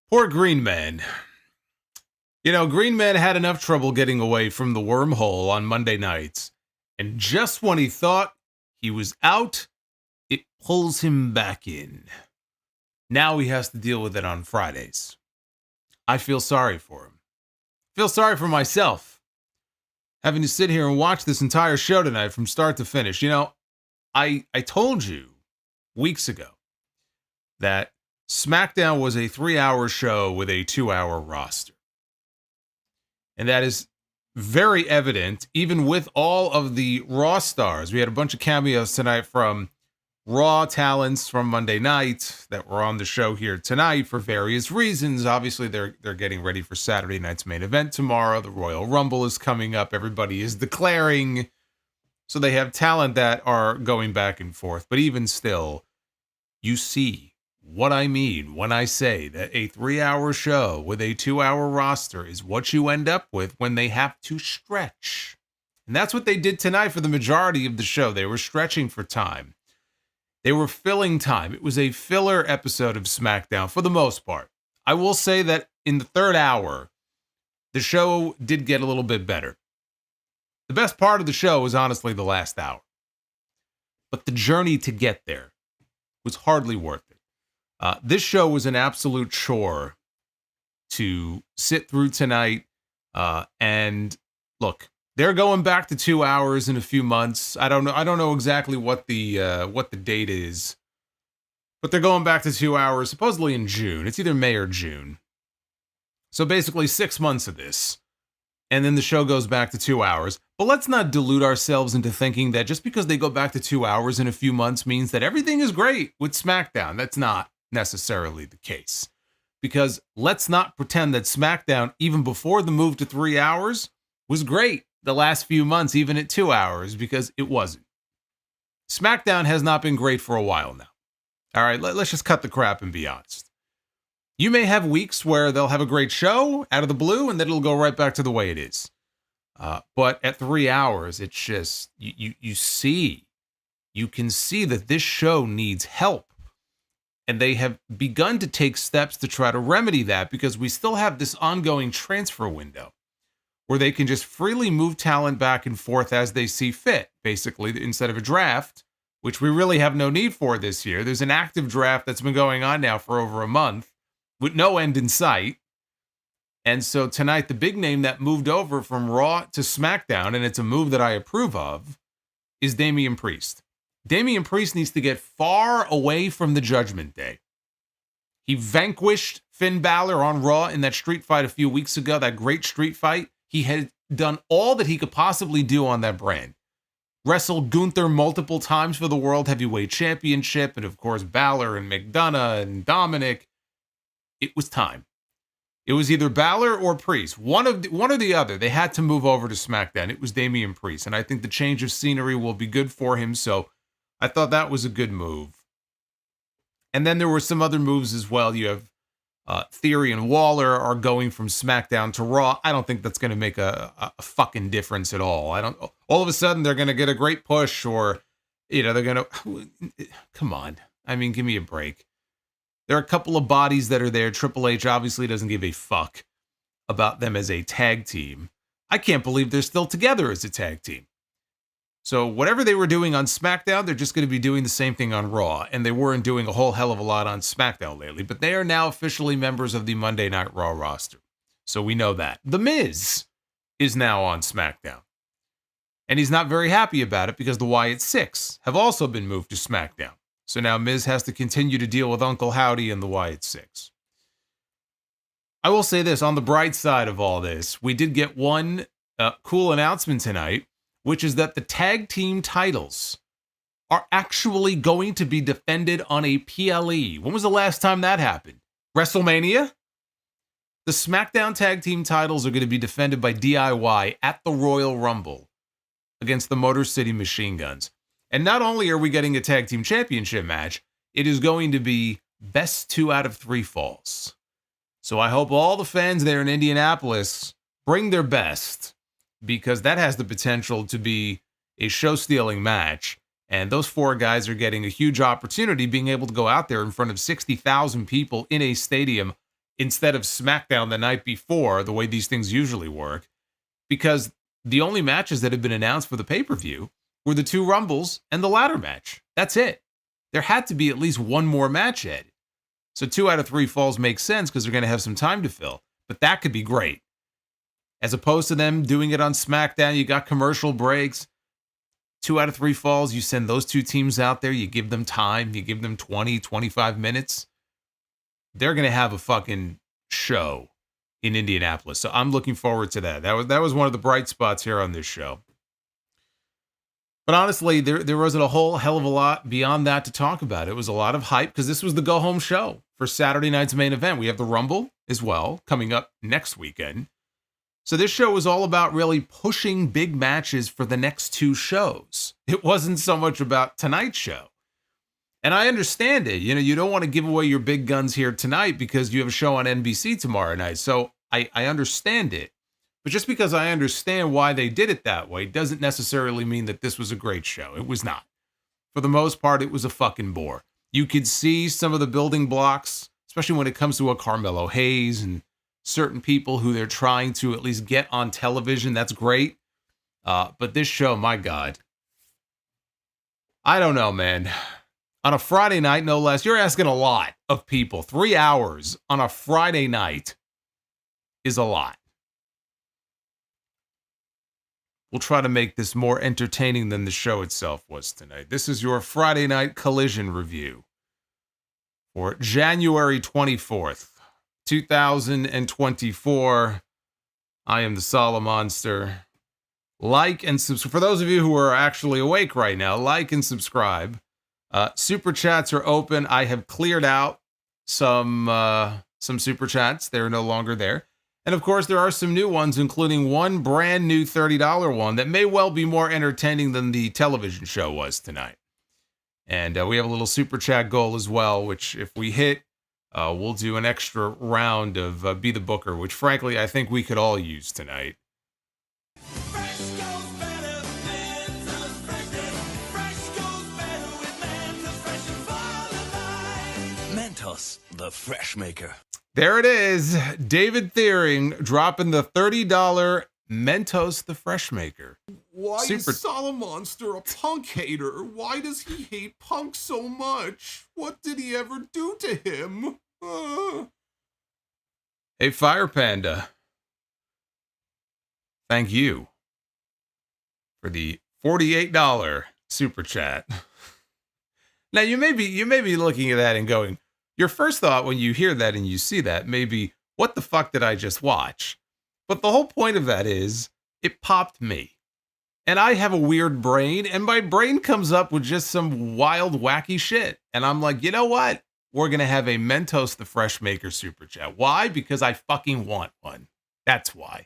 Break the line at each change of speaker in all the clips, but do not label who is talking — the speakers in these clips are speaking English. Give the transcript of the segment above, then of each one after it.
Poor Green Man. You know, Green Man had enough trouble getting away from the wormhole on Monday nights. And just when he thought he was out, it pulls him back in. Now he has to deal with it on Fridays. I feel sorry for him. I feel sorry for myself. Having to sit here and watch this entire show tonight from start to finish. You know, I told you weeks ago that SmackDown was a 3-hour show with a 2-hour roster. And that is very evident, even with all of the Raw stars. We had a bunch of cameos tonight from Raw talents from Monday night that were on the show here tonight for various reasons. Obviously, they're getting ready for Saturday night's main event tomorrow. The Royal Rumble is coming up. Everybody is declaring. So they have talent that are going back and forth. But even still, you see what I mean when I say that a 3-hour show with a 2-hour roster is what you end up with when they have to stretch. And that's what they did tonight for the majority of the show. They were stretching for time. They were filling time. It was a filler episode of SmackDown for the most part. I will say that in the third hour, the show did get a little bit better. The best part of the show was honestly the last hour. But the journey to get there was hardly worth it. This show was an absolute chore to sit through tonight. And look, they're going back to 2 hours in a few months. I don't know exactly what the date is, but they're going back to 2 hours, supposedly in June. It's either May or June. So basically 6 months of this. And then the show goes back to 2 hours. But let's not delude ourselves into thinking that just because they go back to 2 hours in a few months means that everything is great with SmackDown. That's not necessarily the case. Because let's not pretend that SmackDown, even before the move to 3 hours, was great the last few months, even at 2 hours, because it wasn't. SmackDown has not been great for a while now. All right, let's just cut the crap and be honest. You may have weeks where they'll have a great show out of the blue, and then it'll go right back to the way it is. But at 3 hours, it's just, you can see that this show needs help. And they have begun to take steps to try to remedy that because we still have this ongoing transfer window where they can just freely move talent back and forth as they see fit, basically, instead of a draft, which we really have no need for this year. There's an active draft that's been going on now for over a month with no end in sight. And so tonight, the big name that moved over from Raw to SmackDown, and it's a move that I approve of, is Damian Priest. Damian Priest needs to get far away from the Judgment Day. He vanquished Finn Balor on Raw in that street fight a few weeks ago, that great street fight. He had done all that he could possibly do on that brand. Wrestled Gunther multiple times for the World Heavyweight Championship, and of course Balor and McDonough and Dominic. It was time. It was either Balor or Priest. One or the other. They had to move over to SmackDown. It was Damian Priest, and I think the change of scenery will be good for him, so I thought that was a good move. And then there were some other moves as well. You have Theory and Waller are going from SmackDown to Raw. I don't think that's going to make a fucking difference at all. All of a sudden they're going to get a great push, or they're going to come on. I mean, give me a break. There are a couple of bodies that are there. Triple H obviously doesn't give a fuck about them as a tag team. I can't believe they're still together as a tag team. So whatever they were doing on SmackDown, they're just going to be doing the same thing on Raw. And they weren't doing a whole hell of a lot on SmackDown lately. But they are now officially members of the Monday Night Raw roster. So we know that. The Miz is now on SmackDown. And he's not very happy about it because the Wyatt Six have also been moved to SmackDown. So now Miz has to continue to deal with Uncle Howdy and the Wyatt Six. I will say this, on the bright side of all this, we did get one cool announcement tonight, which is that the tag team titles are actually going to be defended on a PLE. When was the last time that happened? WrestleMania? The SmackDown tag team titles are going to be defended by DIY at the Royal Rumble against the Motor City Machine Guns. And not only are we getting a tag team championship match, it is going to be best 2 out of 3 falls. So I hope all the fans there in Indianapolis bring their best, because that has the potential to be a show-stealing match. And those 4 guys are getting a huge opportunity, being able to go out there in front of 60,000 people in a stadium instead of SmackDown the night before, the way these things usually work, because the only matches that had been announced for the pay-per-view were the 2 Rumbles and the ladder match. That's it. There had to be at least one more match added. So 2 out of 3 falls makes sense because they're going to have some time to fill. But that could be great. As opposed to them doing it on SmackDown, you got commercial breaks. 2 out of 3 falls, you send those 2 teams out there, you give them time, you give them 20, 25 minutes. They're going to have a fucking show in Indianapolis. So I'm looking forward to that. That was one of the bright spots here on this show. But honestly, there wasn't a whole hell of a lot beyond that to talk about. It was a lot of hype because this was the go-home show for Saturday night's main event. We have the Rumble as well coming up next weekend. So this show was all about really pushing big matches for the next 2 shows. It wasn't so much about tonight's show. And I understand it. You know, you don't want to give away your big guns here tonight because you have a show on NBC tomorrow night. So I understand it. But just because I understand why they did it that way doesn't necessarily mean that this was a great show. It was not. For the most part, it was a fucking bore. You could see some of the building blocks, especially when it comes to a Carmelo Hayes and certain people who they're trying to at least get on television. That's great. But this show, my God. I don't know, man. On a Friday night, no less, you're asking a lot of people. 3 hours on a Friday night is a lot. We'll try to make this more entertaining than the show itself was tonight. This is your Friday Night Collision review for January 24th, 2024. I am the Solomonster. Like and subscribe. For those of you who are actually awake right now, like and subscribe. Super chats are open. I have cleared out some super chats. They're no longer there. And of course, there are some new ones, including one brand new $30 one that may well be more entertaining than the television show was tonight. And we have a little super chat goal as well, which if we hit, we'll do an extra round of Be the Booker, which frankly, I think we could all use tonight.
Mentos, the fresh maker.
There it is. David Thiering dropping the $30 Mentos the Fresh Maker.
Why is Solomonster a punk hater? Why does he hate Punk so much? What did he ever do to him?
Hey, Fire Panda. Thank you for the $48 super chat. Now you may be looking at that and going, your first thought when you hear that and you see that may be, what the fuck did I just watch? But the whole point of that is, it popped me. And I have a weird brain, and my brain comes up with just some wild, wacky shit. And I'm like, you know what? We're going to have a Mentos the Fresh Maker super chat. Why? Because I fucking want one. That's why.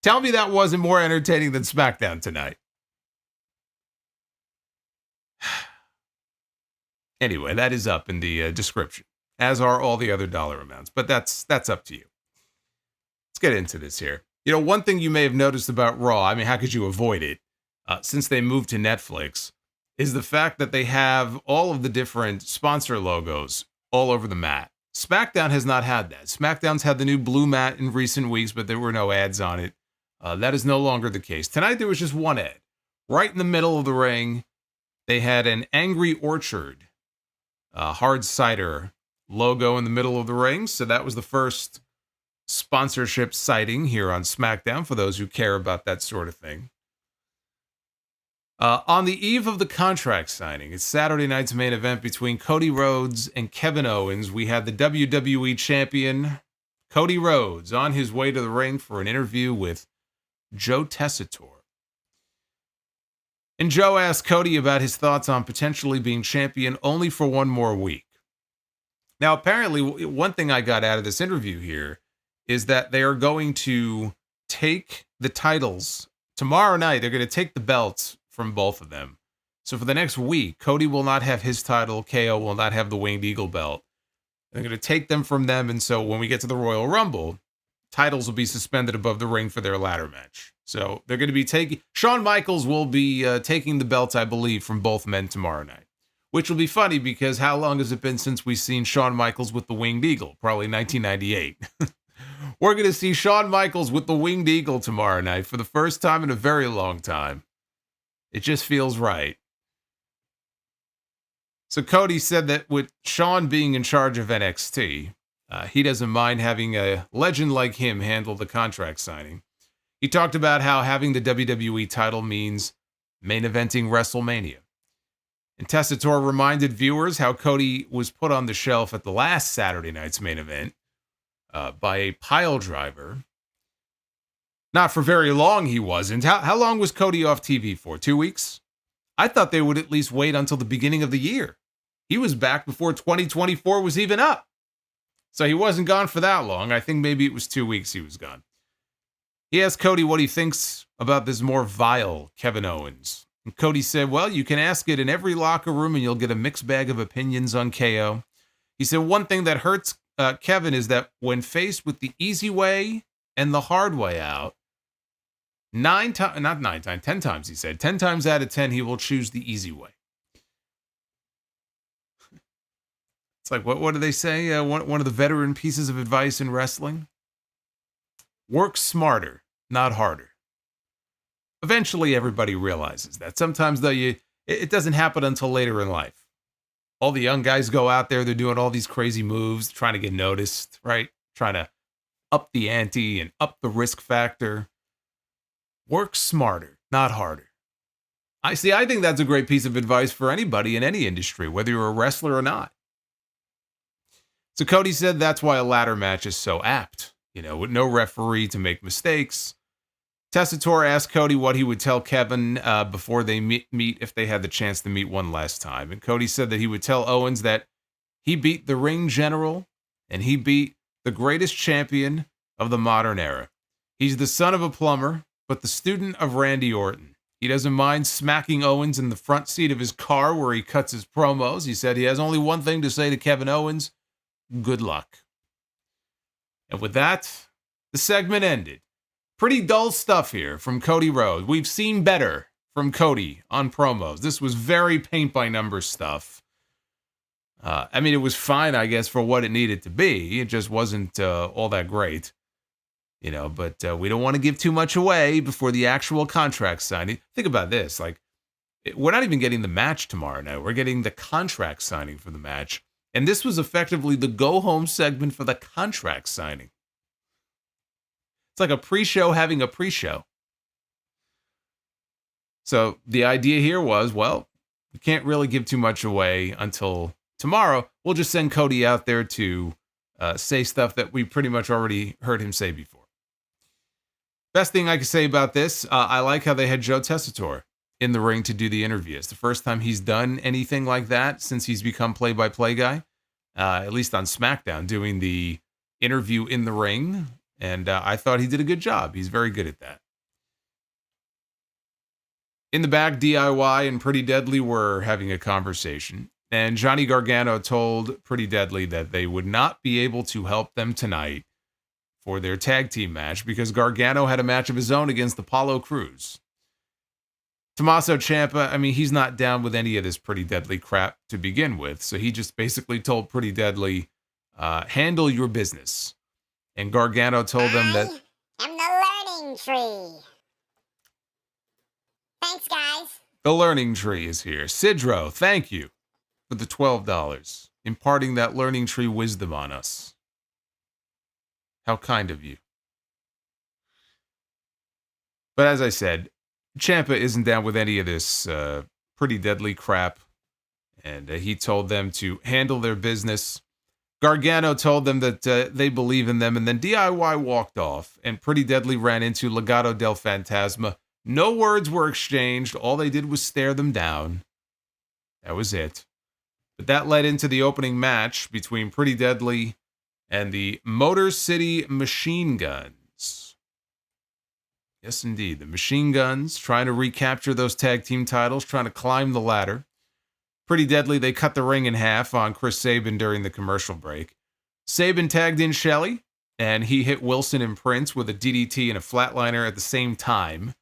Tell me that wasn't more entertaining than SmackDown tonight. Anyway, that is up in the description, as are all the other dollar amounts. But that's up to you. Let's get into this here. You know, one thing you may have noticed about Raw, I mean, how could you avoid it, since they moved to Netflix, is the fact that they have all of the different sponsor logos all over the mat. SmackDown has not had that. SmackDown's had the new blue mat in recent weeks, but there were no ads on it. That is no longer the case. Tonight, there was just one ad. Right in the middle of the ring, they had an Angry Orchard hard cider logo in the middle of the ring. So that was the first sponsorship sighting here on SmackDown for those who care about that sort of thing. On the eve of the contract signing, it's Saturday night's main event between Cody Rhodes and Kevin Owens. We had the WWE champion, Cody Rhodes, on his way to the ring for an interview with Joe Tessitore. And Joe asked Cody about his thoughts on potentially being champion only for one more week. Now, apparently, one thing I got out of this interview here is that they are going to take the titles tomorrow night. They're going to take the belts from both of them. So for the next week, Cody will not have his title. KO will not have the Winged Eagle belt. They're going to take them from them. And so when we get to the Royal Rumble, titles will be suspended above the ring for their ladder match. So they're going to be taking, Shawn Michaels will be taking the belts, I believe, from both men tomorrow night. which will be funny because how long has it been since we've seen Shawn Michaels with the Winged Eagle? Probably 1998. We're going to see Shawn Michaels with the Winged Eagle tomorrow night for the first time in a very long time. It just feels right. So Cody said that with Shawn being in charge of NXT, he doesn't mind having a legend like him handle the contract signing. He talked about how having the WWE title means main eventing WrestleMania. And Tessitore reminded viewers how Cody was put on the shelf at the last Saturday night's main event by a pile driver. Not for very long he wasn't. How long was Cody off TV for? 2 weeks? I thought they would at least wait until the beginning of the year. He was back before 2024 was even up. So he wasn't gone for that long. I think maybe it was 2 weeks he was gone. He asked Cody what he thinks about this more vile Kevin Owens. And Cody said, well, you can ask it in every locker room and you'll get a mixed bag of opinions on KO. He said one thing that hurts Kevin is that when faced with the easy way and the hard way out, 10 times he said, 10 times out of 10 he will choose the easy way. It's like, what do they say? One of the veteran pieces of advice in wrestling? Work smarter, not harder. Eventually, everybody realizes that. Sometimes, though, it doesn't happen until later in life. All the young guys go out there, they're doing all these crazy moves, trying to get noticed, right? Trying to up the ante and up the risk factor. Work smarter, not harder. I think that's a great piece of advice for anybody in any industry, whether you're a wrestler or not. So Cody said that's why a ladder match is so apt, with no referee to make mistakes. Tessitore asked Cody what he would tell Kevin before they meet if they had the chance to meet one last time. And Cody said that he would tell Owens that he beat the ring general and he beat the greatest champion of the modern era. He's the son of a plumber, but the student of Randy Orton. He doesn't mind smacking Owens in the front seat of his car where he cuts his promos. He said he has only one thing to say to Kevin Owens: good luck. And with that, the segment ended. Pretty dull stuff here from Cody Rhodes. We've seen better from Cody on promos. This was very paint-by-numbers stuff. It was fine, I guess, for what it needed to be. It just wasn't all that great. But we don't want to give too much away before the actual contract signing. Think about this. We're not even getting the match tomorrow night. We're getting the contract signing for the match. And this was effectively the go-home segment for the contract signing. It's like a pre-show having a pre-show. So the idea here was, well, we can't really give too much away until tomorrow. We'll just send Cody out there to say stuff that we pretty much already heard him say before. Best thing I can say about this, I like how they had Joe Tessitore in the ring to do the interview. It's the first time he's done anything like that since he's become play-by-play guy, at least on SmackDown, doing the interview in the ring. And I thought he did a good job. He's very good at that. In the back, DIY and Pretty Deadly were having a conversation. And Johnny Gargano told Pretty Deadly that they would not be able to help them tonight for their tag team match because Gargano had a match of his own against Apollo Crews. Tommaso Ciampa, he's not down with any of this Pretty Deadly crap to begin with. So he just basically told Pretty Deadly, handle your business. And Gargano told them that
I'm the learning tree. Thanks, guys.
The learning tree is here. Sidro, thank you for the $12, imparting that learning tree wisdom on us. How kind of you. But as I said, Ciampa isn't down with any of this Pretty Deadly crap. And he told them to handle their business. Gargano told them that they believe in them, and then DIY walked off, and Pretty Deadly ran into Legado del Fantasma. No words were exchanged. All they did was stare them down. That was it. But that led into the opening match between Pretty Deadly and the Motor City Machine Guns. Yes, indeed. The Machine Guns trying to recapture those tag team titles, trying to climb the ladder. Pretty Deadly, they cut the ring in half on Chris Sabin during the commercial break. Sabin tagged in Shelley, and he hit Wilson and Prince with a DDT and a flatliner at the same time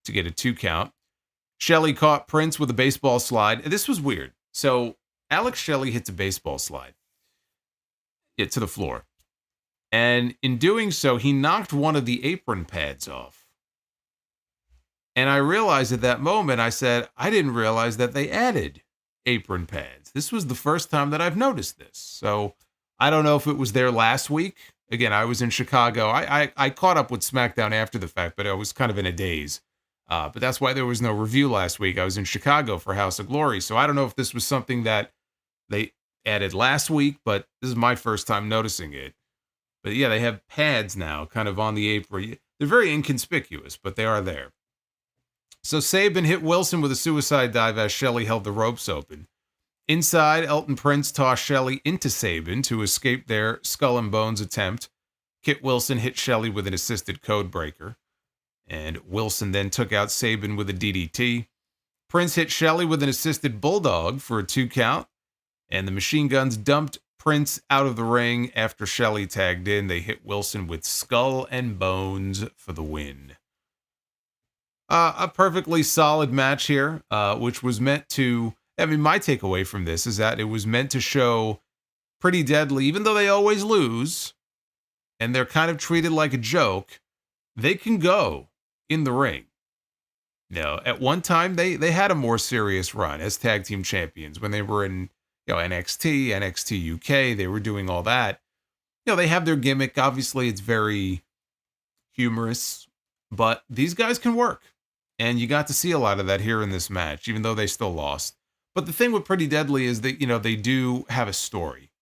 to get a 2 count. Shelley caught Prince with a baseball slide. This was weird. So Alex Shelley hits a baseball slide to the floor. And in doing so, he knocked one of the apron pads off. And I realized at that moment, I said, I didn't realize that they added apron pads. This was the first time that I've noticed this. So I don't know if it was there last week. Again, I was in Chicago. I caught up with SmackDown after the fact, but I was kind of in a daze. But that's why there was no review last week. I was in Chicago for House of Glory. So I don't know if this was something that they added last week, but this is my first time noticing it. But yeah, they have pads now kind of on the apron. They're very inconspicuous, but they are there. So Sabin hit Wilson with a suicide dive as Shelley held the ropes open. Inside, Elton Prince tossed Shelley into Sabin to escape their skull and bones attempt. Kit Wilson hit Shelley with an assisted code breaker. And Wilson then took out Sabin with a DDT. Prince hit Shelley with an assisted bulldog for a 2 count. And the Machine Guns dumped Prince out of the ring after Shelley tagged in. They hit Wilson with skull and bones for the win. A perfectly solid match here, which was meant to... I mean, my takeaway from this is that it was meant to show Pretty Deadly, even though they always lose, and they're kind of treated like a joke, they can go in the ring. You know, at one time, they had a more serious run as tag team champions when they were in, NXT, NXT UK, they were doing all that. They have their gimmick. Obviously, it's very humorous, but these guys can work. And you got to see a lot of that here in this match, even though they still lost. But the thing with Pretty Deadly is that, they do have a story.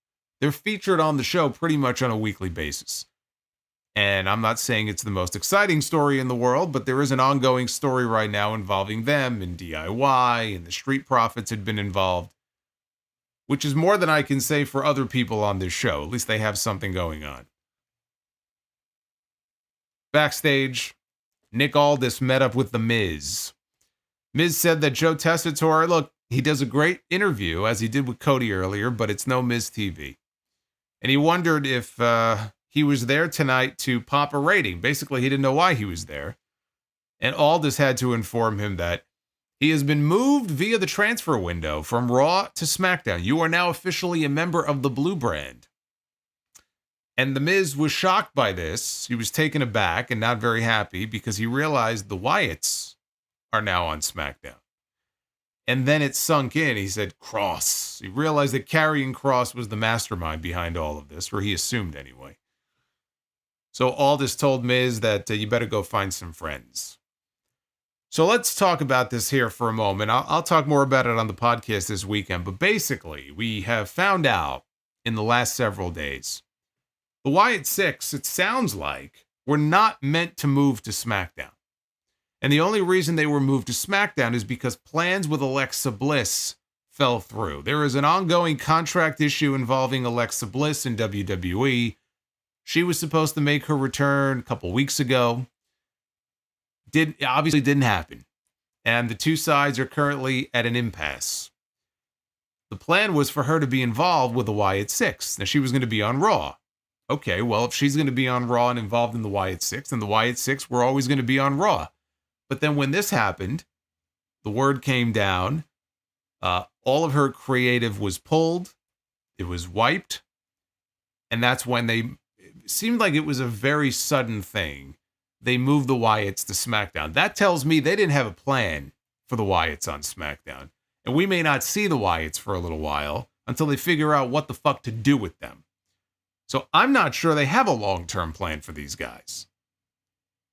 They're featured on the show pretty much on a weekly basis. And I'm not saying it's the most exciting story in the world, but there is an ongoing story right now involving them and DIY, and the Street Profits had been involved, which is more than I can say for other people on this show. At least they have something going on. Backstage, Nick Aldis met up with The Miz. Miz said that Joe Tessitore, look, he does a great interview, as he did with Cody earlier, but it's no Miz TV. And he wondered if he was there tonight to pop a rating. Basically, he didn't know why he was there. And Aldis had to inform him that he has been moved via the transfer window from Raw to SmackDown. You are now officially a member of the Blue Brand. And The Miz was shocked by this. He was taken aback and not very happy because he realized the Wyatts are now on SmackDown. And then it sunk in. He said, Cross. He realized that Karrion Kross was the mastermind behind all of this, or he assumed anyway. So Aldis told Miz that you better go find some friends. So let's talk about this here for a moment. I'll talk more about it on the podcast this weekend. But basically, we have found out in the last several days, the Wyatt Six, it sounds like, were not meant to move to SmackDown. And the only reason they were moved to SmackDown is because plans with Alexa Bliss fell through. There is an ongoing contract issue involving Alexa Bliss in WWE. She was supposed to make her return a couple weeks ago. Obviously didn't happen. And the two sides are currently at an impasse. The plan was for her to be involved with the Wyatt Six. Now, she was going to be on Raw. Okay, well, if she's going to be on Raw and involved in the Wyatt Six, then the Wyatt Six were always going to be on Raw. But then when this happened, the word came down. All of her creative was pulled. It was wiped. And that's when it seemed like it was a very sudden thing. They moved the Wyatts to SmackDown. That tells me they didn't have a plan for the Wyatts on SmackDown. And we may not see the Wyatts for a little while until they figure out what the fuck to do with them. So I'm not sure they have a long-term plan for these guys.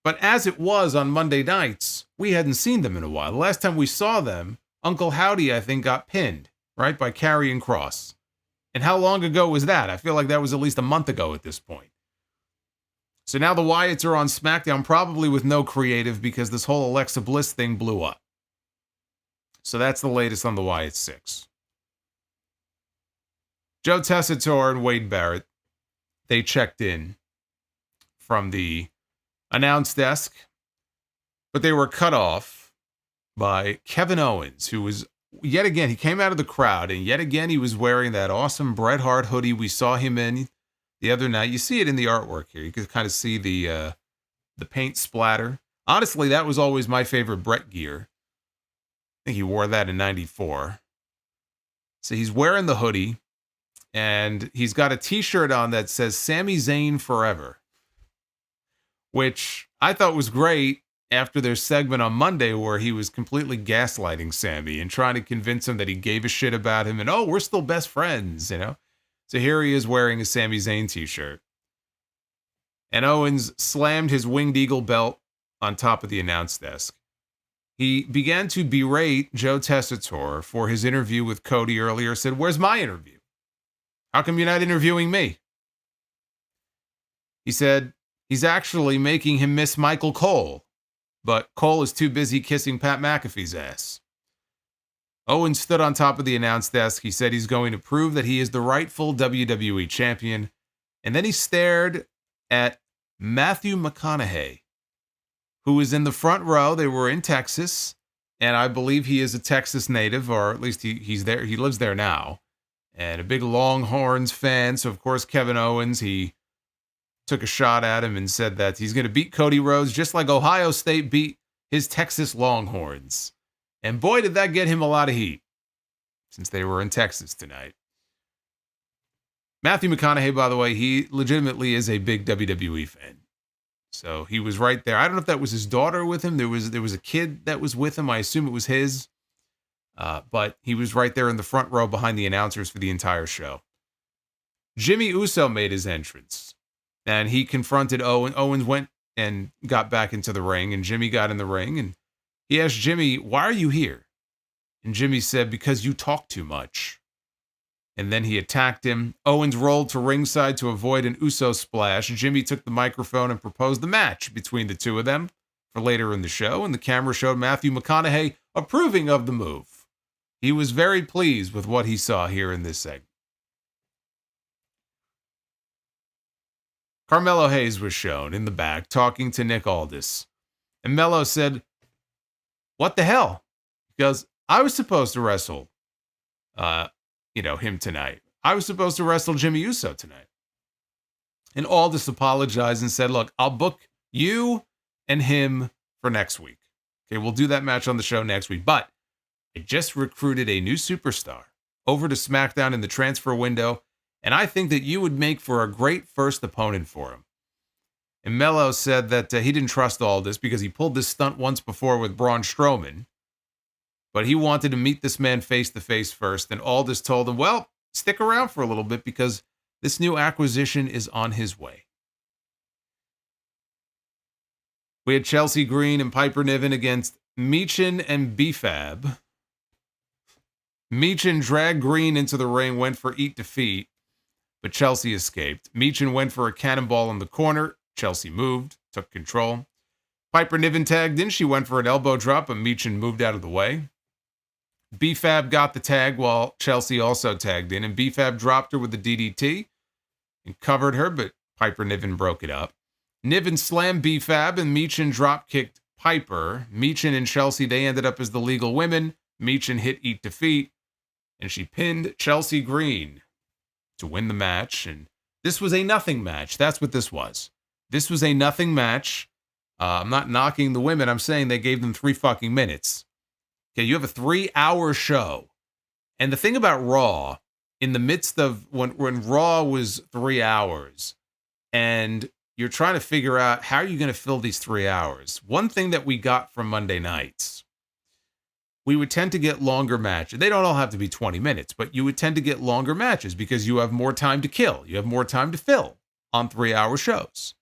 But as it was on Monday nights, we hadn't seen them in a while. The last time we saw them, Uncle Howdy, I think, got pinned, right, by Karrion Kross. And how long ago was that? I feel like that was at least a month ago at this point. So now the Wyatts are on SmackDown, probably with no creative, because this whole Alexa Bliss thing blew up. So that's the latest on the Wyatt Six. Joe Tessitore and Wade Barrett, they checked in from the announce desk, but they were cut off by Kevin Owens, who was, yet again, he came out of the crowd, and yet again he was wearing that awesome Bret Hart hoodie we saw him in the other night. You see it in the artwork here. You can kind of see the paint splatter. Honestly, that was always my favorite Bret gear. I think he wore that in '94. So he's wearing the hoodie, and he's got a t-shirt on that says Sami Zayn Forever, which I thought was great after their segment on Monday where he was completely gaslighting Sami and trying to convince him that he gave a shit about him and, oh, we're still best friends, you know? So here he is wearing a Sami Zayn t-shirt. And Owens slammed his Winged Eagle belt on top of the announce desk. He began to berate Joe Tessitore for his interview with Cody earlier, said, where's my interview? How come you're not interviewing me? He said he's actually making him miss Michael Cole, but Cole is too busy kissing Pat McAfee's ass. Owens stood on top of the announce desk. He said he's going to prove that he is the rightful WWE champion. And then he stared at Matthew McConaughey, who was in the front row. They were in Texas, and I believe he is a Texas native, or at least he's there. He lives there now, and a big Longhorns fan. So, of course, Kevin Owens, he took a shot at him and said that he's going to beat Cody Rhodes just like Ohio State beat his Texas Longhorns. And boy, did that get him a lot of heat since they were in Texas tonight. Matthew McConaughey, by the way, he legitimately is a big WWE fan. So he was right there. I don't know if that was his daughter with him. There was a kid that was with him. I assume it was his. But he was right there in the front row behind the announcers for the entire show. Jimmy Uso made his entrance. And he confronted Owen. Owens went and got back into the ring. And Jimmy got in the ring. And he asked Jimmy, why are you here? And Jimmy said, because you talk too much. And then he attacked him. Owens rolled to ringside to avoid an Uso splash. Jimmy took the microphone and proposed the match between the two of them for later in the show. And the camera showed Matthew McConaughey approving of the move. He was very pleased with what he saw here in this segment. Carmelo Hayes was shown in the back talking to Nick Aldis. And Melo said, what the hell? Because I was supposed to wrestle him tonight. I was supposed to wrestle Jimmy Uso tonight. And Aldis apologized and said, look, I'll book you and him for next week. Okay, we'll do that match on the show next week. But I just recruited a new superstar over to SmackDown in the transfer window, and I think that you would make for a great first opponent for him. And Melo said that he didn't trust Aldis because he pulled this stunt once before with Braun Strowman. But he wanted to meet this man face-to-face first. And Aldis told him, well, stick around for a little bit because this new acquisition is on his way. We had Chelsea Green and Piper Niven against Michin and B-Fab. Michin dragged Green into the ring, went for Eat Defeat, but Chelsea escaped. Michin went for a cannonball in the corner. Chelsea moved, took control. Piper Niven tagged in. She went for an elbow drop, but Michin moved out of the way. B-Fab got the tag while Chelsea also tagged in, and B-Fab dropped her with the DDT and covered her, but Piper Niven broke it up. Niven slammed B-Fab, and Michin drop-kicked Piper. Michin and Chelsea, they ended up as the legal women. Michin hit Eat Defeat, and she pinned Chelsea Green to win the match. And this was a nothing match. That's what this was. This was a nothing match. I'm not knocking the women. I'm saying they gave them 3 fucking minutes. Okay, you have a 3-hour show. And the thing about Raw, in the midst of when Raw was 3 hours, and you're trying to figure out how you're going to fill these 3 hours. One thing that we got from Monday nights, we would tend to get longer matches. They don't all have to be 20 minutes, but you would tend to get longer matches because you have more time to kill. You have more time to fill on 3-hour shows.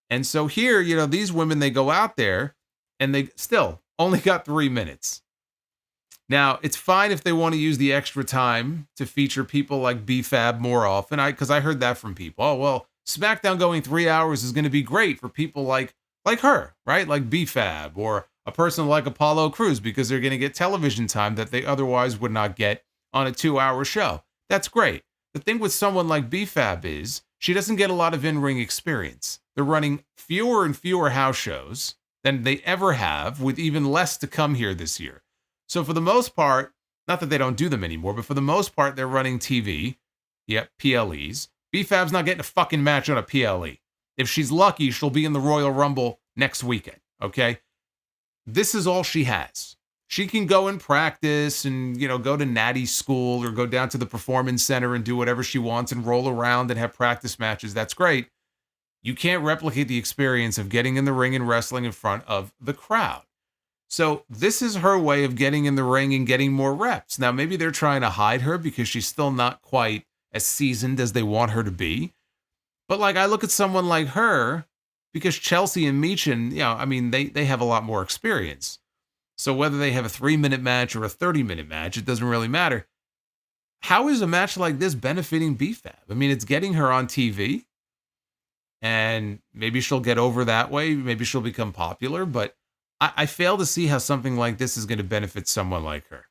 And so here, these women, they go out there and they still only got 3 minutes. Now, it's fine if they want to use the extra time to feature people like B-Fab more often, because I heard that from people. Oh, well, SmackDown going 3 hours is going to be great for people like her, right? Like B-Fab or a person like Apollo Crews, because they're going to get television time that they otherwise would not get on a 2-hour show. That's great. The thing with someone like B-Fab is she doesn't get a lot of in-ring experience. They're running fewer and fewer house shows than they ever have, with even less to come here this year. So for the most part, not that they don't do them anymore, but for the most part, they're running TV. Yep, PLEs. B-Fab's not getting a fucking match on a PLE. If she's lucky, she'll be in the Royal Rumble next weekend, okay? This is all she has. She can go and practice and, go to natty school or go down to the performance center and do whatever she wants and roll around and have practice matches. That's great. You can't replicate the experience of getting in the ring and wrestling in front of the crowd. So this is her way of getting in the ring and getting more reps. Now, maybe they're trying to hide her because she's still not quite as seasoned as they want her to be. But I look at someone like her, because Chelsea and Michin, they have a lot more experience. So whether they have a 3-minute match or a 30-minute match, it doesn't really matter. How is a match like this benefiting BFAB? It's getting her on TV, and maybe she'll get over that way. Maybe she'll become popular, but I fail to see how something like this is going to benefit someone like her.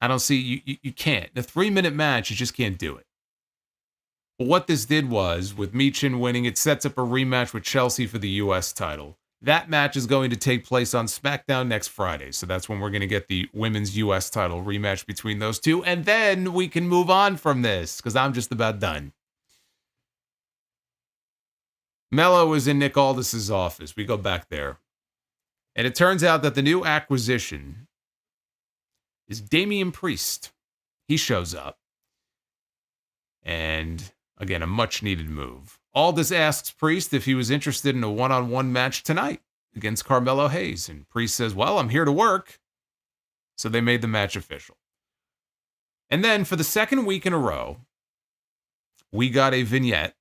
I don't see, you can't. The 3-minute match, you just can't do it. But what this did was, with Michin winning, it sets up a rematch with Chelsea for the U.S. title. That match is going to take place on SmackDown next Friday. So that's when we're going to get the women's U.S. title rematch between those two. And then we can move on from this, because I'm just about done. Mello was in Nick Aldis's office. We go back there. And it turns out that the new acquisition is Damian Priest. He shows up. And again, a much needed move. Aldis asks Priest if he was interested in a one-on-one match tonight against Carmelo Hayes. And Priest says, well, I'm here to work. So they made the match official. And then for the second week in a row, we got a vignette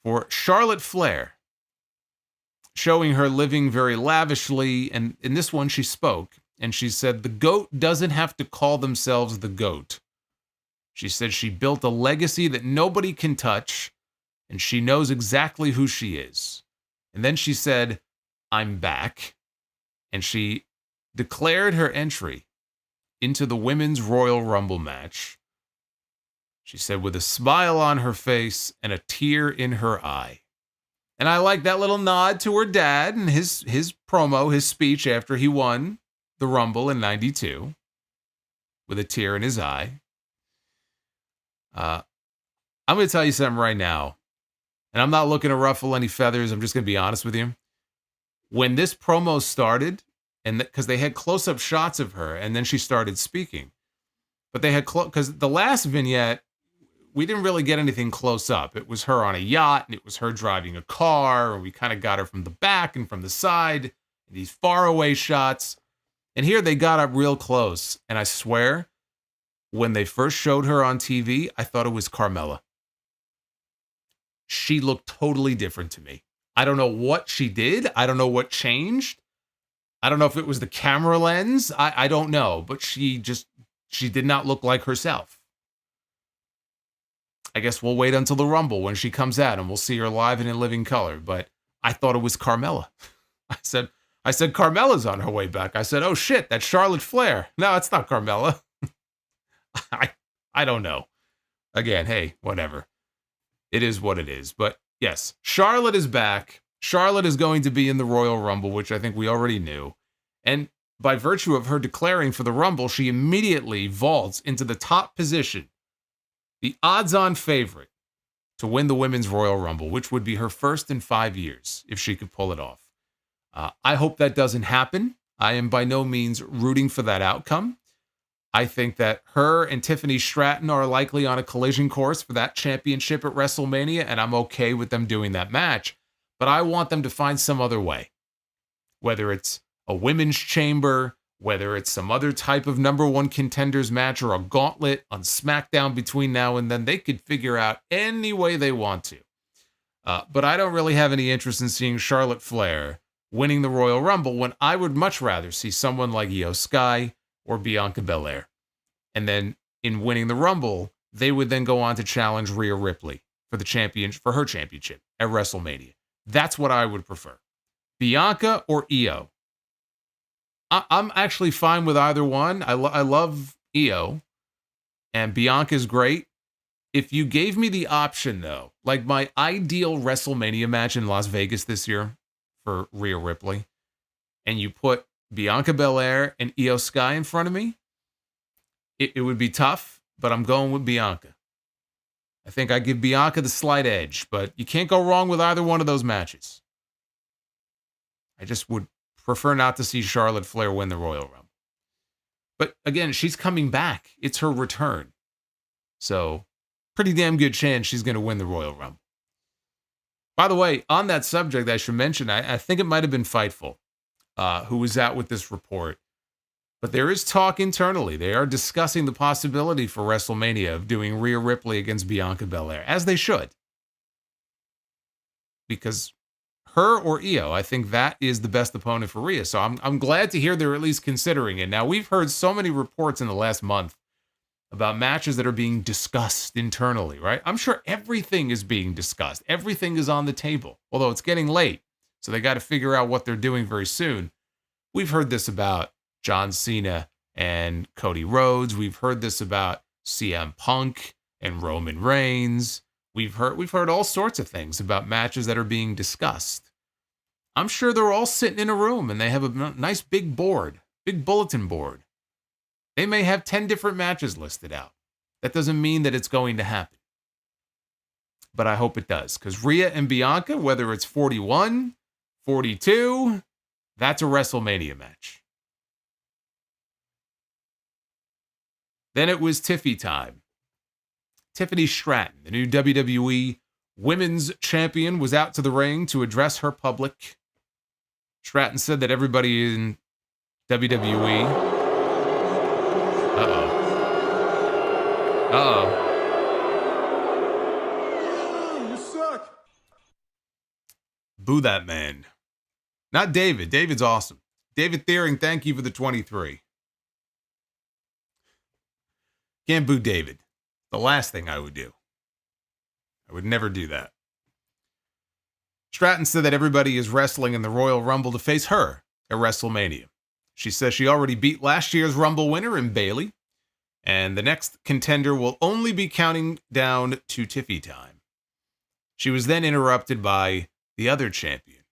for Charlotte Flair, showing her living very lavishly. And in this one, she spoke, and she said, the GOAT doesn't have to call themselves the GOAT. She said she built a legacy that nobody can touch, and she knows exactly who she is. And then she said, I'm back. And she declared her entry into the Women's Royal Rumble match. She said, with a smile on her face and a tear in her eye. And I like that little nod to her dad and his promo, his speech after he won the Rumble in 92 with a tear in his eye. I'm going to tell you something right now, and I'm not looking to ruffle any feathers. I'm just going to be honest with you. When this promo started, and because they had close-up shots of her, and then she started speaking, but they had because the last vignette, we didn't really get anything close up. It was her on a yacht, and it was her driving a car, and we kind of got her from the back and from the side, these faraway shots. And here they got up real close, and I swear, when they first showed her on TV, I thought it was Carmella. She looked totally different to me. I don't know what she did. I don't know what changed. I don't know if it was the camera lens. I don't know, but she did not look like herself. I guess we'll wait until the Rumble when she comes out and we'll see her live and in living color. But I thought it was Carmella. I said Carmella's on her way back. I said, oh shit, that's Charlotte Flair. No, it's not Carmella. I don't know. Again, hey, whatever. It is what it is. But yes, Charlotte is back. Charlotte is going to be in the Royal Rumble, which I think we already knew. And by virtue of her declaring for the Rumble, she immediately vaults into the top position, the odds-on favorite to win the Women's Royal Rumble, which would be her first in 5 years if she could pull it off. I hope that doesn't happen. I am by no means rooting for that outcome. I think that her and Tiffany Stratton are likely on a collision course for that championship at WrestleMania, and I'm okay with them doing that match. But I want them to find some other way. Whether it's a women's chamber, whether it's some other type of number one contenders match or a gauntlet on SmackDown between now and then, they could figure out any way they want to. But I don't really have any interest in seeing Charlotte Flair winning the Royal Rumble when I would much rather see someone like Io Sky or Bianca Belair. And then in winning the Rumble, they would then go on to challenge Rhea Ripley for her championship at WrestleMania. That's what I would prefer. Bianca or Io. I'm actually fine with either one. I love Io, and Bianca's great. If you gave me the option, though, like my ideal WrestleMania match in Las Vegas this year for Rhea Ripley, and you put Bianca Belair and Io Sky in front of me, it would be tough, but I'm going with Bianca. I think I give Bianca the slight edge, but you can't go wrong with either one of those matches. I just would prefer not to see Charlotte Flair win the Royal Rumble. But again, she's coming back. It's her return. So, pretty damn good chance she's going to win the Royal Rumble. By the way, on that subject, I should mention, I think it might have been Fightful who was out with this report. But there is talk internally. They are discussing the possibility for WrestleMania of doing Rhea Ripley against Bianca Belair, as they should. Because her or Io, I think that is the best opponent for Rhea. So I'm glad to hear they're at least considering it. Now, we've heard so many reports in the last month about matches that are being discussed internally, right? I'm sure everything is being discussed. Everything is on the table, although it's getting late. So they got to figure out what they're doing very soon. We've heard this about John Cena and Cody Rhodes. We've heard this about CM Punk and Roman Reigns. We've heard all sorts of things about matches that are being discussed. I'm sure they're all sitting in a room and they have a nice big board, big bulletin board. They may have 10 different matches listed out. That doesn't mean that it's going to happen. But I hope it does, because Rhea and Bianca, whether it's 41, 42, that's a WrestleMania match. Then it was Tiffy time. Tiffany Stratton, the new WWE Women's Champion, was out to the ring to address her public. Stratton said that everybody in WWE...
You suck.
Boo that man. Not David. David's awesome. David Thiering, thank you for the 23. Can't boo David. The last thing I would do. I would never do that. Stratton said that everybody is wrestling in the Royal Rumble to face her at WrestleMania. She says she already beat last year's Rumble winner in Bayley, and the next contender will only be counting down to Tiffy time. She was then interrupted by the other champion,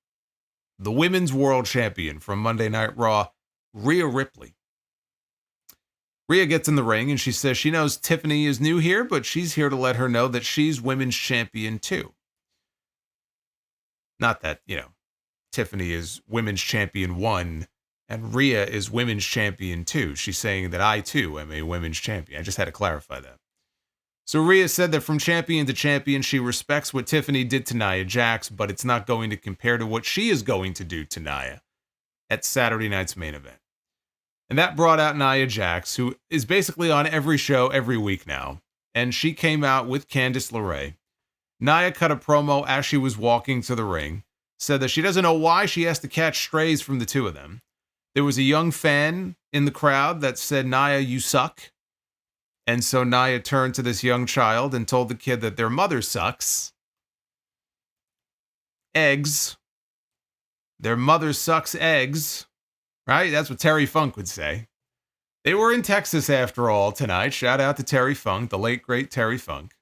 the Women's World Champion from Monday Night Raw, Rhea Ripley. Rhea gets in the ring and she says she knows Tiffany is new here, but she's here to let her know that she's Women's Champion too. Not that, Tiffany is Women's Champion 1 and Rhea is Women's Champion 2. She's saying that I too am a Women's Champion. I just had to clarify that. So Rhea said that from champion to champion, she respects what Tiffany did to Nia Jax, but it's not going to compare to what she is going to do to Nia at Saturday night's main event. And that brought out Nia Jax, who is basically on every show every week now. And she came out with Candice LeRae. Nia cut a promo as she was walking to the ring, said that she doesn't know why she has to catch strays from the two of them. There was a young fan in the crowd that said, "Nia, you suck." And so Nia turned to this young child and told the kid that their mother sucks. Eggs. Their mother sucks eggs. Right? That's what Terry Funk would say. They were in Texas after all tonight. Shout out to Terry Funk, the late, great Terry Funk.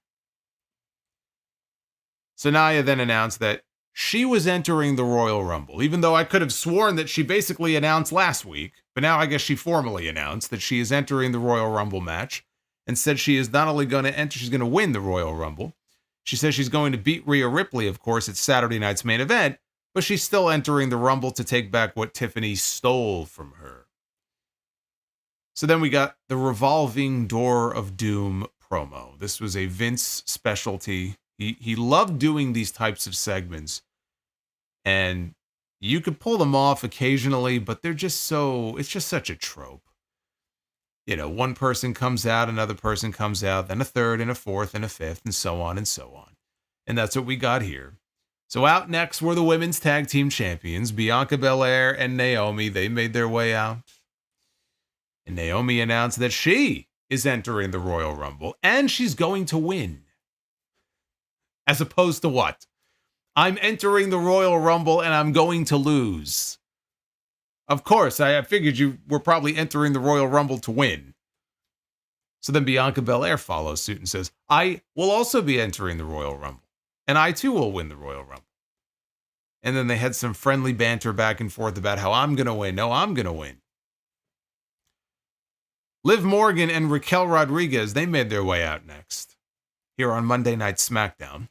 So Nia then announced that she was entering the Royal Rumble, even though I could have sworn that she basically announced last week. But now I guess she formally announced that she is entering the Royal Rumble match and said she is not only going to enter, she's going to win the Royal Rumble. She says she's going to beat Rhea Ripley, of course, at Saturday night's main event, but she's still entering the Rumble to take back what Tiffany stole from her. So then we got the Revolving Door of Doom promo. This was a Vince specialty. He loved doing these types of segments. And you could pull them off occasionally, but they're just it's just such a trope. One person comes out, another person comes out, then a third and a fourth and a fifth, and so on and so on. And that's what we got here. So out next were the Women's Tag Team Champions, Bianca Belair and Naomi. They made their way out. And Naomi announced that she is entering the Royal Rumble, and she's going to win. As opposed to what? I'm entering the Royal Rumble, and I'm going to lose. Of course, I figured you were probably entering the Royal Rumble to win. So then Bianca Belair follows suit and says, I will also be entering the Royal Rumble. And I too will win the Royal Rumble. And then they had some friendly banter back and forth about how I'm going to win. No, I'm going to win. Liv Morgan and Raquel Rodriguez, they made their way out next. Here on Monday Night Smackdown.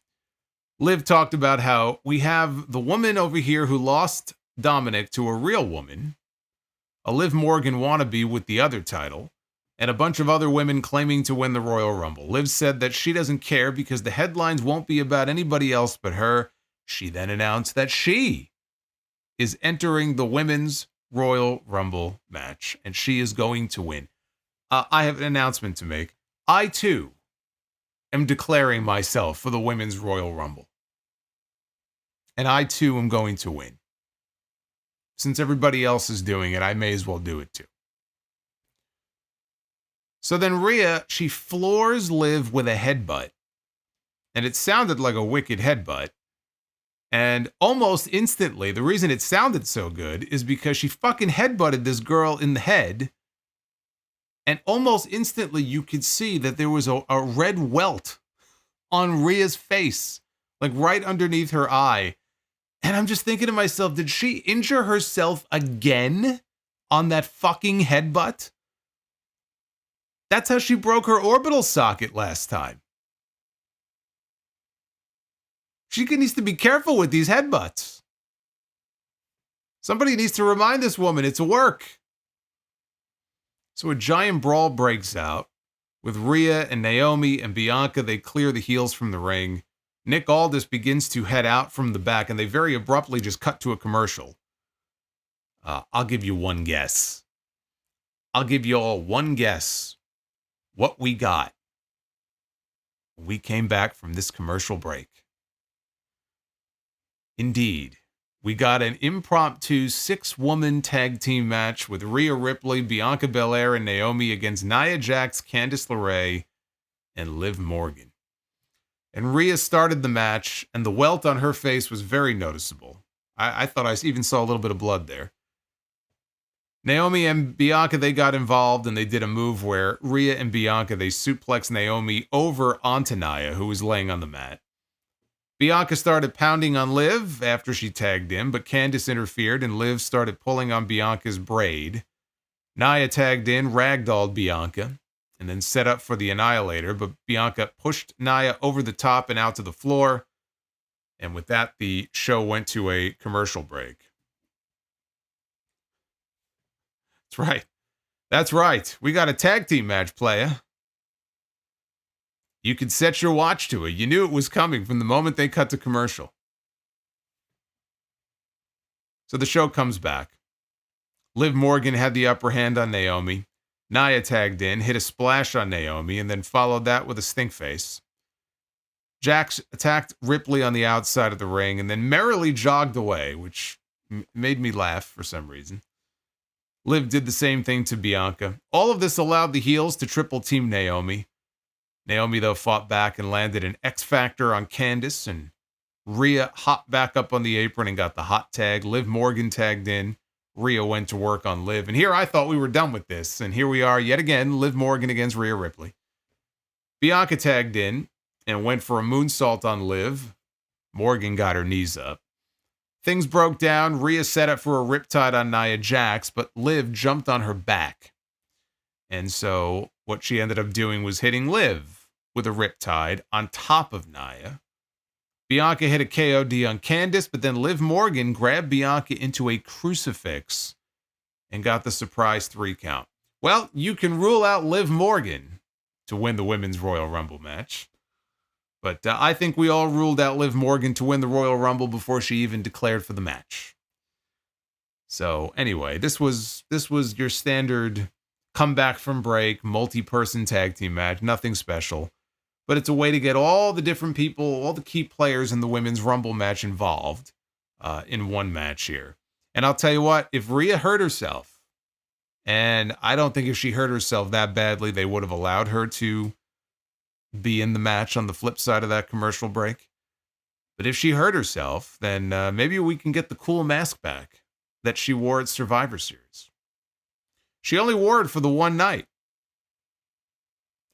Liv talked about how we have the woman over here who lost Dominic to a real woman, a Liv Morgan wannabe with the other title, and a bunch of other women claiming to win the Royal Rumble. Liv said that she doesn't care because the headlines won't be about anybody else but her. She then announced that she is entering the Women's Royal Rumble match, and she is going to win. I have an announcement to make. I, too, am declaring myself for the Women's Royal Rumble. And I, too, am going to win. Since everybody else is doing it, I may as well do it, too. So then Rhea, she floors Liv with a headbutt. And it sounded like a wicked headbutt. And almost instantly, the reason it sounded so good is because she fucking headbutted this girl in the head. And almost instantly, you could see that there was a red welt on Rhea's face, like right underneath her eye. And I'm just thinking to myself, did she injure herself again on that fucking headbutt? That's how she broke her orbital socket last time. She needs to be careful with these headbutts. Somebody needs to remind this woman it's a work. So a giant brawl breaks out with Rhea and Naomi and Bianca. They clear the heels from the ring. Nick Aldis begins to head out from the back, and they very abruptly just cut to a commercial. I'll give you one guess. I'll give you all one guess what we got when we came back from this commercial break. Indeed, we got an impromptu 6-woman tag team match with Rhea Ripley, Bianca Belair, and Naomi against Nia Jax, Candice LeRae, and Liv Morgan. And Rhea started the match, and the welt on her face was very noticeable. I thought I even saw a little bit of blood there. Naomi and Bianca, they got involved, and they did a move where Rhea and Bianca, they suplexed Naomi over onto Nia, who was laying on the mat. Bianca started pounding on Liv after she tagged in, but Candice interfered, and Liv started pulling on Bianca's braid. Nia tagged in, ragdolled Bianca, and then set up for the Annihilator, but Bianca pushed Nia over the top and out to the floor. And with that, the show went to a commercial break. That's right. That's right. We got a tag team match, playa. You could set your watch to it. You knew it was coming from the moment they cut to commercial. So the show comes back. Liv Morgan had the upper hand on Naomi. Nia tagged in, hit a splash on Naomi, and then followed that with a stink face. Jax attacked Ripley on the outside of the ring and then merrily jogged away, which made me laugh for some reason. Liv did the same thing to Bianca. All of this allowed the heels to triple team Naomi. Naomi, though, fought back and landed an X Factor on Candice, and Rhea hopped back up on the apron and got the hot tag. Liv Morgan tagged in. Rhea went to work on Liv. And here I thought we were done with this. And here we are yet again, Liv Morgan against Rhea Ripley. Bianca tagged in and went for a moonsault on Liv. Morgan got her knees up. Things broke down. Rhea set up for a riptide on Nia Jax, but Liv jumped on her back. And so what she ended up doing was hitting Liv with a riptide on top of Nia. Bianca hit a KOD on Candice, but then Liv Morgan grabbed Bianca into a crucifix and got the surprise 3 count. Well, you can rule out Liv Morgan to win the Women's Royal Rumble match. But I think we all ruled out Liv Morgan to win the Royal Rumble before she even declared for the match. So anyway, this was your standard comeback from break, multi-person tag team match, nothing special. But it's a way to get all the different people, all the key players in the Women's Rumble match involved in one match here. And I'll tell you what, if Rhea hurt herself, and I don't think if she hurt herself that badly, they would have allowed her to be in the match on the flip side of that commercial break. But if she hurt herself, then maybe we can get the cool mask back that she wore at Survivor Series. She only wore it for the one night.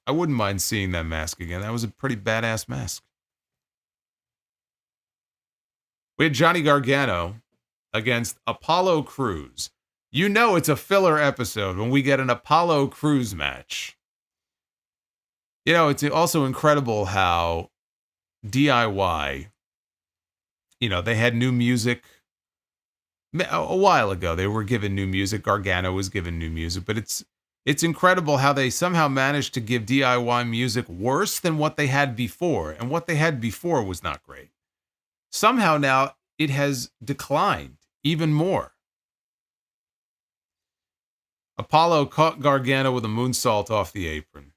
I wouldn't mind seeing that mask again. That was a pretty badass mask. We had Johnny Gargano against Apollo Crews. You know it's a filler episode when we get an Apollo Crews match. You know, it's also incredible how DIY, you know, they had new music A while ago, they were given new music. Gargano was given new music, but it's incredible how they somehow managed to give DIY music worse than what they had before, and what they had before was not great. Somehow now it has declined even more. Apollo caught Gargano with a moonsault off the apron.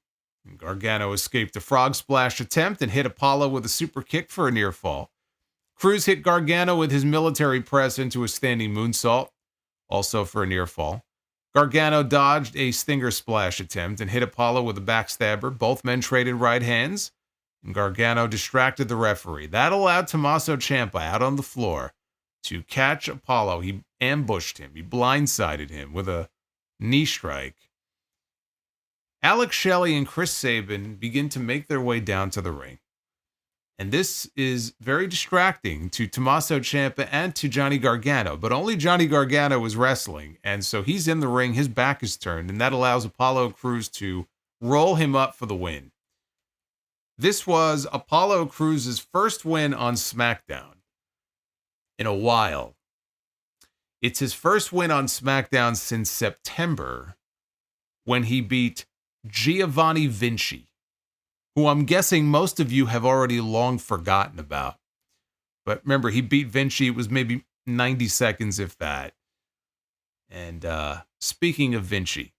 And Gargano escaped a frog splash attempt and hit Apollo with a super kick for a near fall. Cruz hit Gargano with his military press into a standing moonsault, also for a near fall. Gargano dodged a stinger splash attempt and hit Apollo with a backstabber. Both men traded right hands, and Gargano distracted the referee. That allowed Tommaso Ciampa out on the floor to catch Apollo. He ambushed him. He blindsided him with a knee strike. Alex Shelley and Chris Sabin begin to make their way down to the ring. And this is very distracting to Tommaso Ciampa and to Johnny Gargano. But only Johnny Gargano was wrestling. And so he's in the ring. His back is turned. And that allows Apollo Crews to roll him up for the win. This was Apollo Crews' first win on SmackDown in a while. It's his first win on SmackDown since September, when he beat Giovanni Vinci, who I'm guessing most of you have already long forgotten about. But remember, he beat Vinci. It was maybe 90 seconds, if that. And speaking of Vinci,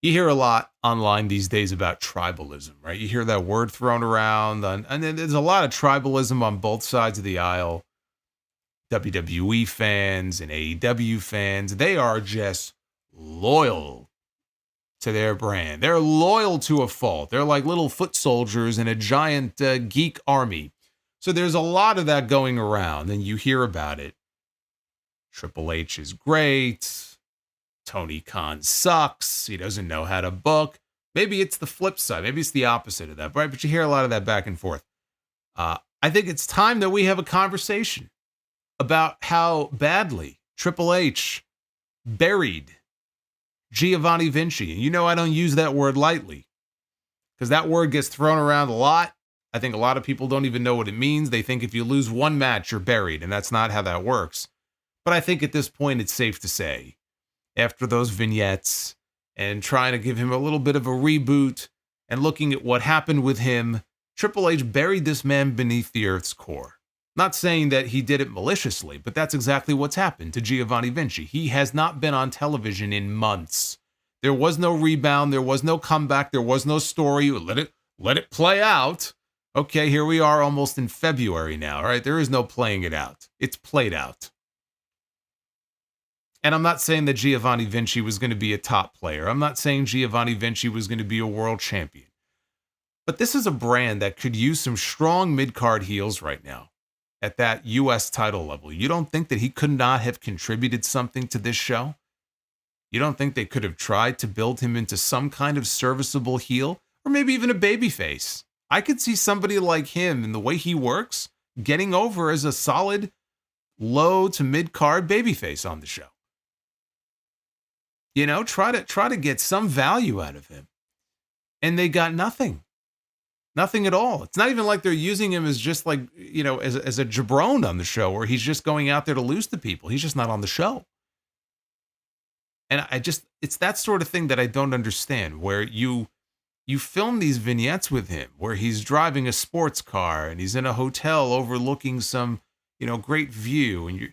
you hear a lot online these days about tribalism, right? You hear that word thrown around, and there's a lot of tribalism on both sides of the aisle. WWE fans and AEW fans, they are just loyal to their brand. They're loyal to a fault. They're like little foot soldiers in a giant geek army. So there's a lot of that going around, and you hear about it. Triple H is great. Tony Khan sucks. He doesn't know how to book. Maybe it's the flip side. Maybe it's the opposite of that, right? But you hear a lot of that back and forth. I think it's time that we have a conversation about how badly Triple H buried Giovanni Vinci. And you know I don't use that word lightly, because that word gets thrown around a lot. I think a lot of people don't even know what it means. They think if you lose one match, you're buried, and that's not how that works. But I think at this point, it's safe to say, after those vignettes and trying to give him a little bit of a reboot and looking at what happened with him, Triple H buried this man beneath the earth's core. Not saying that he did it maliciously, but that's exactly what's happened to Giovanni Vinci. He has not been on television in months. There was no rebound. There was no comeback. There was no story. Let it play out. Okay, here we are almost in February now, all right? There is no playing it out. It's played out. And I'm not saying that Giovanni Vinci was going to be a top player. I'm not saying Giovanni Vinci was going to be a world champion. But this is a brand that could use some strong mid-card heels right now at that U.S. title level. You don't think that he could not have contributed something to this show? You don't think they could have tried to build him into some kind of serviceable heel, or maybe even a babyface? I could see somebody like him, and the way he works, getting over as a solid low to mid-card babyface on the show. You know, try to get some value out of him. And they got nothing. Nothing at all. It's not even like they're using him as just like, you know, as a jabron on the show, where he's just going out there to lose to people. He's just not on the show. And it's that sort of thing that I don't understand, where you film these vignettes with him, where he's driving a sports car and he's in a hotel overlooking some, you know, great view. And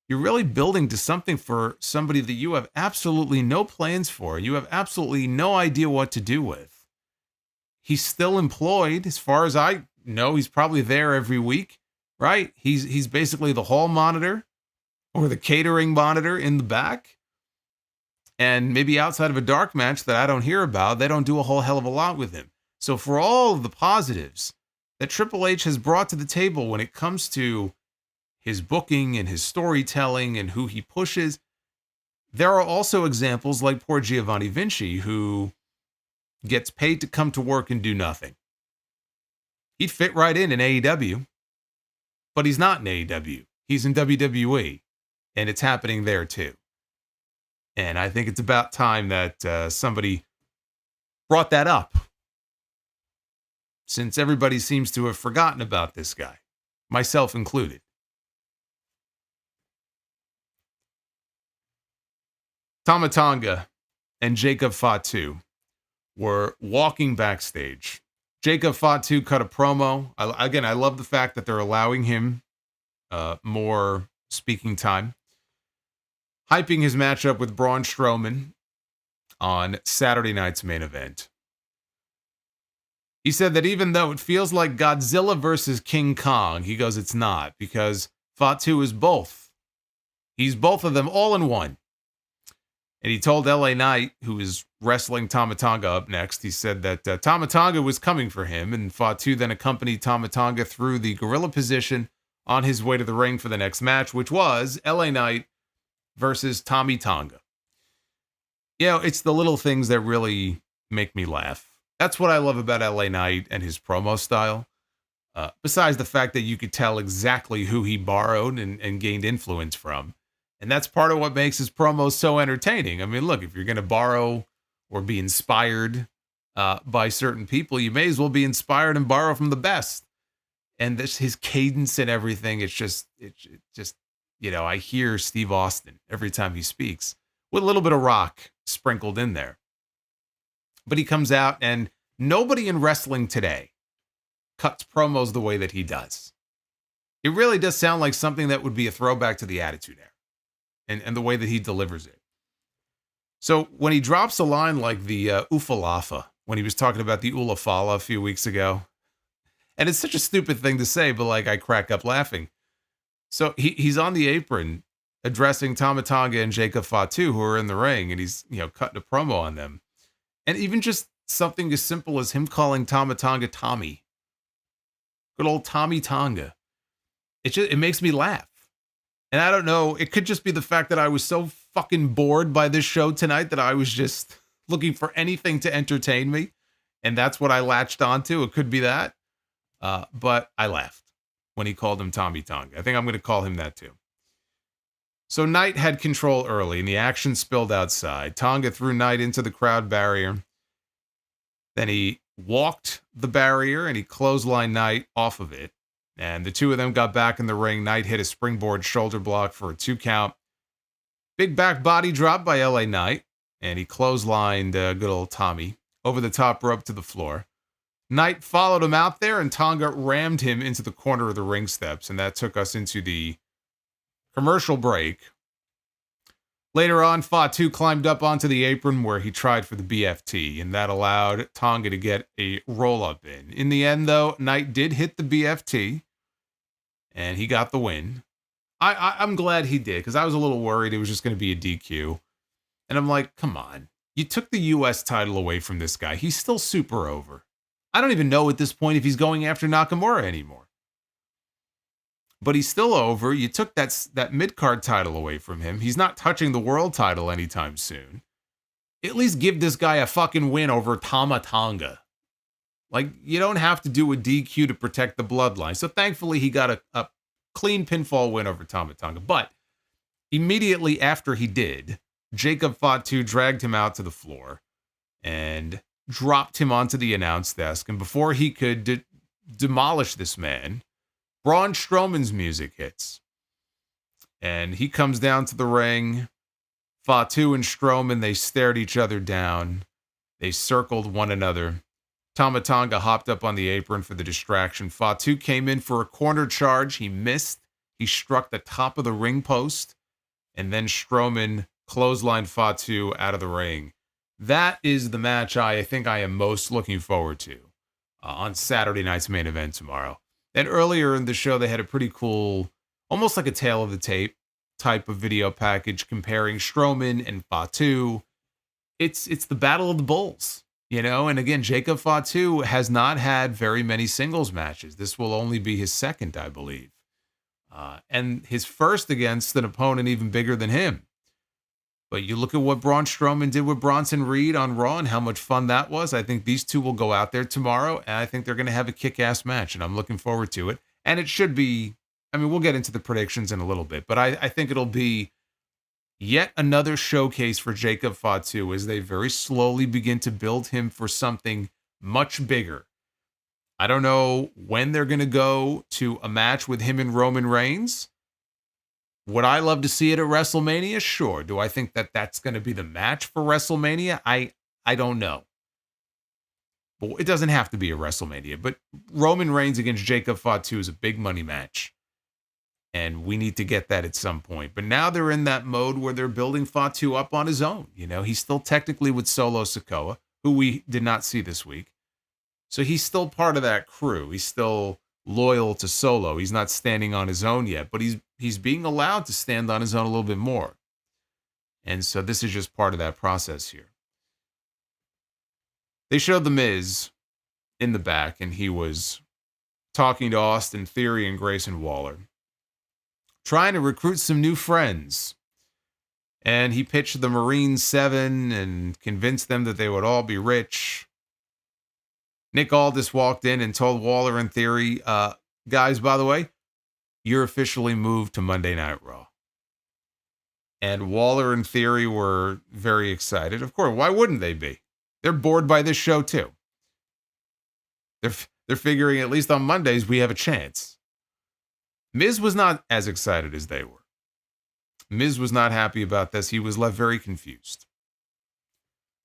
you're really building to something for somebody that you have absolutely no plans for. You have absolutely no idea what to do with. He's still employed. As far as I know, he's probably there every week, right? He's basically the hall monitor or the catering monitor in the back. And maybe outside of a dark match that I don't hear about, they don't do a whole hell of a lot with him. So for all of the positives that Triple H has brought to the table when it comes to his booking and his storytelling and who he pushes, there are also examples like poor Giovanni Vinci, who gets paid to come to work and do nothing. He'd fit right in AEW, but he's not in AEW. He's in WWE, and it's happening there too. And I think it's about time that somebody brought that up, since everybody seems to have forgotten about this guy, myself included. Tama Tonga and Jacob Fatu were walking backstage. Jacob Fatu cut a promo. I love the fact that they're allowing him more speaking time, hyping his matchup with Braun Strowman on Saturday night's main event. He said that even though it feels like Godzilla versus King Kong, he goes, it's not, because Fatu is both. He's both of them all in one. And he told LA Knight, who is wrestling Tama Tonga up next, he said that Tama Tonga was coming for him, and Fatu then accompanied Tama Tonga through the gorilla position on his way to the ring for the next match, which was LA Knight versus Tama Tonga. You know, it's the little things that really make me laugh. That's what I love about LA Knight and his promo style. Besides the fact that you could tell exactly who he borrowed and gained influence from. And that's part of what makes his promos so entertaining. I mean, look, if you're going to borrow or be inspired by certain people, you may as well be inspired and borrow from the best. And this, his cadence and everything, it's just, you know, I hear Steve Austin every time he speaks with a little bit of rock sprinkled in there. But he comes out, and nobody in wrestling today cuts promos the way that he does. It really does sound like something that would be a throwback to the Attitude Era. And the way that he delivers it. So when he drops a line like the Ufalafa, when he was talking about the Ulafala a few weeks ago, and it's such a stupid thing to say, but like I crack up laughing. So he's on the apron addressing Tama Tonga and Jacob Fatu, who are in the ring, and he's, you know, cutting a promo on them. And even just something as simple as him calling Tama Tonga Tommy. Good old Tama Tonga. It makes me laugh. And I don't know, it could just be the fact that I was so fucking bored by this show tonight that I was just looking for anything to entertain me. And that's what I latched onto. It could be that. But I laughed when he called him Tama Tonga. I think I'm going to call him that too. So Knight had control early and the action spilled outside. Tonga threw Knight into the crowd barrier. Then he walked the barrier and he clotheslined Knight off of it. And the two of them got back in the ring. Knight hit a springboard shoulder block for a 2 count. Big back body drop by LA Knight. And he clotheslined good old Tommy over the top rope to the floor. Knight followed him out there, and Tonga rammed him into the corner of the ring steps. And that took us into the commercial break. Later on, Fatu climbed up onto the apron where he tried for the BFT. And that allowed Tonga to get a roll-up in. In the end, though, Knight did hit the BFT. And he got the win. I'm glad he did, because I was a little worried it was just going to be a DQ. And I'm like, come on. You took the U.S. title away from this guy. He's still super over. I don't even know at this point if he's going after Nakamura anymore. But he's still over. You took that mid-card title away from him. He's not touching the world title anytime soon. At least give this guy a fucking win over Tama Tonga. Like, you don't have to do a DQ to protect the bloodline. So thankfully, he got a clean pinfall win over Tama Tonga. But immediately after he did, Jacob Fatu dragged him out to the floor and dropped him onto the announce desk. And before he could demolish this man, Braun Strowman's music hits. And he comes down to the ring. Fatu and Strowman, they stared each other down. They circled one another. Tama Tonga hopped up on the apron for the distraction. Fatu came in for a corner charge. He missed. He struck the top of the ring post. And then Strowman clotheslined Fatu out of the ring. That is the match I think I am most looking forward to on Saturday night's main event tomorrow. And earlier in the show, they had a pretty cool, almost like a tale of the tape type of video package comparing Strowman and Fatu. It's the Battle of the Bulls. You know, and again, Jacob Fatu has not had very many singles matches. This will only be his second, I believe. And his first against an opponent even bigger than him. But you look at what Braun Strowman did with Bronson Reed on Raw and how much fun that was. I think these two will go out there tomorrow, and I think they're going to have a kick-ass match, and I'm looking forward to it. And it should be, I mean, we'll get into the predictions in a little bit, but I think it'll be yet another showcase for Jacob Fatu as they very slowly begin to build him for something much bigger. I don't know when they're going to go to a match with him and Roman Reigns, Would I love to see it at WrestleMania? Sure. Do I think that that's going to be the match for WrestleMania? I don't know. But it doesn't have to be a WrestleMania. But Roman Reigns against Jacob Fatu is a big money match. And we need to get that at some point. But now they're in that mode where they're building Fatu up on his own. You know, he's still technically with Solo Sikoa, who we did not see this week. So he's still part of that crew. He's still loyal to Solo. He's not standing on his own yet, but he's being allowed to stand on his own a little bit more. And so this is just part of that process here. They showed The Miz in the back, and he was talking to Austin Theory and Grayson Waller, trying to recruit some new friends. And he pitched the Marine 7 and convinced them that they would all be rich. Nick Aldis walked in and told Waller and Theory, guys, by the way, you're officially moved to Monday Night Raw. And Waller and Theory were very excited. Of course, why wouldn't they be? They're bored by this show too. They're figuring at least on Mondays we have a chance. Miz was not as excited as they were. Miz was not happy about this. He was left very confused.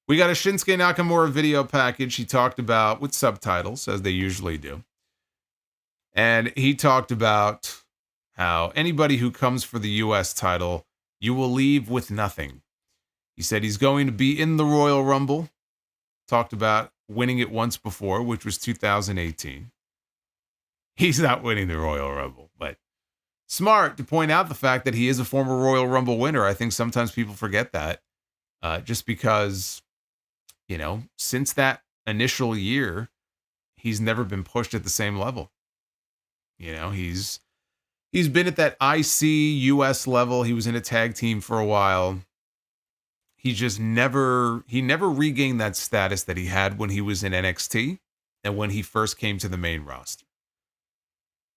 We got a Shinsuke Nakamura video package he talked about with subtitles, as they usually do. And he talked about how anybody who comes for the U.S. title, you will leave with nothing. He said he's going to be in the Royal Rumble. Talked about winning it once before, which was 2018. He's not winning the Royal Rumble, but smart to point out the fact that he is a former Royal Rumble winner. I think sometimes people forget that just because, you know, since that initial year, he's never been pushed at the same level. You know, he's been at that IC US level. He was in a tag team for a while. He just never regained that status that he had when he was in NXT and when he first came to the main roster.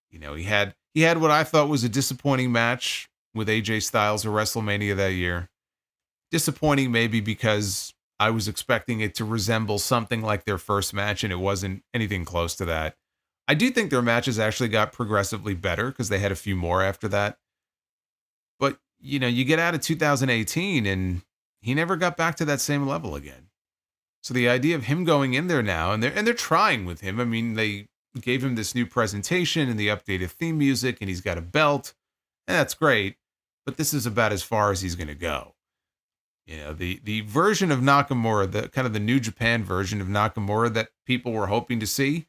You know, he had what I thought was a disappointing match with AJ Styles at WrestleMania that year. Disappointing maybe because I was expecting it to resemble something like their first match, and it wasn't anything close to that. I do think their matches actually got progressively better because they had a few more after that. But, you know, you get out of 2018 and he never got back to that same level again. So the idea of him going in there now, and they're trying with him. I mean, they gave him this new presentation and the updated theme music, and he's got a belt, and that's great. But this is about as far as he's going to go. You know, the version of Nakamura, the kind of the New Japan version of Nakamura that people were hoping to see,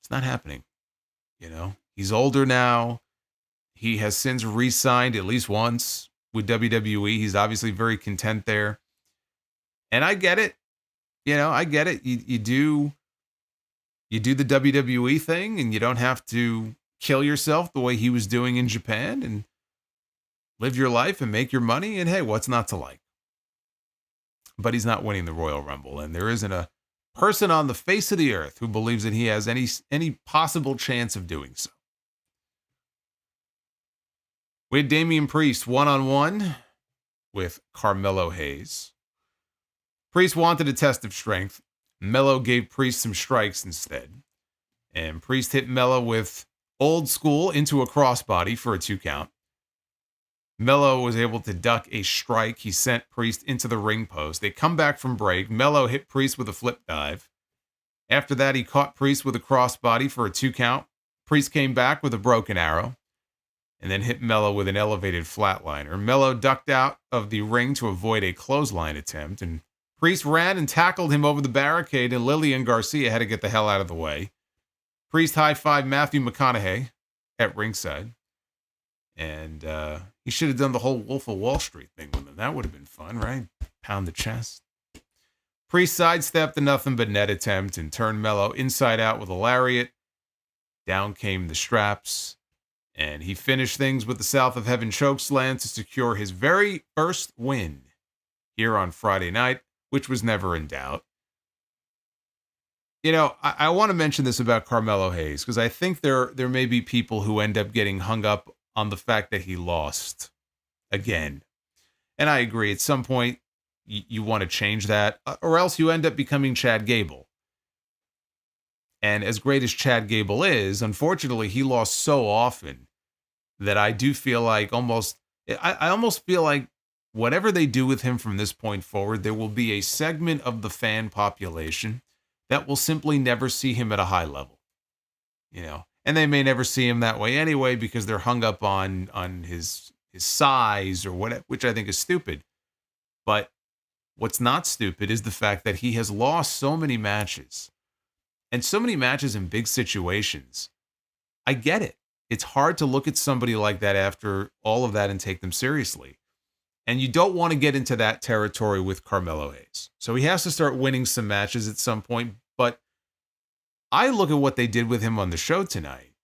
it's not happening. You know, he's older now. He has since re-signed at least once with WWE. He's obviously very content there. And I get it. You know, I get it. You do the WWE thing, and you don't have to kill yourself the way he was doing in Japan, and live your life and make your money. And hey, what's not to like? But he's not winning the Royal Rumble, and there isn't a person on the face of the earth who believes that he has any possible chance of doing so. We had Damian Priest one-on-one with Carmelo Hayes. Priest wanted a test of strength. Melo gave Priest some strikes instead. And Priest hit Melo with old school into a crossbody for a 2 count. Melo was able to duck a strike. He sent Priest into the ring post. They come back from break. Melo hit Priest with a flip dive. After that, he caught Priest with a crossbody for a 2 count. Priest came back with a broken arrow and then hit Melo with an elevated flatliner. Melo ducked out of the ring to avoid a clothesline attempt, and Priest ran and tackled him over the barricade, and Lillian Garcia had to get the hell out of the way. Priest high-fived Matthew McConaughey at ringside. And he should have done the whole Wolf of Wall Street thing with him. That would have been fun, right? Pound the chest. Priest sidestepped the nothing but net attempt and turned Melo inside out with a lariat. Down came the straps. And he finished things with the South of Heaven chokeslam to secure his very first win here on Friday night, which was never in doubt. You know, I want to mention this about Carmelo Hayes because I think there may be people who end up getting hung up on the fact that he lost again. And I agree. At some point, you want to change that, or else you end up becoming Chad Gable. And as great as Chad Gable is, unfortunately, he lost so often that I do feel like almost I almost feel like whatever they do with him from this point forward, there will be a segment of the fan population that will simply never see him at a high level. And they may never see him that way anyway because they're hung up on his size or whatever, which I think is stupid. But what's not stupid is the fact that he has lost so many matches and so many matches in big situations. I get it. It's hard to look at somebody like that after all of that and take them seriously. And you don't want to get into that territory with Carmelo Hayes. So he has to start winning some matches at some point. But I look at what they did with him on the show tonight.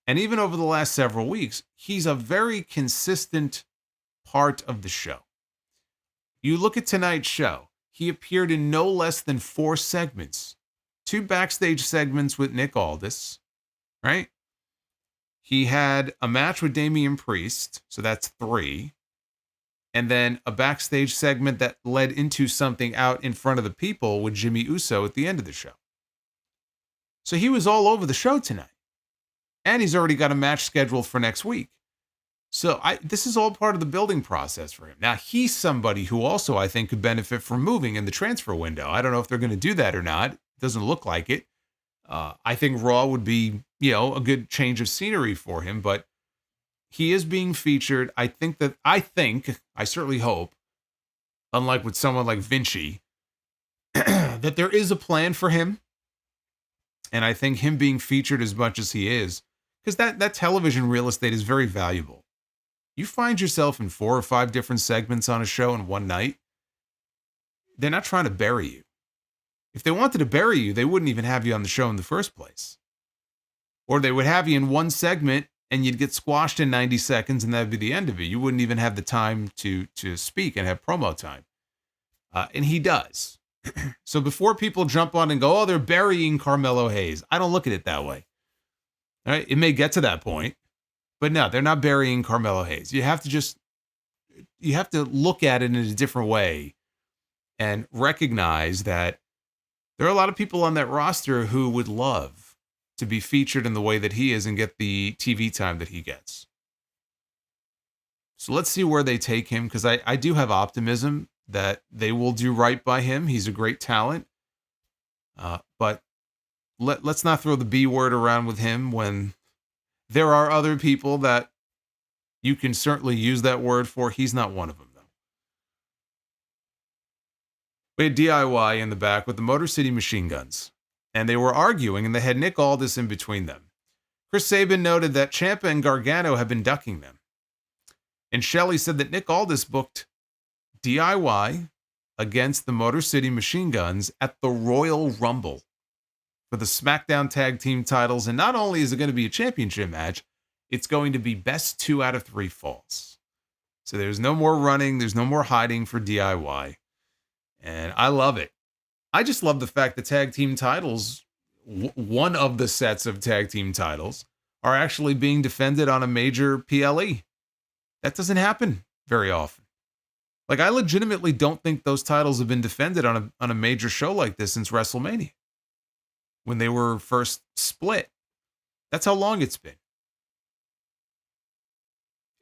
And even over the last several weeks, he's a very consistent part of the show. You look at tonight's show, he appeared in no less than 4 segments. 2 backstage segments with Nick Aldis, right? He had a match with Damian Priest, so that's 3. And then a backstage segment that led into something out in front of the people with Jimmy Uso at the end of the show. So he was all over the show tonight. And he's already got a match scheduled for next week. So this is all part of the building process for him. Now, he's somebody who also, I think, could benefit from moving in the transfer window. I don't know if they're going to do that or not. It doesn't look like it. I think Raw would be, a good change of scenery for him, but he is being featured. I certainly hope, unlike with someone like Vinci, that there is a plan for him. And I think him being featured as much as he is, because that television real estate is very valuable. You find yourself in 4 or 5 different segments on a show in one night, they're not trying to bury you. If they wanted to bury you, they wouldn't even have you on the show in the first place. Or they would have you in one segment and you'd get squashed in 90 seconds and that'd be the end of it. You wouldn't even have the time to speak and have promo time. And he does. So before people jump on and go, oh, they're burying Carmelo Hayes, I don't look at it that way. All right, it may get to that point, but no, they're not burying Carmelo Hayes. You have to look at it in a different way and recognize that there are a lot of people on that roster who would love to be featured in the way that he is and get the TV time that he gets. So let's see where they take him, because I do have optimism that they will do right by him. He's a great talent. But let's not throw the B word around with him when there are other people that you can certainly use that word for. He's not one of them, though. We had DIY in the back with the Motor City Machine Guns, and they were arguing, and they had Nick Aldis in between them. Chris Sabin noted that Ciampa and Gargano have been ducking them. And Shelley said that Nick Aldis booked DIY against the Motor City Machine Guns at the Royal Rumble for the SmackDown Tag Team titles. And not only is it going to be a championship match, it's going to be best 2 out of 3 falls. So there's no more running. There's no more hiding for DIY. And I love it. I just love the fact that tag team titles, one of the sets of tag team titles, are actually being defended on a major PLE. That doesn't happen very often. Like, I legitimately don't think those titles have been defended on a major show like this since WrestleMania, when they were first split. That's how long it's been.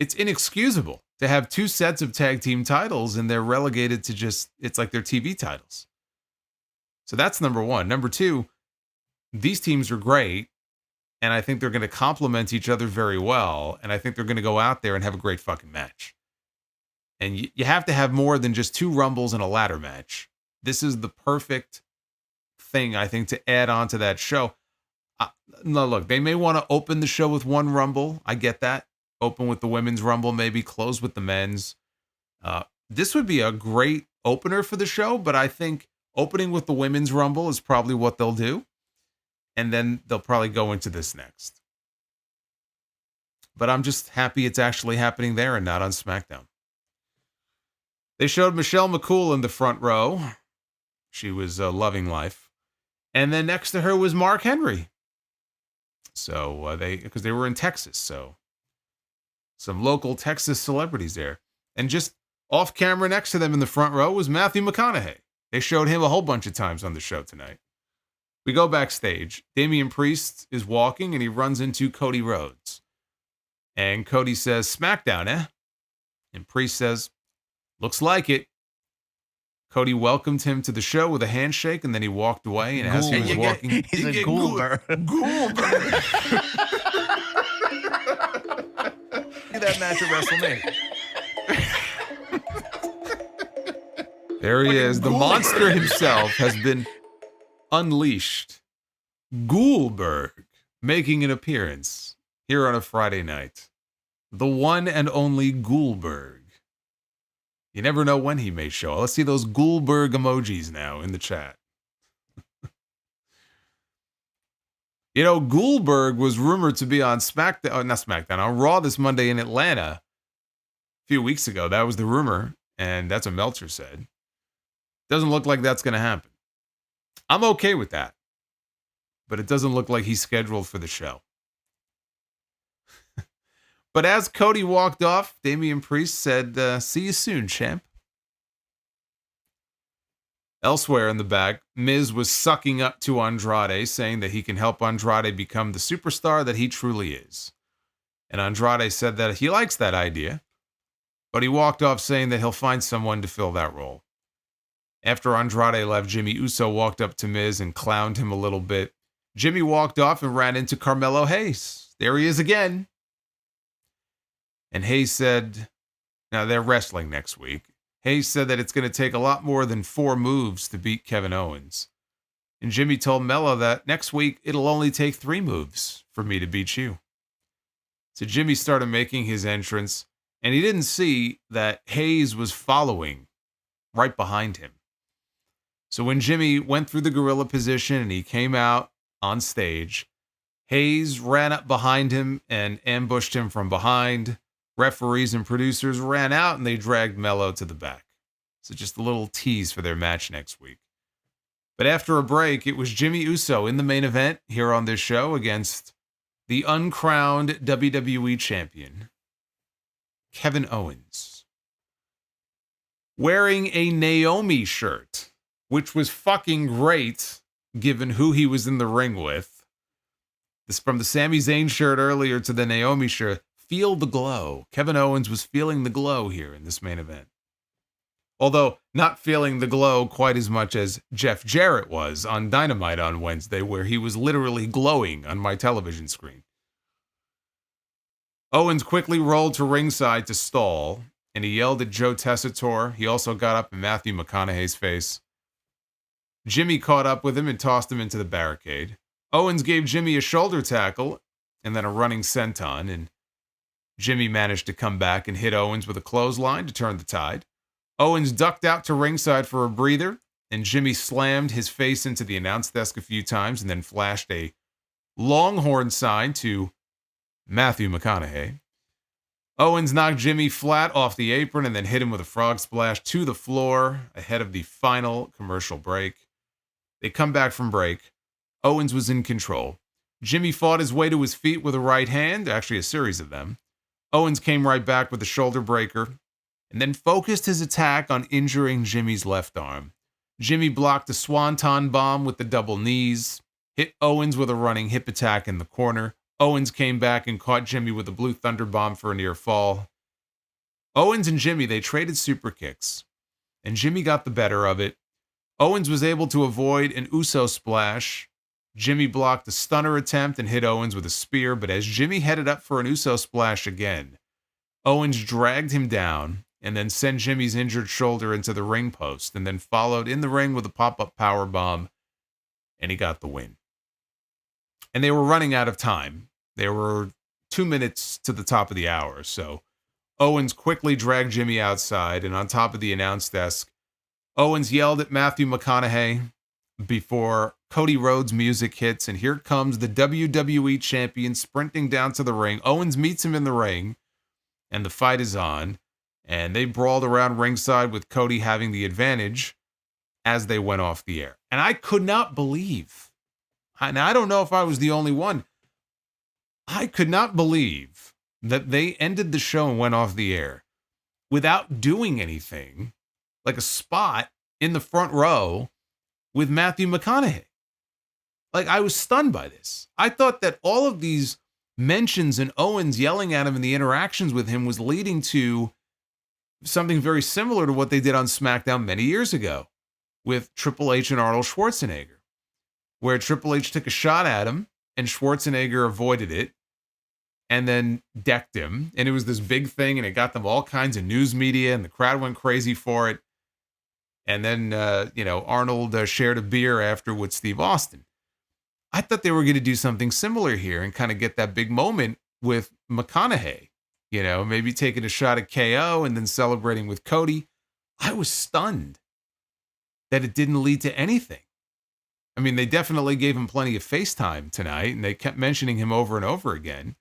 It's inexcusable to have 2 sets of tag team titles and they're relegated to just, it's like they're TV titles. So that's number 1. Number 2, these teams are great, and I think they're going to complement each other very well, and I think they're going to go out there and have a great fucking match. And you have to have more than just 2 rumbles and a ladder match. This is the perfect thing, I think, to add on to that show. No, look, they may want to open the show with 1 rumble. I get that. Open with the women's rumble, maybe close with the men's. This would be a great opener for the show, but I think opening with the women's rumble is probably what they'll do. And then they'll probably go into this next. But I'm just happy it's actually happening there and not on SmackDown. They showed Michelle McCool in the front row. She was loving life. And then next to her was Mark Henry. So because they were in Texas, so some local Texas celebrities there. And just off camera next to them in the front row was Matthew McConaughey. They showed him a whole bunch of times on the show tonight. We go backstage. Damian Priest is walking and he runs into Cody Rhodes. And Cody says, "Smackdown, eh?" And Priest says, looks like it. Cody welcomed him to the show with a handshake, and then he walked away. And as he was walking,
He's a Goulber.
Goulber.
See that match at WrestleMania.
there he is. The monster himself has been unleashed. Goulberg making an appearance here on a Friday night. The one and only Goulberg. You never know when he may show. Let's see those Goulberg emojis now in the chat. You know, Goulberg was rumored to be on on Raw this Monday in Atlanta a few weeks ago. That was the rumor, and that's what Meltzer said. Doesn't look like that's going to happen. I'm okay with that, but it doesn't look like he's scheduled for the show. But as Cody walked off, Damian Priest said, see you soon, champ. Elsewhere in the back, Miz was sucking up to Andrade, saying that he can help Andrade become the superstar that he truly is. And Andrade said that he likes that idea, but he walked off saying that he'll find someone to fill that role. After Andrade left, Jimmy Uso walked up to Miz and clowned him a little bit. Jimmy walked off and ran into Carmelo Hayes. There he is again. And Hayes said, now they're wrestling next week. Hayes said that it's going to take a lot more than 4 moves to beat Kevin Owens. And Jimmy told Mello that next week it'll only take 3 moves for me to beat you. So Jimmy started making his entrance, and he didn't see that Hayes was following right behind him. So when Jimmy went through the gorilla position and he came out on stage, Hayes ran up behind him and ambushed him from behind. Referees and producers ran out and they dragged Mello to the back. So just a little tease for their match next week. But after a break, it was Jimmy Uso in the main event here on this show against the uncrowned WWE champion, Kevin Owens. Wearing a Naomi shirt, which was fucking great given who he was in the ring with. This from the Sami Zayn shirt earlier to the Naomi shirt. Feel the glow. Kevin Owens was feeling the glow here in this main event. Although not feeling the glow quite as much as Jeff Jarrett was on Dynamite on Wednesday, where he was literally glowing on my television screen. Owens quickly rolled to ringside to stall, and he yelled at Joe Tessitore. He also got up in Matthew McConaughey's face. Jimmy caught up with him and tossed him into the barricade. Owens gave Jimmy a shoulder tackle and then a running senton, and Jimmy managed to come back and hit Owens with a clothesline to turn the tide. Owens ducked out to ringside for a breather, and Jimmy slammed his face into the announce desk a few times and then flashed a Longhorn sign to Matthew McConaughey. Owens knocked Jimmy flat off the apron and then hit him with a frog splash to the floor ahead of the final commercial break. They come back from break. Owens was in control. Jimmy fought his way to his feet with a right hand, actually a series of them. Owens came right back with a shoulder breaker and then focused his attack on injuring Jimmy's left arm. Jimmy blocked a swanton bomb with the double knees, hit Owens with a running hip attack in the corner. Owens came back and caught Jimmy with a blue thunder bomb for a near fall. Owens and Jimmy, they traded super kicks, and Jimmy got the better of it. Owens was able to avoid an Uso splash. Jimmy blocked a stunner attempt and hit Owens with a spear, but as Jimmy headed up for an Uso splash again, Owens dragged him down and then sent Jimmy's injured shoulder into the ring post and then followed in the ring with a pop-up powerbomb, and he got the win. And they were running out of time. They were 2 minutes to the top of the hour, so Owens quickly dragged Jimmy outside, and on top of the announce desk, Owens yelled at Matthew McConaughey before Cody Rhodes' music hits, and here comes the WWE champion sprinting down to the ring. Owens meets him in the ring, and the fight is on, and they brawled around ringside with Cody having the advantage as they went off the air. And I could not believe, and I don't know if I was the only one, I could not believe that they ended the show and went off the air without doing anything, like a spot in the front row with Matthew McConaughey. Like, I was stunned by this. I thought that all of these mentions and Owens yelling at him and the interactions with him was leading to something very similar to what they did on SmackDown many years ago with Triple H and Arnold Schwarzenegger, where Triple H took a shot at him and Schwarzenegger avoided it and then decked him. And it was this big thing, and it got them all kinds of news media, and the crowd went crazy for it. And then, Arnold shared a beer after with Steve Austin. I thought they were going to do something similar here and kind of get that big moment with McConaughey. Maybe taking a shot at KO and then celebrating with Cody. I was stunned that it didn't lead to anything. I mean, they definitely gave him plenty of FaceTime tonight, and they kept mentioning him over and over again.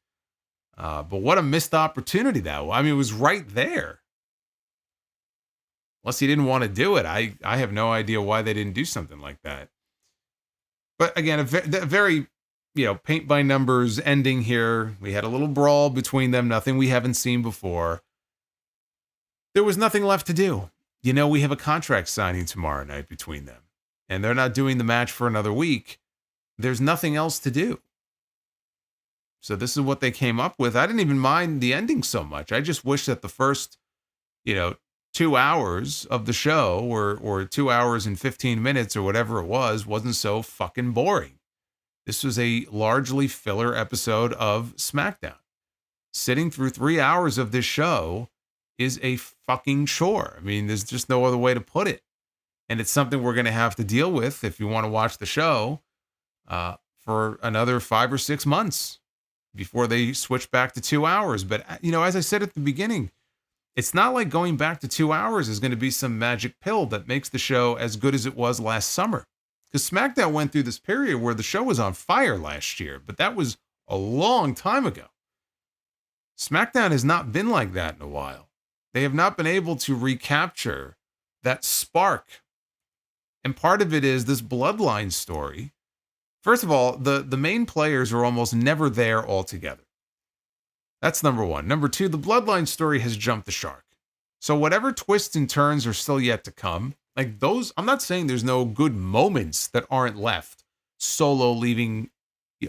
But what a missed opportunity that was. I mean, it was right there. Unless he didn't want to do it. I have no idea why they didn't do something like that. But again, a very, paint by numbers ending here. We had a little brawl between them, nothing we haven't seen before. There was nothing left to do. We have a contract signing tomorrow night between them, and they're not doing the match for another week. There's nothing else to do. So this is what they came up with. I didn't even mind the ending so much. I just wish that the first, 2 hours of the show or 2 hours and 15 minutes or whatever it was wasn't so fucking boring. This was a largely filler episode of SmackDown. Sitting through 3 hours of this show is a fucking chore. I mean, there's just no other way to put it. And it's something we're going to have to deal with if you want to watch the show for another 5 or 6 months before they switch back to 2 hours. But, as I said at the beginning, it's not like going back to 2 hours is going to be some magic pill that makes the show as good as it was last summer. Because SmackDown went through this period where the show was on fire last year, but that was a long time ago. SmackDown has not been like that in a while. They have not been able to recapture that spark. And part of it is this bloodline story. First of all, the main players are almost never there altogether. That's number one. Number two, the bloodline story has jumped the shark. So whatever twists and turns are still yet to come. Like those, I'm not saying there's no good moments that aren't left. Solo leaving,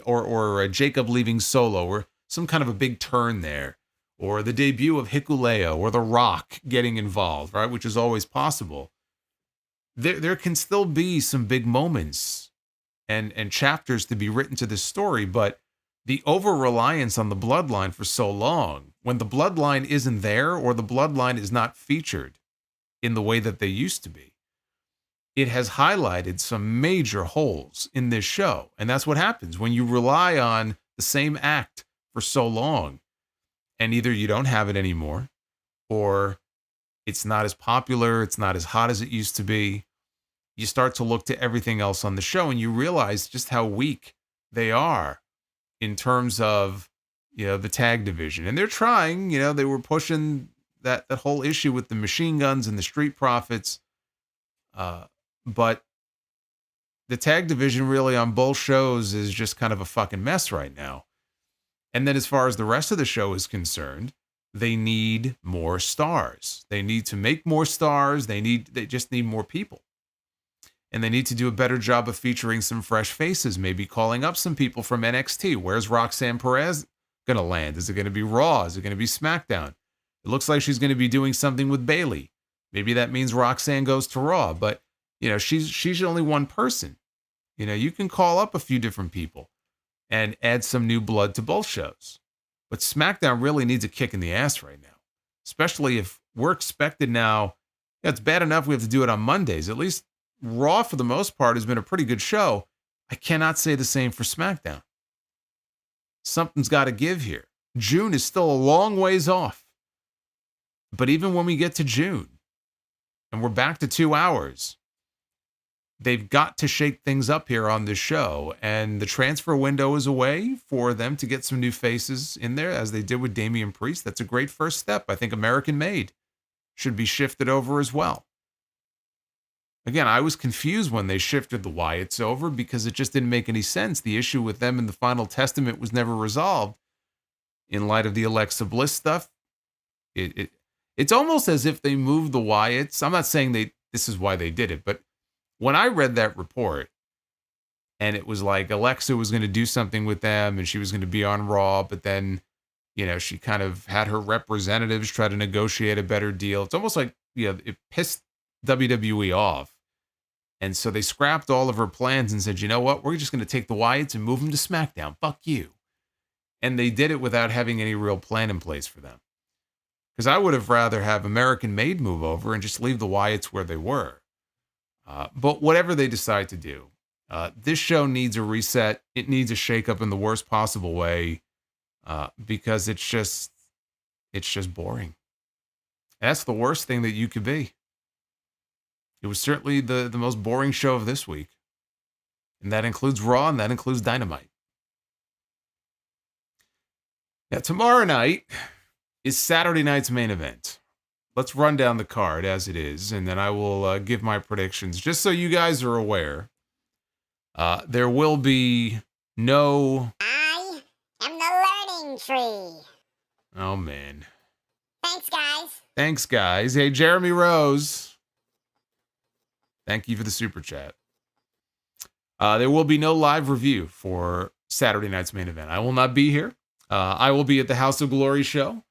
or Jacob leaving Solo, or some kind of a big turn there. Or the debut of Hikuleo, or The Rock getting involved, right? Which is always possible. There can still be some big moments and chapters to be written to this story, but the over-reliance on the bloodline for so long, when the bloodline isn't there or the bloodline is not featured in the way that they used to be, it has highlighted some major holes in this show. And that's what happens when you rely on the same act for so long, and either you don't have it anymore, or it's not as popular, it's not as hot as it used to be. You start to look to everything else on the show, and you realize just how weak they are in terms of, the tag division. And they're trying, they were pushing that whole issue with the machine guns and the Street Profits. But the tag division really on both shows is just kind of a fucking mess right now. And then as far as the rest of the show is concerned, they need more stars. They need to make more stars. They just need more people. And they need to do a better job of featuring some fresh faces, maybe calling up some people from NXT. Where's Roxanne Perez going to land? Is it going to be Raw? Is it going to be SmackDown? It looks like she's going to be doing something with Bayley. Maybe that means Roxanne goes to Raw, but she's only one person. You can call up a few different people and add some new blood to both shows. But SmackDown really needs a kick in the ass right now, especially if we're expected now. It's bad enough we have to do it on Mondays. At least Raw, for the most part, has been a pretty good show. I cannot say the same for SmackDown. Something's got to give here. June is still a long ways off. But even when we get to June, and we're back to 2 hours, they've got to shake things up here on this show. And the transfer window is a way for them to get some new faces in there, as they did with Damian Priest. That's a great first step. I think American Made should be shifted over as well. Again, I was confused when they shifted the Wyatts over because it just didn't make any sense. The issue with them in the Final Testament was never resolved. In light of the Alexa Bliss stuff, it's almost as if they moved the Wyatts. I'm not saying this is why they did it, but when I read that report, and it was like Alexa was going to do something with them and she was going to be on Raw, but then She kind of had her representatives try to negotiate a better deal. It's almost like, it pissed WWE off. And so they scrapped all of her plans and said, you know what? We're just going to take the Wyatts and move them to SmackDown. Fuck you. And they did it without having any real plan in place for them. Because I would have rather have American Made move over and just leave the Wyatts where they were. But whatever they decide to do, this show needs a reset. It needs a shakeup in the worst possible way, because it's just boring. And that's the worst thing that you could be. It was certainly the most boring show of this week. And that includes Raw, and that includes Dynamite. Now, tomorrow night is Saturday night's main event. Let's run down the card as it is, and then I will give my predictions. Just so you guys are aware, there will be no...
I am the learning tree.
Oh, man.
Thanks, guys.
Thanks, guys. Hey, Jeremy Rose. Thank you for the super chat. There will be no live review for Saturday night's main event. I will not be here. I will be at the House of Glory show.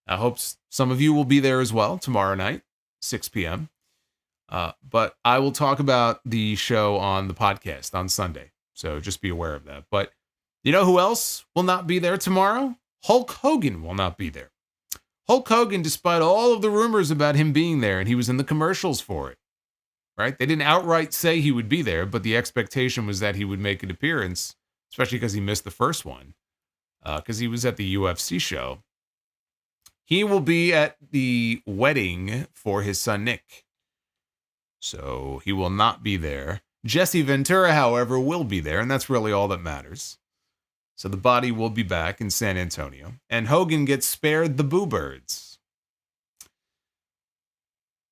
I hope some of you will be there as well tomorrow night, 6 p.m. But I will talk about the show on the podcast on Sunday. So just be aware of that. But you know who else will not be there tomorrow? Hulk Hogan will not be there. Hulk Hogan, despite all of the rumors about him being there, and he was in the commercials for it, right? They didn't outright say he would be there, but the expectation was that he would make an appearance, especially because he missed the first one, because he was at the UFC show. He will be at the wedding for his son, Nick. So he will not be there. Jesse Ventura, however, will be there, and that's really all that matters. So the body will be back in San Antonio, and Hogan gets spared the Boo Birds.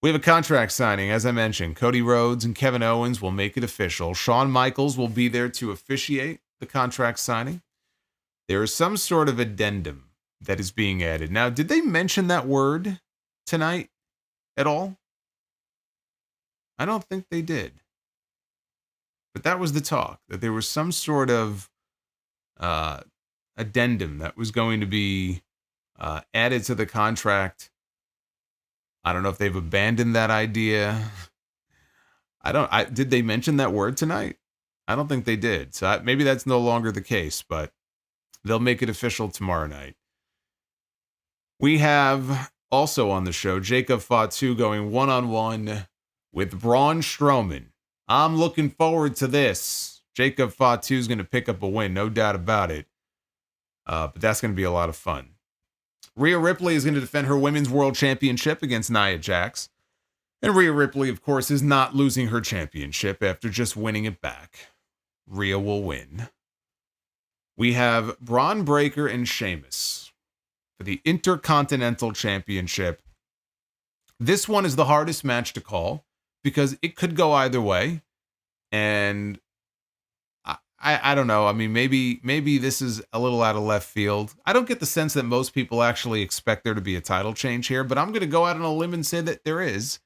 We have a contract signing, as I mentioned. Cody Rhodes and Kevin Owens will make it official. Shawn Michaels will be there to officiate the contract signing. There is some sort of addendum that is being added. Now, did they mention that word tonight at all? I don't think they did. But that was the talk, that there was some sort of addendum that was going to be added to the contract. I don't know if they've abandoned that idea. Did they mention that word tonight? I don't think they did. So maybe that's no longer the case, but they'll make it official tomorrow night. We have also on the show Jacob Fatu going one-on-one with Braun Strowman. I'm looking forward to this. Jacob Fatu is going to pick up a win, no doubt about it. But that's going to be a lot of fun. Rhea Ripley is going to defend her Women's World Championship against Nia Jax. And Rhea Ripley, of course, is not losing her championship after just winning it back. Rhea will win. We have Braun Breaker and Sheamus for the Intercontinental Championship. This one is the hardest match to call because it could go either way. And I don't know. I mean, maybe this is a little out of left field. I don't get the sense that most people actually expect there to be a title change here, but I'm going to go out on a limb and say that there is.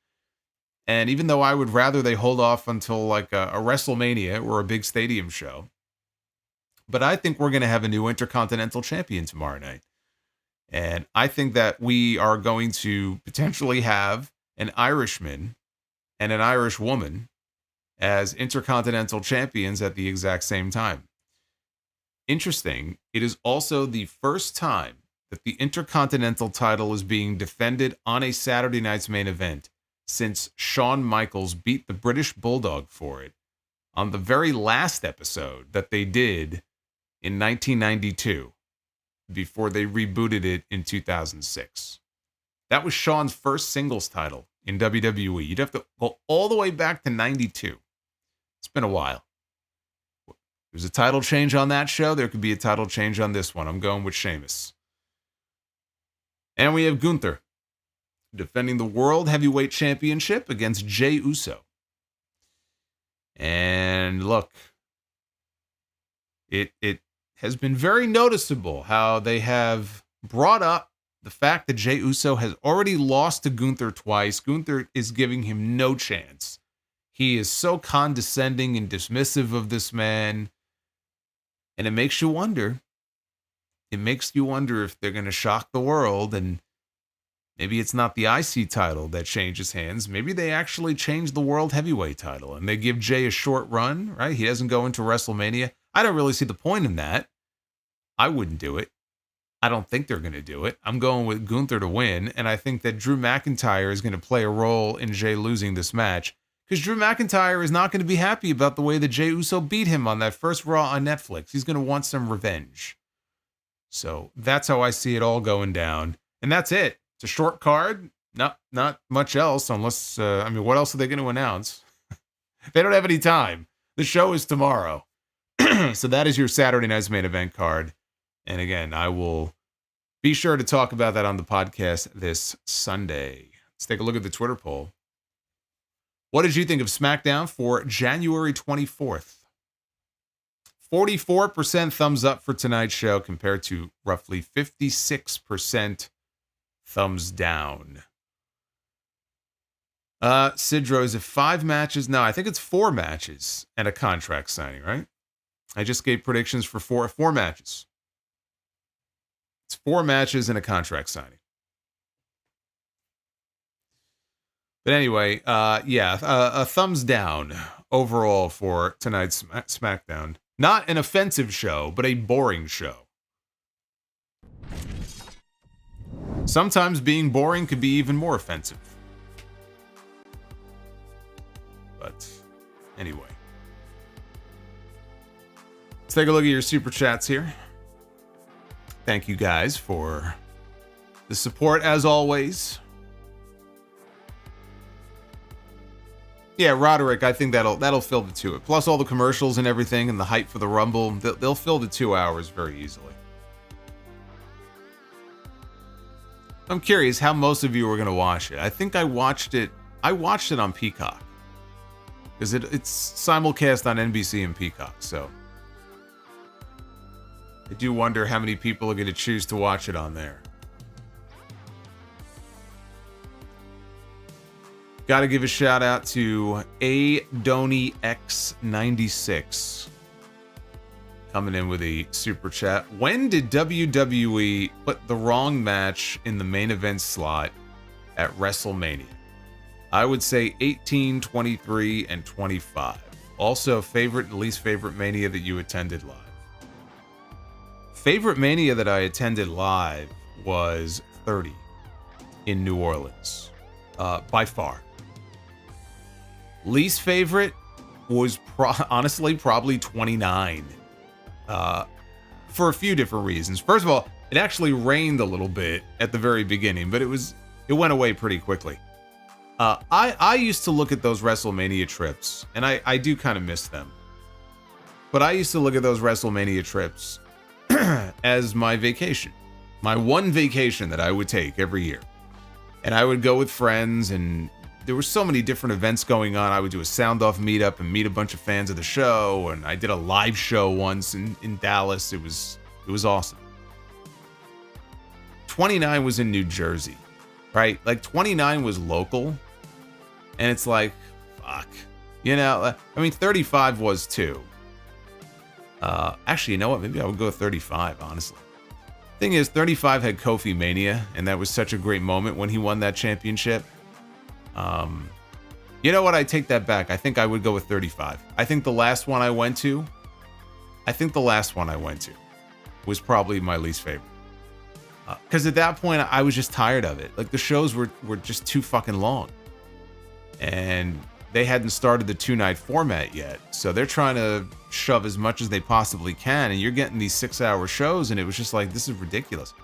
And even though I would rather they hold off until like a WrestleMania or a big stadium show, but I think we're going to have a new Intercontinental Champion tomorrow night. And I think that we are going to potentially have an Irishman and an Irish woman as Intercontinental Champions at the exact same time. Interesting, it is also the first time that the Intercontinental title is being defended on a Saturday night's main event since Shawn Michaels beat the British Bulldog for it on the very last episode that they did in 1992 before they rebooted it in 2006. That was Shawn's first singles title in WWE. You'd have to go all the way back to 92. It's been a while. There's a title change on that show. There could be a title change on this one. I'm going with Sheamus. And we have Gunther defending the World Heavyweight Championship against Jey Uso. And look, it has been very noticeable how they have brought up the fact that Jey Uso has already lost to Gunther twice. Gunther is giving him no chance. He is so condescending and dismissive of this man. And it makes you wonder it makes you wonder if they're going to shock the world, and maybe it's not the IC title that changes hands. Maybe they actually change the World Heavyweight title and they give Jay a short run, right? He doesn't go into WrestleMania. I don't really see the point in that. I wouldn't do it. I don't think they're going to do it. I'm going with Gunther to win, and I think that Drew McIntyre is going to play a role in Jay losing this match, because Drew McIntyre is not going to be happy about the way that Jey Uso beat him on that first Raw on Netflix. He's going to want some revenge. So that's how I see it all going down. And that's it. It's a short card. Not much else, unless, what else are they going to announce? They don't have any time. The show is tomorrow. So that is your Saturday night's main event card. And again, I will be sure to talk about that on the podcast this Sunday. Let's take a look at the Twitter poll. What did you think of SmackDown for January 24th? 44% thumbs up for tonight's show compared to roughly 56% thumbs down. Sidro, is it 5 matches? No, I think it's 4 matches and a contract signing, right? I just gave predictions for four matches. It's 4 matches and a contract signing. But anyway, a thumbs down overall for tonight's SmackDown. Not an offensive show, but a boring show. Sometimes being boring could be even more offensive. But anyway. Let's take a look at your super chats here. Thank you guys for the support as always. Yeah, Roderick, I think that'll fill the 2. Plus all the commercials and everything and the hype for the Rumble, they'll fill the 2 hours very easily. I'm curious how most of you are going to watch it. I think I watched it on Peacock. Because it's simulcast on NBC and Peacock, so I do wonder how many people are going to choose to watch it on there. Got to give a shout out to ADoneyX96 coming in with a super chat. When did WWE put the wrong match in the main event slot at WrestleMania? I would say 18, 23, and 25. Also, favorite and least favorite Mania that you attended live. Favorite Mania that I attended live was 30 in New Orleans, by far. Least favorite was honestly probably 29, for a few different reasons. First of all, it actually rained a little bit at the very beginning, but it went away pretty quickly. I used to look at those WrestleMania trips, and I do kind of miss them. But I used to look at those WrestleMania trips as my vacation, my one vacation that I would take every year. And I would go with friends, and there were so many different events going on. I would do a sound-off meetup and meet a bunch of fans of the show, and I did a live show once in Dallas. It was awesome. 29 was in New Jersey, right? Like 29 was local, and it's like, fuck. 35 was too. Actually, you know what? Maybe I would go 35, honestly. Thing is, 35 had Kofi Mania, and that was such a great moment when he won that championship. You know what? I take that back. I think I would go with 35. I think the last one I went to was probably my least favorite. Because at that point, I was just tired of it. Like, the shows were just too fucking long. And they hadn't started the 2-night format yet. So they're trying to shove as much as they possibly can. And you're getting these 6-hour shows, and it was just like, this is ridiculous.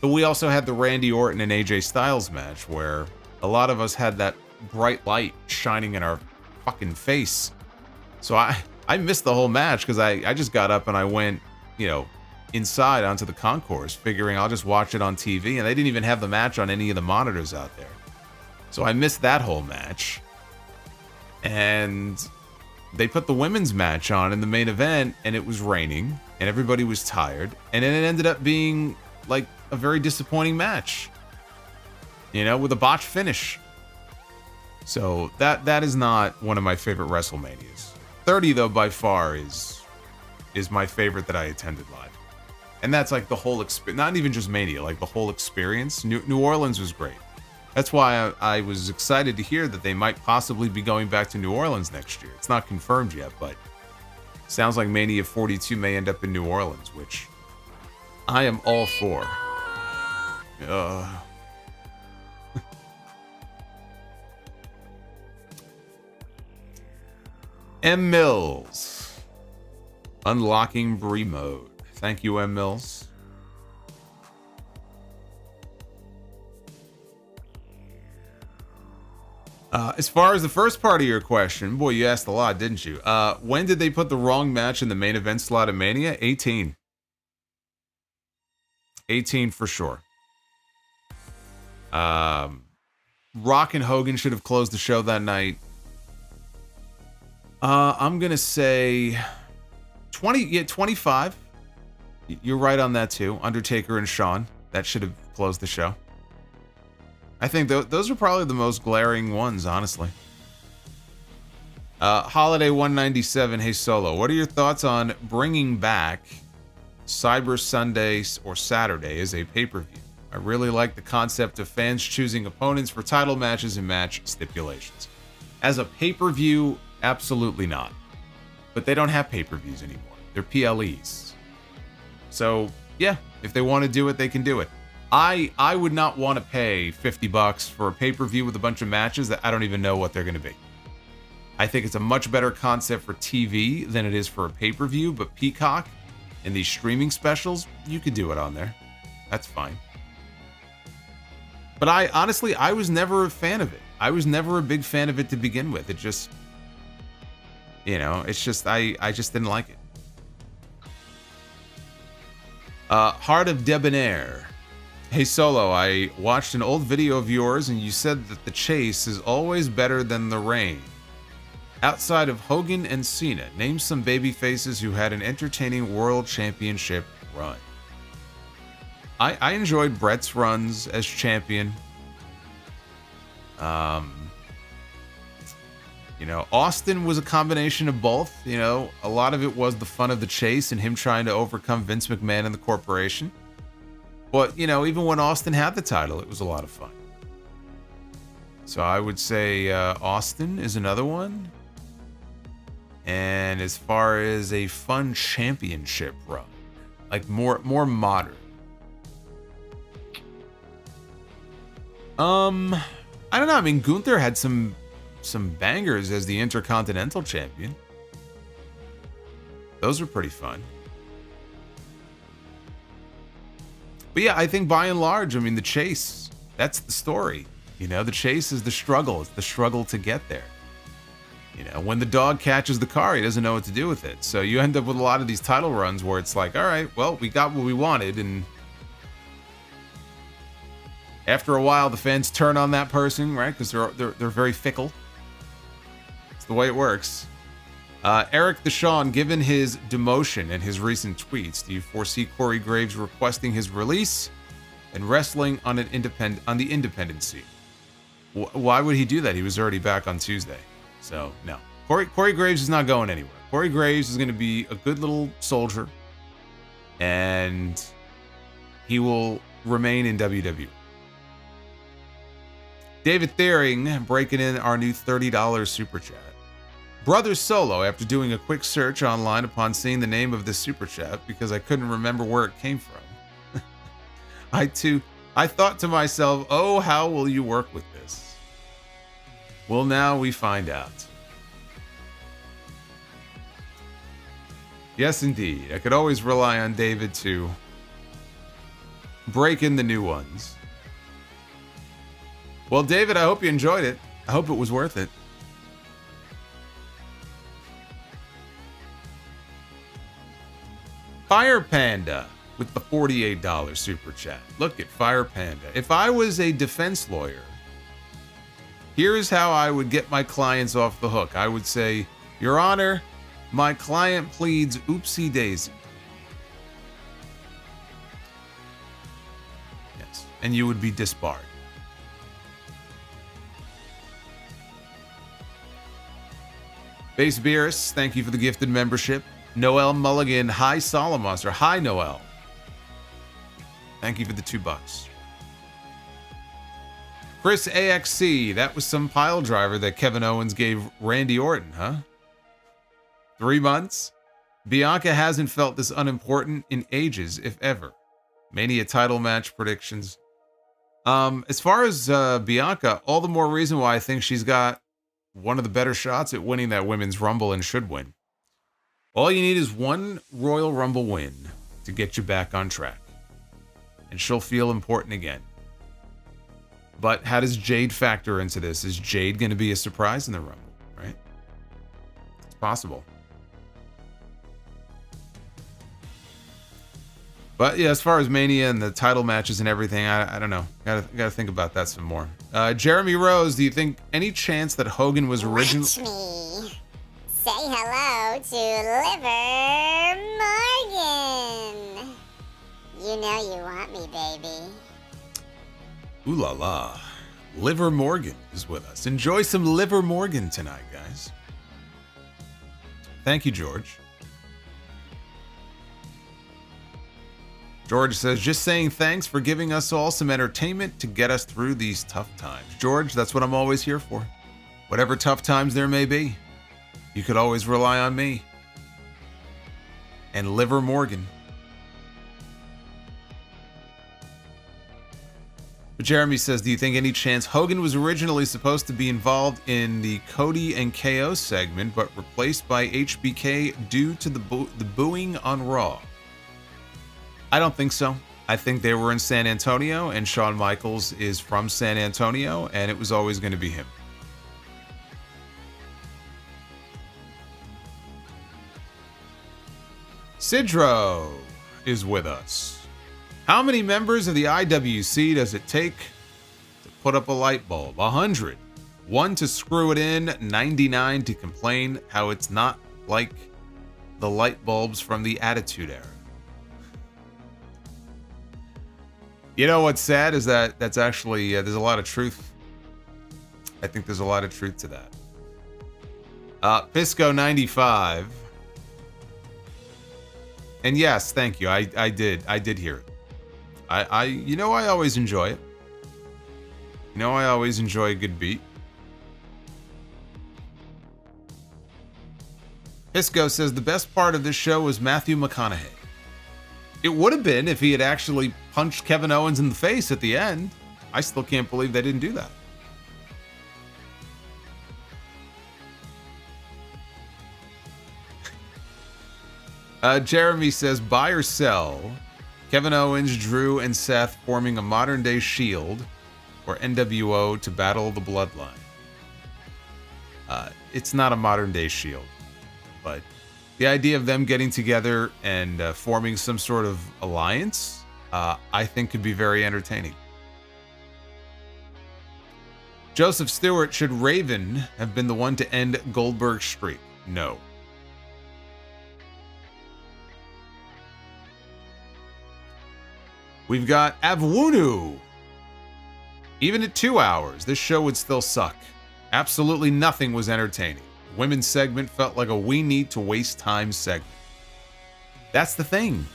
But we also had the Randy Orton and AJ Styles match, where a lot of us had that bright light shining in our fucking face. So I missed the whole match because I just got up and I went, inside onto the concourse, figuring I'll just watch it on TV. And they didn't even have the match on any of the monitors out there. So I missed that whole match. And they put the women's match on in the main event, and it was raining, and everybody was tired. And then it ended up being like a very disappointing match. With a botched finish. So that is not one of my favorite WrestleManias. 30, though, by far is my favorite that I attended live. And that's like the whole experience, not even just Mania, like the whole experience. New Orleans was great. That's why I was excited to hear that they might possibly be going back to New Orleans next year. It's not confirmed yet, but sounds like Mania 42 may end up in New Orleans, which I am all for. M. Mills. Unlocking Brie mode. Thank you, M. Mills. As far as the first part of your question, boy, you asked a lot, didn't you? When did they put the wrong match in the main event slot of Mania? 18. 18 for sure. Rock and Hogan should have closed the show that night. I'm going to say 25. You're right on that too. Undertaker and Shawn. That should have closed the show. I think those are probably the most glaring ones, honestly. Holiday 197. Hey, Solo. What are your thoughts on bringing back Cyber Sunday or Saturday as a pay-per-view? I really like the concept of fans choosing opponents for title matches and match stipulations. As a pay-per-view, absolutely not. But they don't have pay-per-views anymore. They're PLEs. So, yeah, if they want to do it, they can do it. I would not want to pay $50 for a pay-per-view with a bunch of matches that I don't even know what they're going to be. I think it's a much better concept for TV than it is for a pay-per-view, but Peacock and these streaming specials, you could do it on there. That's fine. But honestly, I was never a fan of it. I was never a big fan of it to begin with. It just, it's just, I just didn't like it. Heart of Debonair. Hey, Solo, I watched an old video of yours and you said that the chase is always better than the reign. Outside of Hogan and Cena, name some baby faces who had an entertaining world championship run. I enjoyed Brett's runs as champion. Austin was a combination of both. A lot of it was the fun of the chase and him trying to overcome Vince McMahon and the corporation. But, even when Austin had the title, it was a lot of fun. So I would say Austin is another one. And as far as a fun championship run, like more modern. I don't know. I mean, Gunther had some bangers as the Intercontinental Champion. Those were pretty fun. But yeah, I think by and large, I mean, the chase, that's the story. The chase is the struggle. It's the struggle to get there. When the dog catches the car, he doesn't know what to do with it. So you end up with a lot of these title runs where it's like, all right, well, we got what we wanted. And after a while, the fans turn on that person, right? Because they're very fickle. It's the way it works. Eric Deshawn, given his demotion and his recent tweets, do you foresee Corey Graves requesting his release and wrestling on the independent scene? Why would he do that? He was already back on Tuesday. So, no. Corey Graves is not going anywhere. Corey Graves is going to be a good little soldier, and he will remain in WWE. David Thering breaking in our new $30 super chat. Brother Solo, after doing a quick search online upon seeing the name of this super chat because I couldn't remember where it came from, I thought to myself, oh, how will you work with this? Well, now we find out. Yes, indeed. I could always rely on David to break in the new ones. Well, David, I hope you enjoyed it. I hope it was worth it. Fire Panda with the $48 super chat. Look at Fire Panda. If I was a defense lawyer, here's how I would get my clients off the hook. I would say, Your Honor, my client pleads oopsie daisy. Yes, and you would be disbarred. Base Beerus, thank you for the gifted membership. Noel Mulligan, hi Solomonster. Hi Noel. Thank you for the $2. Chris AXC, that was some pile driver that Kevin Owens gave Randy Orton, huh? 3 months? Bianca hasn't felt this unimportant in ages, if ever. Mania title match predictions. As far as Bianca, all the more reason why I think she's got one of the better shots at winning that Women's Rumble and should win. All you need is one Royal Rumble win to get you back on track. And she'll feel important again. But how does Jade factor into this? Is Jade going to be a surprise in the Rumble, right? It's possible. But yeah, as far as Mania and the title matches and everything, I don't know. Gotta think about that some more. Jeremy Rose, do you think any chance that Hogan was originally...
Watch me. Say hello to Liver Morgan. You know you want me, baby.
Ooh la la. Liver Morgan is with us. Enjoy some Liver Morgan tonight, guys. Thank you, George. George says, just saying thanks for giving us all some entertainment to get us through these tough times. George, that's what I'm always here for. Whatever tough times there may be, you could always rely on me. And Liver Morgan. But Jeremy says, do you think any chance Hogan was originally supposed to be involved in the Cody and KO segment, but replaced by HBK due to the booing on Raw? I don't think so. I think they were in San Antonio, and Shawn Michaels is from San Antonio, and it was always going to be him. Sidro is with us. How many members of the IWC does it take to put up a light bulb? 100. 1 to screw it in, 99 to complain how it's not like the light bulbs from the Attitude Era. You know what's sad is that that's actually, there's a lot of truth. I think there's a lot of truth to that. Pisco95. And yes, thank you. I did hear it. I always enjoy it. You know, I always enjoy a good beat. Pisco says the best part of this show was Matthew McConaughey. It would have been if he had actually punched Kevin Owens in the face at the end. I still can't believe they didn't do that. Jeremy says, buy or sell. Kevin Owens, Drew, and Seth forming a modern-day Shield or NWO to battle the Bloodline. It's not a modern-day Shield, but the idea of them getting together and forming some sort of alliance, I think could be very entertaining. Joseph Stewart, should Raven have been the one to end Goldberg's streak? No. We've got Avwunu. Even at 2 hours, this show would still suck. Absolutely nothing was entertaining. Women's segment felt like a we need to waste time segment. That's the thing.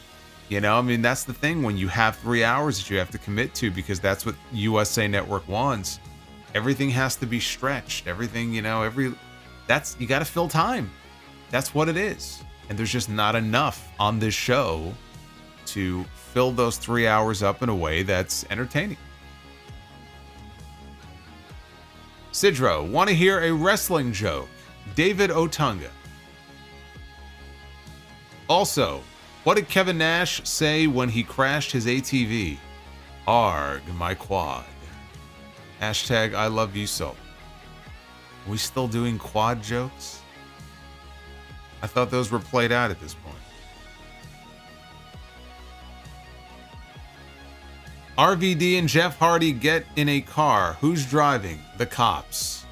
You know, I mean, that's the thing when you have 3 hours that you have to commit to, because that's what USA Network wants. Everything has to be stretched. Everything, you know, you got to fill time. That's what it is. And there's just not enough on this show to fill those 3 hours up in a way that's entertaining. Sidro, want to hear a wrestling joke? David Otunga. Also, what did Kevin Nash say when he crashed his ATV? Arg, my quad. Hashtag I love you so. Are we still doing quad jokes? I thought those were played out at this point. RVD and Jeff Hardy get in a car. Who's driving? The cops.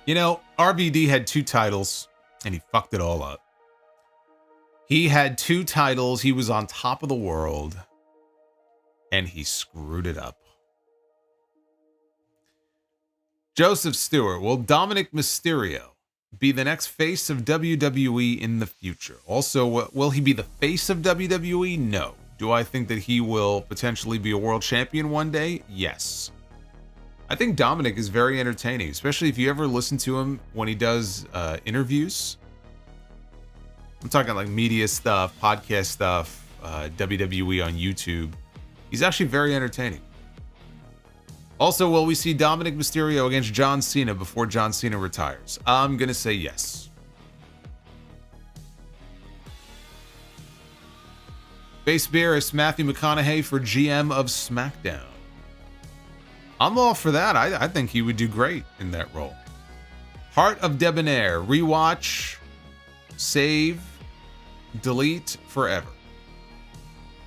You know, RVD had 2 titles, and he fucked it all up. He had 2 titles, he was on top of the world, and he screwed it up. Joseph Stewart, will Dominic Mysterio be the next face of WWE in the future? Also, will he be the face of WWE? No. Do I think that he will potentially be a world champion one day? Yes. I think Dominic is very entertaining, especially if you ever listen to him when he does interviews. I'm talking like media stuff, podcast stuff, WWE on YouTube. He's actually very entertaining. Also, will we see Dominic Mysterio against John Cena before John Cena retires? I'm going to say yes. Base Beerus, Matthew McConaughey for GM of SmackDown. I'm all for that. I think he would do great in that role. Heart of Debonair, rewatch, save, delete, forever.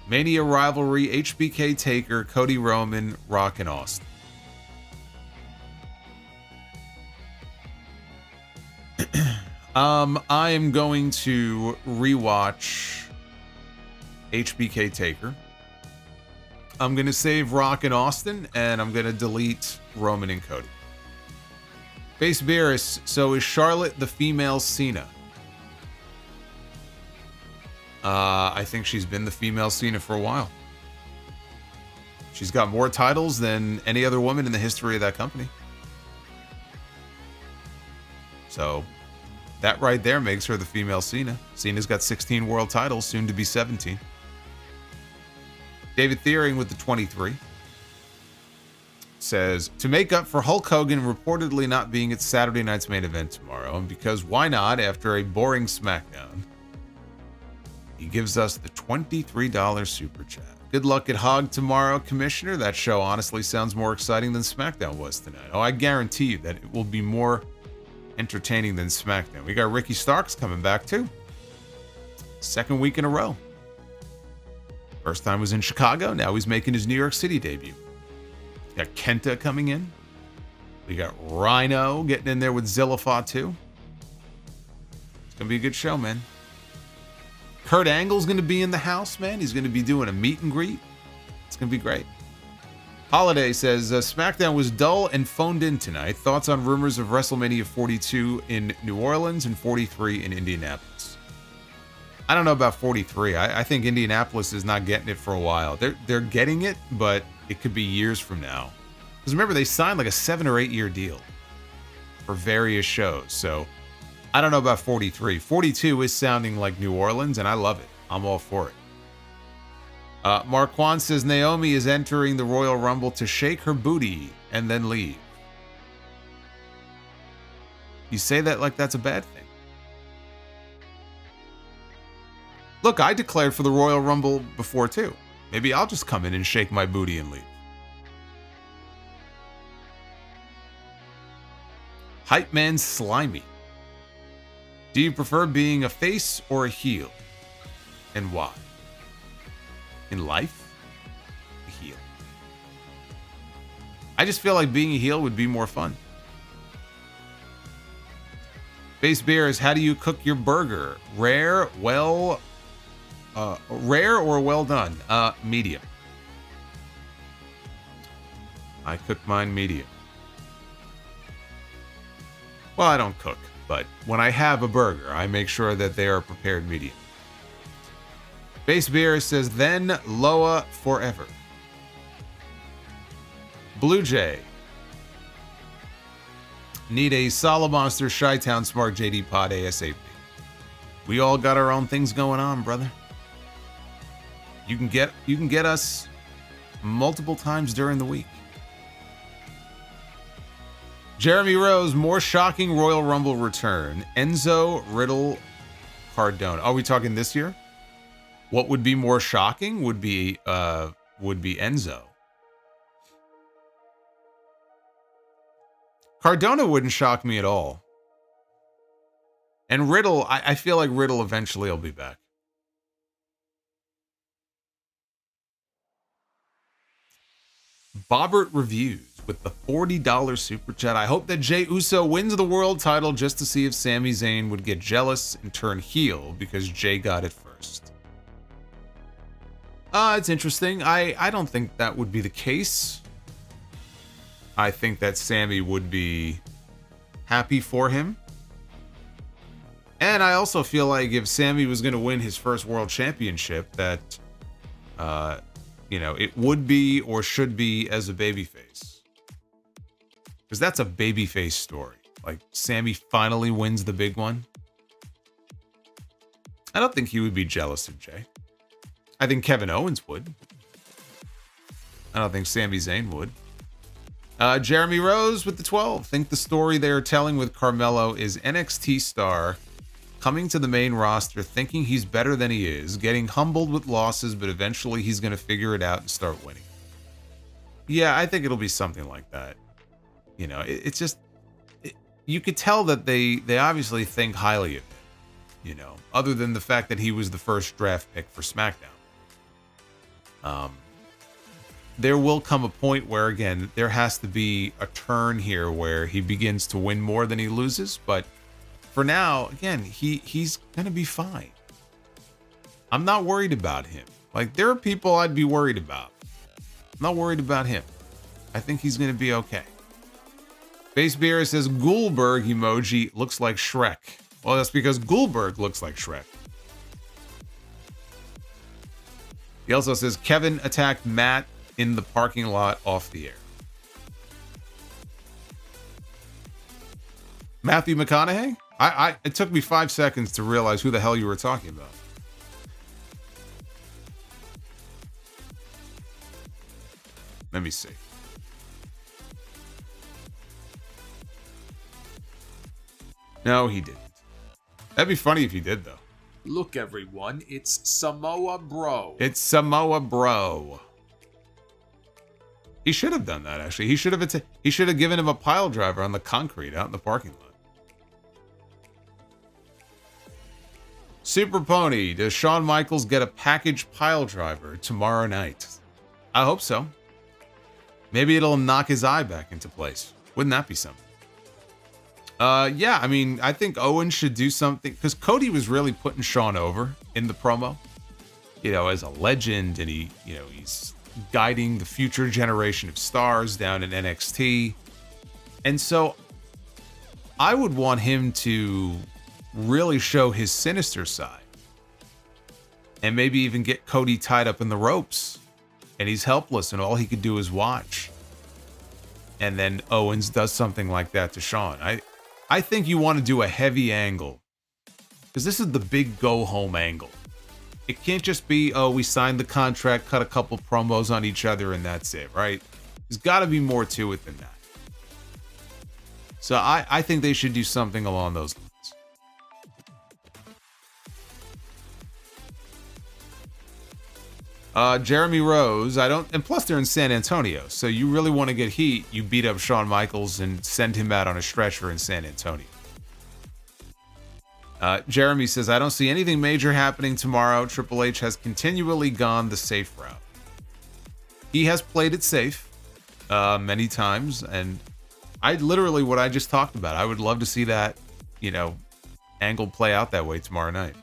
Mania Rivalry, HBK Taker, Cody Roman, Rock and Austin. I am going to rewatch HBK Taker. I'm going to save Rock and Austin, and I'm going to delete Roman and Cody. Base Beerus, so is Charlotte the female Cena? I think she's been the female Cena for a while. She's got more titles than any other woman in the history of that company. So that right there makes her the female Cena. Cena's got 16 world titles, soon to be 17. David Thiering with the 23 says, to make up for Hulk Hogan reportedly not being at Saturday night's main event tomorrow, and because why not after a boring SmackDown, he gives us the $23 super chat. Good luck at Hog tomorrow, Commissioner. That show honestly sounds more exciting than SmackDown was tonight. Oh, I guarantee you that it will be more entertaining than SmackDown. We got Ricky Starks coming back too. Second week in a row. First time was in Chicago. Now he's making his New York City debut. We got Kenta coming in. We got Rhino getting in there with Zilla Fatu. It's going to be a good show, man. Kurt Angle's going to be in the house, man. He's going to be doing a meet and greet. It's going to be great. Holiday says, SmackDown was dull and phoned in tonight. Thoughts on rumors of WrestleMania 42 in New Orleans and 43 in Indianapolis? I don't know about 43. I think Indianapolis is not getting it for a while. They're getting it, but it could be years from now. Because remember, they signed like a 7 or 8 year deal for various shows. So I don't know about 43. 42 is sounding like New Orleans, and I love it. I'm all for it. Marquand says Naomi is entering the Royal Rumble to shake her booty and then leave. You say that like that's a bad thing. Look, I declared for the Royal Rumble before too. Maybe I'll just come in and shake my booty and leave. Hype Man Slimy. Do you prefer being a face or a heel? And why? In life, a heel. I just feel like being a heel would be more fun. Base Beers, how do you cook your burger? Rare, rare or well done? Medium. I cook mine medium. Well, I don't cook, but when I have a burger, I make sure that they are prepared medium. Base Beer says, then Loa forever. Blue Jay. Need a Solomonster Chi-Town Smart JD Pod ASAP. We all got our own things going on, brother. You can get us multiple times during the week. Jeremy Rose, more shocking Royal Rumble return. Enzo, Riddle, Cardona. Are we talking this year? What would be more shocking would be Enzo. Cardona wouldn't shock me at all. And Riddle, I feel like Riddle eventually will be back. Bobbert Reviews with the $40 super chat. I hope that Jey Uso wins the world title just to see if Sami Zayn would get jealous and turn heel because Jey got it first. It's interesting. I don't think that would be the case. I think that Sami would be happy for him. And I also feel like if Sammy was going to win his first world championship, that, it would be or should be as a babyface. Because that's a babyface story. Like, Sammy finally wins the big one. I don't think he would be jealous of Jay. I think Kevin Owens would. I don't think Sami Zayn would. Jeremy Rose with the 12. Think the story they are telling with Carmelo is NXT star coming to the main roster thinking he's better than he is, getting humbled with losses, but eventually he's going to figure it out and start winning. Yeah, I think it'll be something like that. It's just... you could tell that they obviously think highly of him, other than the fact that he was the first draft pick for SmackDown. There will come a point where, again, there has to be a turn here where he begins to win more than he loses. But for now, again, he's going to be fine. I'm not worried about him. Like, there are people I'd be worried about. I'm not worried about him. I think he's going to be okay. Base Beer says Goldberg emoji looks like Shrek. Well, that's because Goldberg looks like Shrek. He also says Kevin attacked Matt in the parking lot off the air. Matthew McConaughey? It took me 5 seconds to realize who the hell you were talking about. Let me see. No, he didn't. That'd be funny if he did, though.
Look, everyone, it's Samoa BRO.
It's Samoa BRO. He should have done that, actually. He should have given him a pile driver on the concrete out in the parking lot. Super Pony, does Shawn Michaels get a package pile driver tomorrow night? I hope so. Maybe it'll knock his eye back into place. Wouldn't that be something? Yeah, I mean, I think Owens should do something, because Cody was really putting Shawn over in the promo, as a legend, and he's guiding the future generation of stars down in NXT. And so I would want him to really show his sinister side and maybe even get Cody tied up in the ropes and he's helpless and all he could do is watch. And then Owens does something like that to Shawn. I think you want to do a heavy angle, because this is the big go-home angle. It can't just be, oh, we signed the contract, cut a couple promos on each other, and that's it, right? There's got to be more to it than that. So I think they should do something along those lines. Jeremy Rose, and plus they're in San Antonio, so you really want to get heat, you beat up Shawn Michaels and send him out on a stretcher in San Antonio. Jeremy says, I don't see anything major happening tomorrow. Triple H has continually gone the safe route. He has played it safe many times, and literally what I just talked about, I would love to see that, angle play out that way tomorrow night.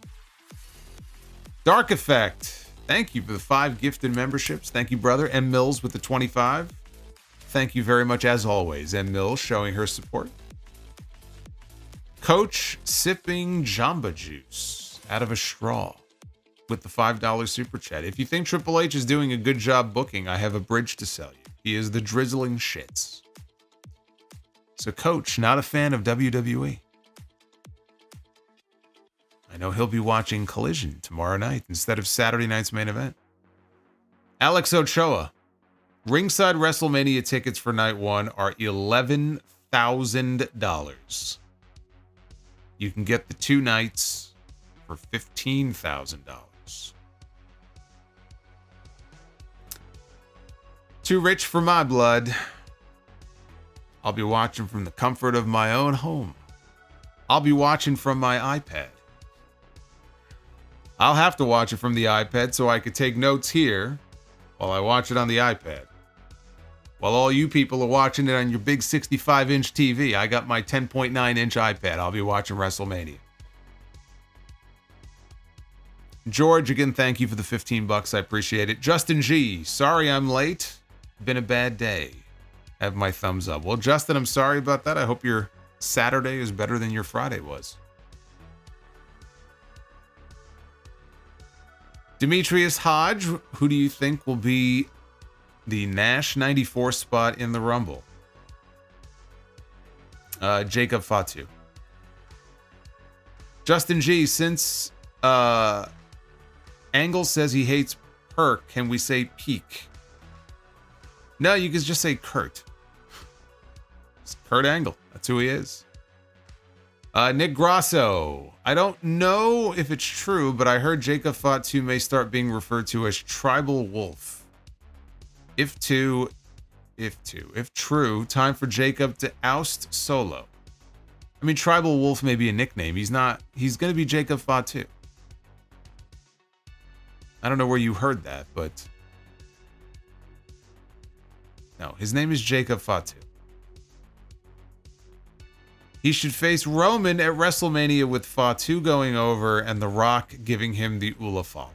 Dark Effect, thank you for the 5 gifted memberships. Thank you, brother. M. Mills with the 25. Thank you very much, as always. M. Mills showing her support. Coach sipping Jamba Juice out of a straw with the $5 super chat. If you think Triple H is doing a good job booking, I have a bridge to sell you. He is the drizzling shits. So, Coach, not a fan of WWE. I know he'll be watching Collision tomorrow night instead of Saturday night's main event. Alex Ochoa. Ringside WrestleMania tickets for night 1 are $11,000. You can get the 2 nights for $15,000. Too rich for my blood. I'll be watching from the comfort of my own home. I'll be watching from my iPad. I'll have to watch it from the iPad so I could take notes here while I watch it on the iPad. While all you people are watching it on your big 65-inch TV, I got my 10.9-inch iPad. I'll be watching WrestleMania. George, again, thank you for the $15. I appreciate it. Justin G, sorry I'm late. Been a bad day. Have my thumbs up. Well, Justin, I'm sorry about that. I hope your Saturday is better than your Friday was. Demetrius Hodge, who do you think will be the Nash 94 spot in the Rumble? Jacob Fatu. Justin G, since Angle says he hates Perk, can we say Peak? No, you can just say Kurt. It's Kurt Angle. That's who he is. Nick Grasso. I don't know if it's true, but I heard Jacob Fatu may start being referred to as Tribal Wolf. If true, time for Jacob to oust Solo. I mean, Tribal Wolf may be a nickname. He's not. He's going to be Jacob Fatu. I don't know where you heard that, but no, his name is Jacob Fatu. He should face Roman at WrestleMania with Fatu going over and The Rock giving him the Ula fall.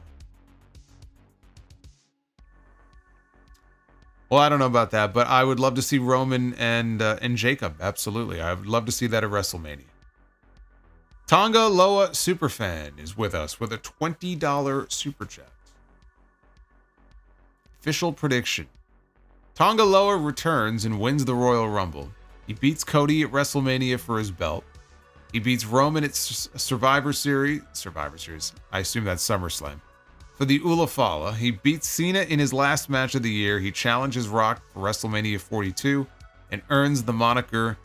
Well, I don't know about that, but I would love to see Roman and Jacob. Absolutely. I would love to see that at WrestleMania. Tanga Loa Superfan is with us with a $20 super chat. Official prediction. Tanga Loa returns and wins the Royal Rumble. He beats Cody at WrestleMania for his belt. He beats Roman at Survivor Series. I assume that's SummerSlam. For the Ula Fala. He beats Cena in his last match of the year. He challenges Rock for WrestleMania 42 and earns the moniker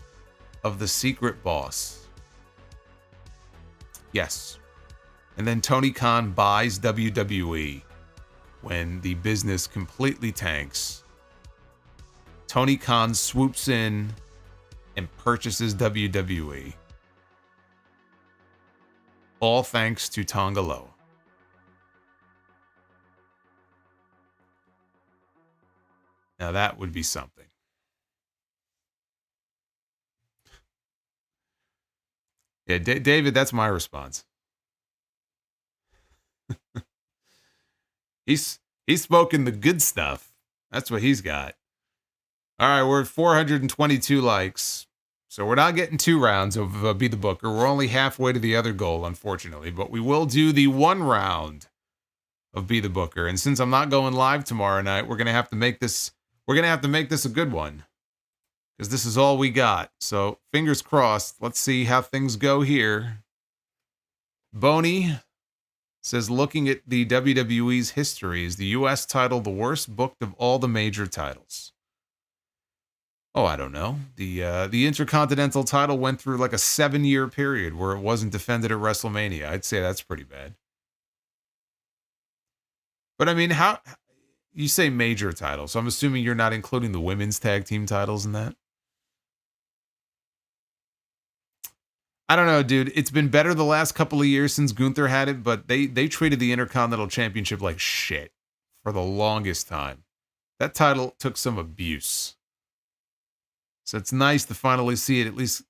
of the Secret Boss. Yes. And then Tony Khan buys WWE when the business completely tanks. Tony Khan swoops in and purchases WWE. All thanks to Tanga Loa. Now that would be something. Yeah, David, that's my response. He's smoking the good stuff. That's what he's got. All right, we're at 422 likes. So we're not getting 2 rounds of Be the Booker. We're only halfway to the other goal, unfortunately. But we will do the 1 round of Be the Booker. And since I'm not going live tomorrow night, we're gonna have to make this. We're gonna have to make this a good one, because this is all we got. So fingers crossed. Let's see how things go here. Boney says, looking at the WWE's history, is the U.S. title the worst booked of all the major titles? Oh, I don't know. The Intercontinental title went through like a 7-year period where it wasn't defended at WrestleMania. I'd say that's pretty bad. But I mean, how you say major titles? So I'm assuming you're not including the women's tag team titles in that. I don't know, dude. It's been better the last couple of years since Gunther had it, but they treated the Intercontinental Championship like shit for the longest time. That title took some abuse. So it's nice to finally see it at least,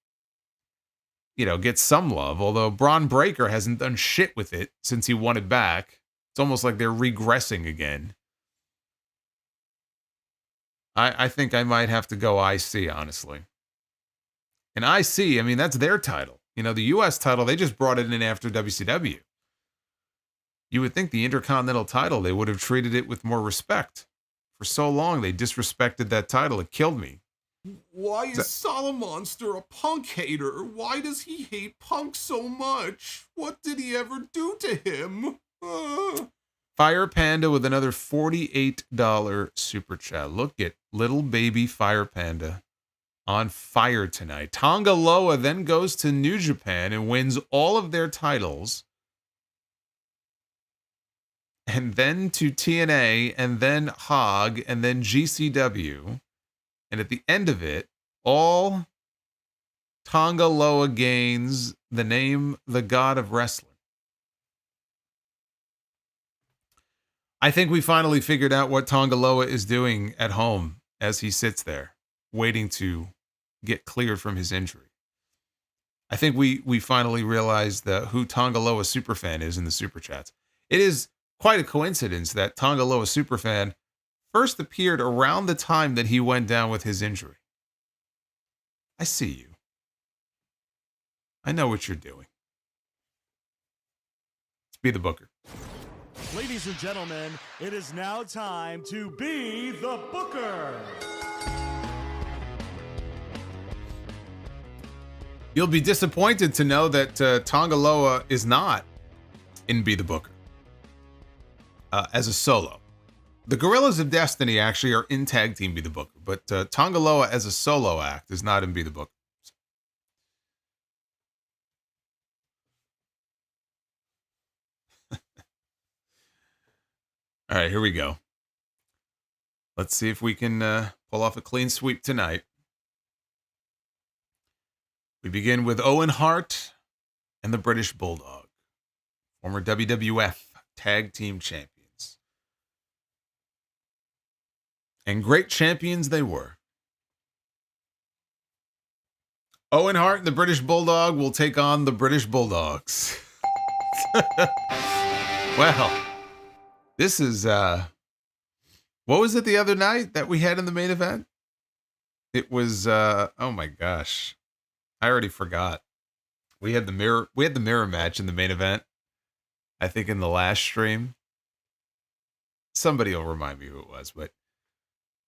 get some love. Although Braun Breaker hasn't done shit with it since he won it back. It's almost like they're regressing again. I think I might have to go IC, honestly. And IC, I mean, that's their title. The U.S. title, they just brought it in after WCW. You would think the Intercontinental title, they would have treated it with more respect. For so long, they disrespected that title. It killed me.
Why is Solomonster a Punk hater? Why does he hate Punk so much? What did he ever do to him?
Fire Panda with another $48 super chat. Look at little baby Fire Panda on fire tonight. Tanga Loa then goes to New Japan and wins all of their titles. And then to TNA, and then Hog, and then GCW. And at the end of it, all Tanga Loa gains the name the God of Wrestling. I think we finally figured out what Tanga Loa is doing at home as he sits there, waiting to get cleared from his injury. I think we finally realized who Tanga Loa Superfan is in the Super Chats. It is quite a coincidence that Tanga Loa Superfan first appeared around the time that he went down with his injury. I see you. I know what you're doing. Let's be the Booker.
Ladies and gentlemen, it is now time to be the Booker.
You'll be disappointed to know that Tanga Loa is not in Be the Booker as a solo. The Gorillas of Destiny actually are in Tag Team Be the Booker, but Tanga Loa as a solo act is not in Be the Booker. All right, here we go. Let's see if we can pull off a clean sweep tonight. We begin with Owen Hart and the British Bulldog, former WWF Tag Team Champions. And great champions they were. Owen Hart and the British Bulldog will take on the British Bulldogs. Well, this is, what was it the other night that we had in the main event? It was, oh my gosh. I already forgot. We had the mirror match in the main event. I think in the last stream. Somebody will remind me who it was, but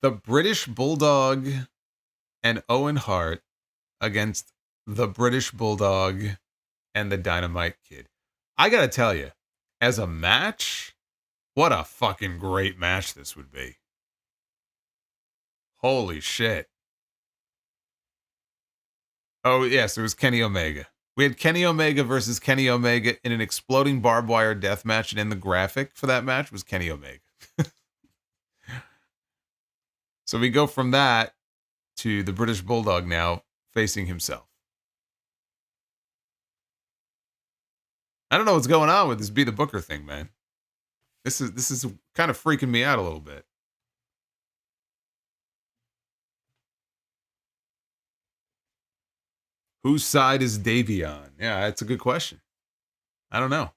the British Bulldog and Owen Hart against the British Bulldog and the Dynamite Kid. I gotta tell you, as a match, what a fucking great match this would be. Holy shit. Oh, yes, it was Kenny Omega. We had Kenny Omega versus Kenny Omega in an exploding barbed wire death match, and in the graphic for that match was Kenny Omega. So we go from that to the British Bulldog now facing himself. I don't know what's going on with this Be the Booker thing, man. This is kind of freaking me out a little bit. Whose side is Davey on? Yeah, that's a good question. I don't know.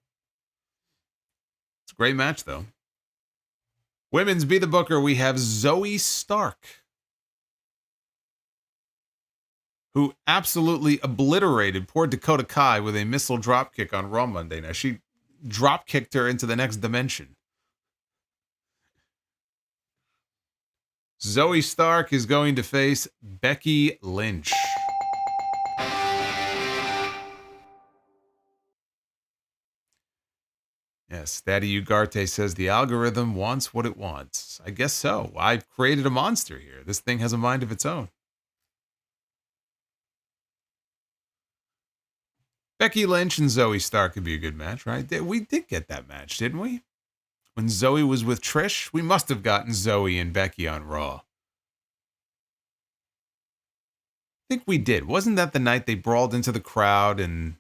It's a great match, though. Women's Be the Booker, we have Zoe Stark, who absolutely obliterated poor Dakota Kai with a missile dropkick on Raw Monday. Now, she drop-kicked her into the next dimension. Zoe Stark is going to face Becky Lynch. Yes, Daddy Ugarte says the algorithm wants what it wants. I guess so. I've created a monster here. This thing has a mind of its own. Becky Lynch and Zoe Stark could be a good match, right? We did get that match, didn't we? When Zoe was with Trish, we must have gotten Zoe and Becky on Raw. I think we did. Wasn't that the night they brawled into the crowd and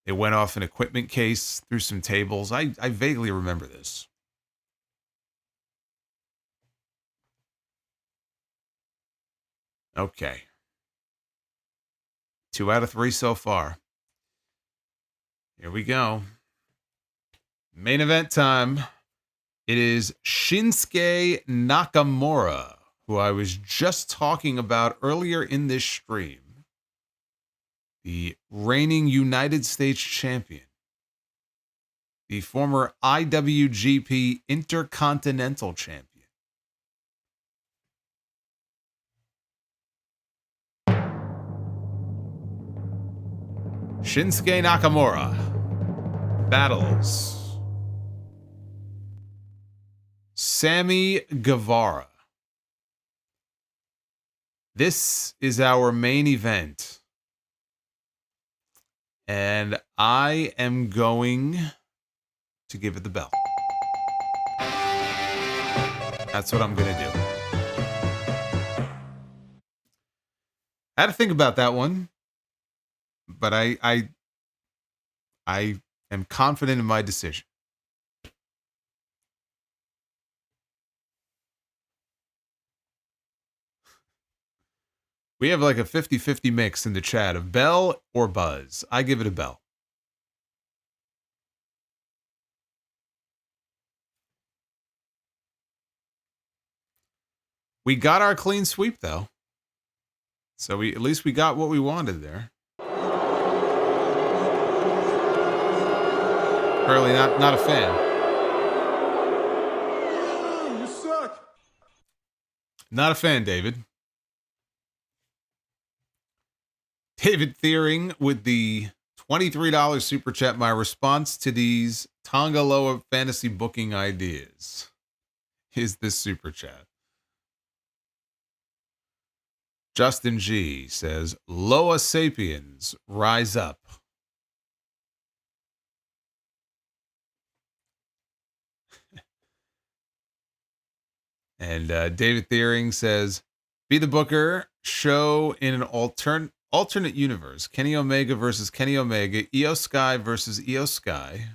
they went off an equipment case through some tables? I vaguely remember this. Okay. 2 out of 3 so far. Here we go. Main event time. It is Shinsuke Nakamura, who I was just talking about earlier in this stream. The reigning United States champion. The former IWGP Intercontinental champion. Shinsuke Nakamura battles Sammy Guevara. This is our main event. And I am going to give it the bell. That's what I'm going to do. I had to think about that one. But I am confident in my decision. We have like a 50-50 mix in the chat of bell or buzz. I give it a bell. We got our clean sweep though. So at least we got what we wanted there. Apparently not a fan. Not a fan, David. David Thiering with the $23 super chat. My response to these Tanga Loa fantasy booking ideas is this super chat. Justin G says, Loa Sapiens, rise up. And David Thiering says, be the booker, show in an alternate universe. Kenny Omega versus Kenny Omega, Io Sky versus Io Sky,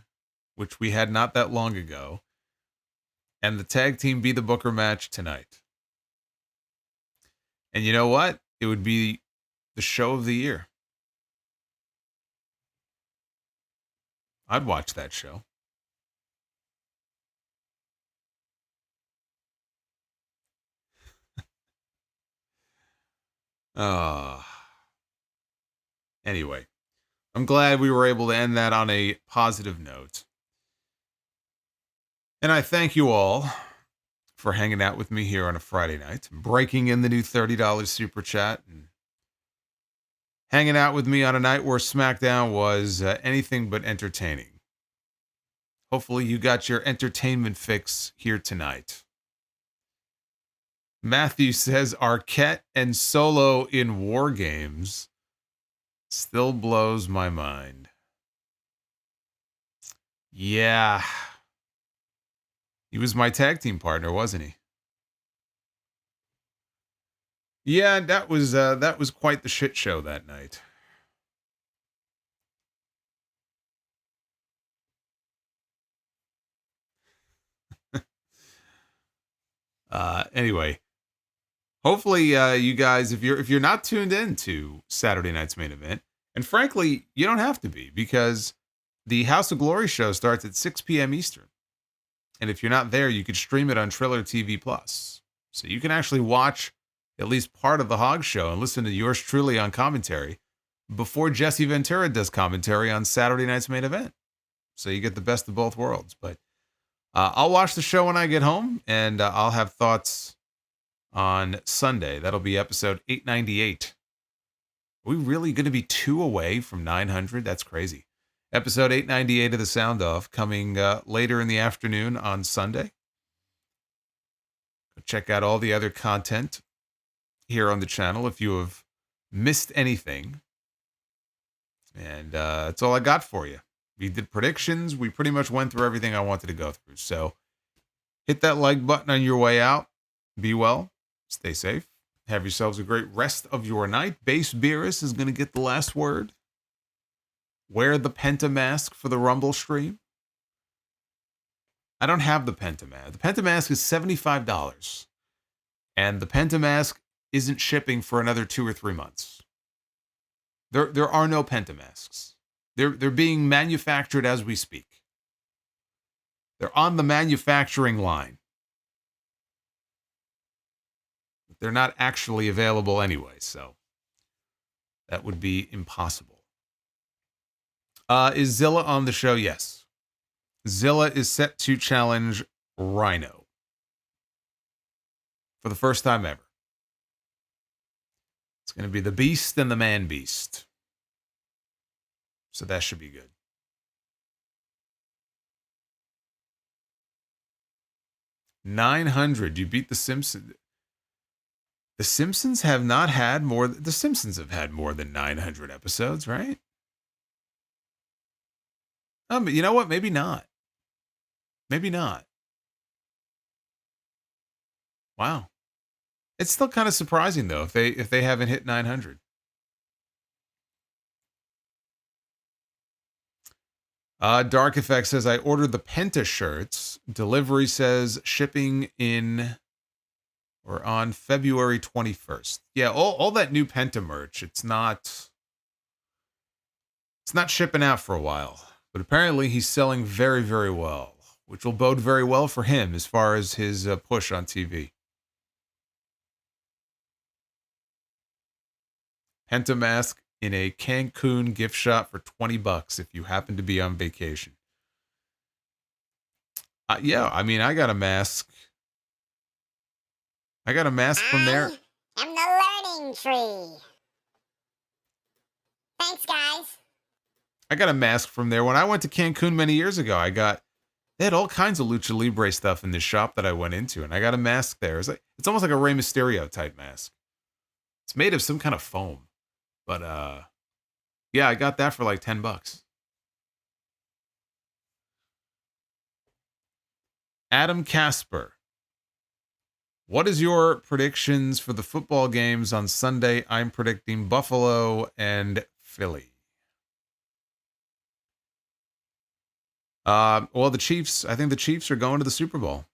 which we had not that long ago. And the tag team Be the Booker match tonight. And you know what? It would be the show of the year. I'd watch that show. Anyway, I'm glad we were able to end that on a positive note. And I thank you all for hanging out with me here on a Friday night, breaking in the new $30 super chat, and hanging out with me on a night where SmackDown was anything but entertaining. Hopefully you got your entertainment fix here tonight. Matthew says Arquette and Solo in War Games still blows my mind. Yeah. He was my tag team partner, wasn't he? Yeah, that was quite the shit show that night. Anyway, hopefully you guys, if you're not tuned in to Saturday night's main event, and frankly, you don't have to be, because the House of Glory show starts at 6 p.m. Eastern. And if you're not there, you could stream it on Triller TV Plus. So you can actually watch at least part of the Hog Show and listen to yours truly on commentary before Jesse Ventura does commentary on Saturday night's main event. So you get the best of both worlds. But I'll watch the show when I get home, and I'll have thoughts on Sunday. That'll be episode 898. Are we really going to be 2 away from 900? That's crazy. Episode 898 of The Sound Off coming later in the afternoon on Sunday. Check out all the other content here on the channel if you have missed anything. And that's all I got for you. We did predictions. We pretty much went through everything I wanted to go through. So hit that like button on your way out. Be well. Stay safe. Have yourselves a great rest of your night. Base BORES is going to get the last word. Wear the Penta mask for the Rumble stream. I don't have the Penta mask. The Penta mask is $75. And the Penta mask isn't shipping for another 2 or 3 months. There are no Penta masks. They're being manufactured as we speak. They're on the manufacturing line. But they're not actually available anyway, so that would be impossible. Is Zilla on the show? Yes. Zilla is set to challenge Rhino for the first time ever. It's going to be the Beast and the Man Beast. So that should be good. $900. You beat the Simpsons. The Simpsons have not had more. The Simpsons have had more than 900 episodes, right? But you know what? Maybe not. Maybe not. Wow. It's still kind of surprising though if they haven't hit 900. Dark Effect says I ordered the Penta shirts. Delivery says shipping in or on February 21st. Yeah, all that new Penta merch. It's not shipping out for a while, but apparently he's selling very, very well, which will bode very well for him as far as his push on TV. Penta mask in a Cancun gift shop for $20 if you happen to be on vacation. Yeah, I mean, I got a mask I got a mask from there.
I am the learning tree. Thanks, guys.
I got a mask from there. When I went to Cancun many years ago, they had all kinds of Lucha Libre stuff in this shop that I went into, and I got a mask there. It's almost like a Rey Mysterio type mask. It's made of some kind of foam. But, yeah, I got that for like $10. Adam Casper. What is your predictions for the football games on Sunday? I'm predicting Buffalo and Philly. Well, the Chiefs, I think the Chiefs are going to the Super Bowl.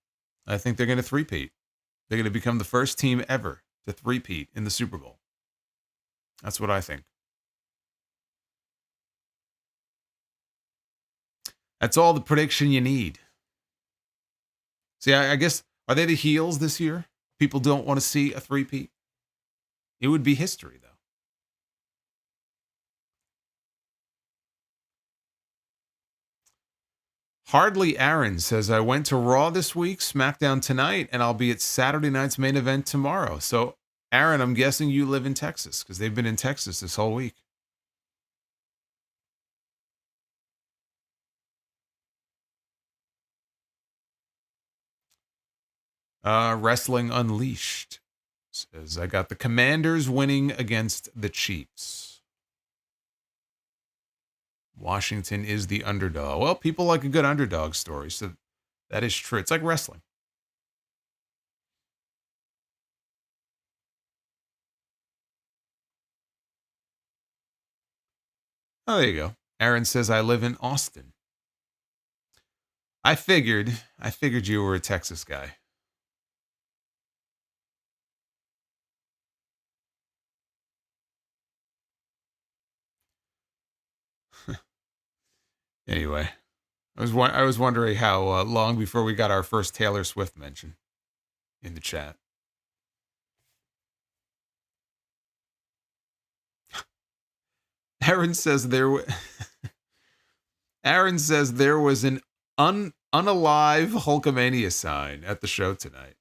I think they're going to three-peat. They're going to become the first team ever to three-peat in the Super Bowl. That's what I think. That's all the prediction you need. See, I guess, are they the heels this year? People don't want to see a three-peat? It would be history, though. Hardly Aaron says, I went to Raw this week, SmackDown tonight, and I'll be at Saturday night's main event tomorrow. So, Aaron, I'm guessing you live in Texas, because they've been in Texas this whole week. Wrestling Unleashed says, I got the Commanders winning against the Chiefs. Washington is the underdog. Well, people like a good underdog story, so that is true. It's like wrestling. Oh, there you go. Aaron says, I live in Austin. I figured you were a Texas guy. Anyway, I was wondering how long before we got our first Taylor Swift mention in the chat. Aaron says there was an unalive Hulkamania sign at the show tonight.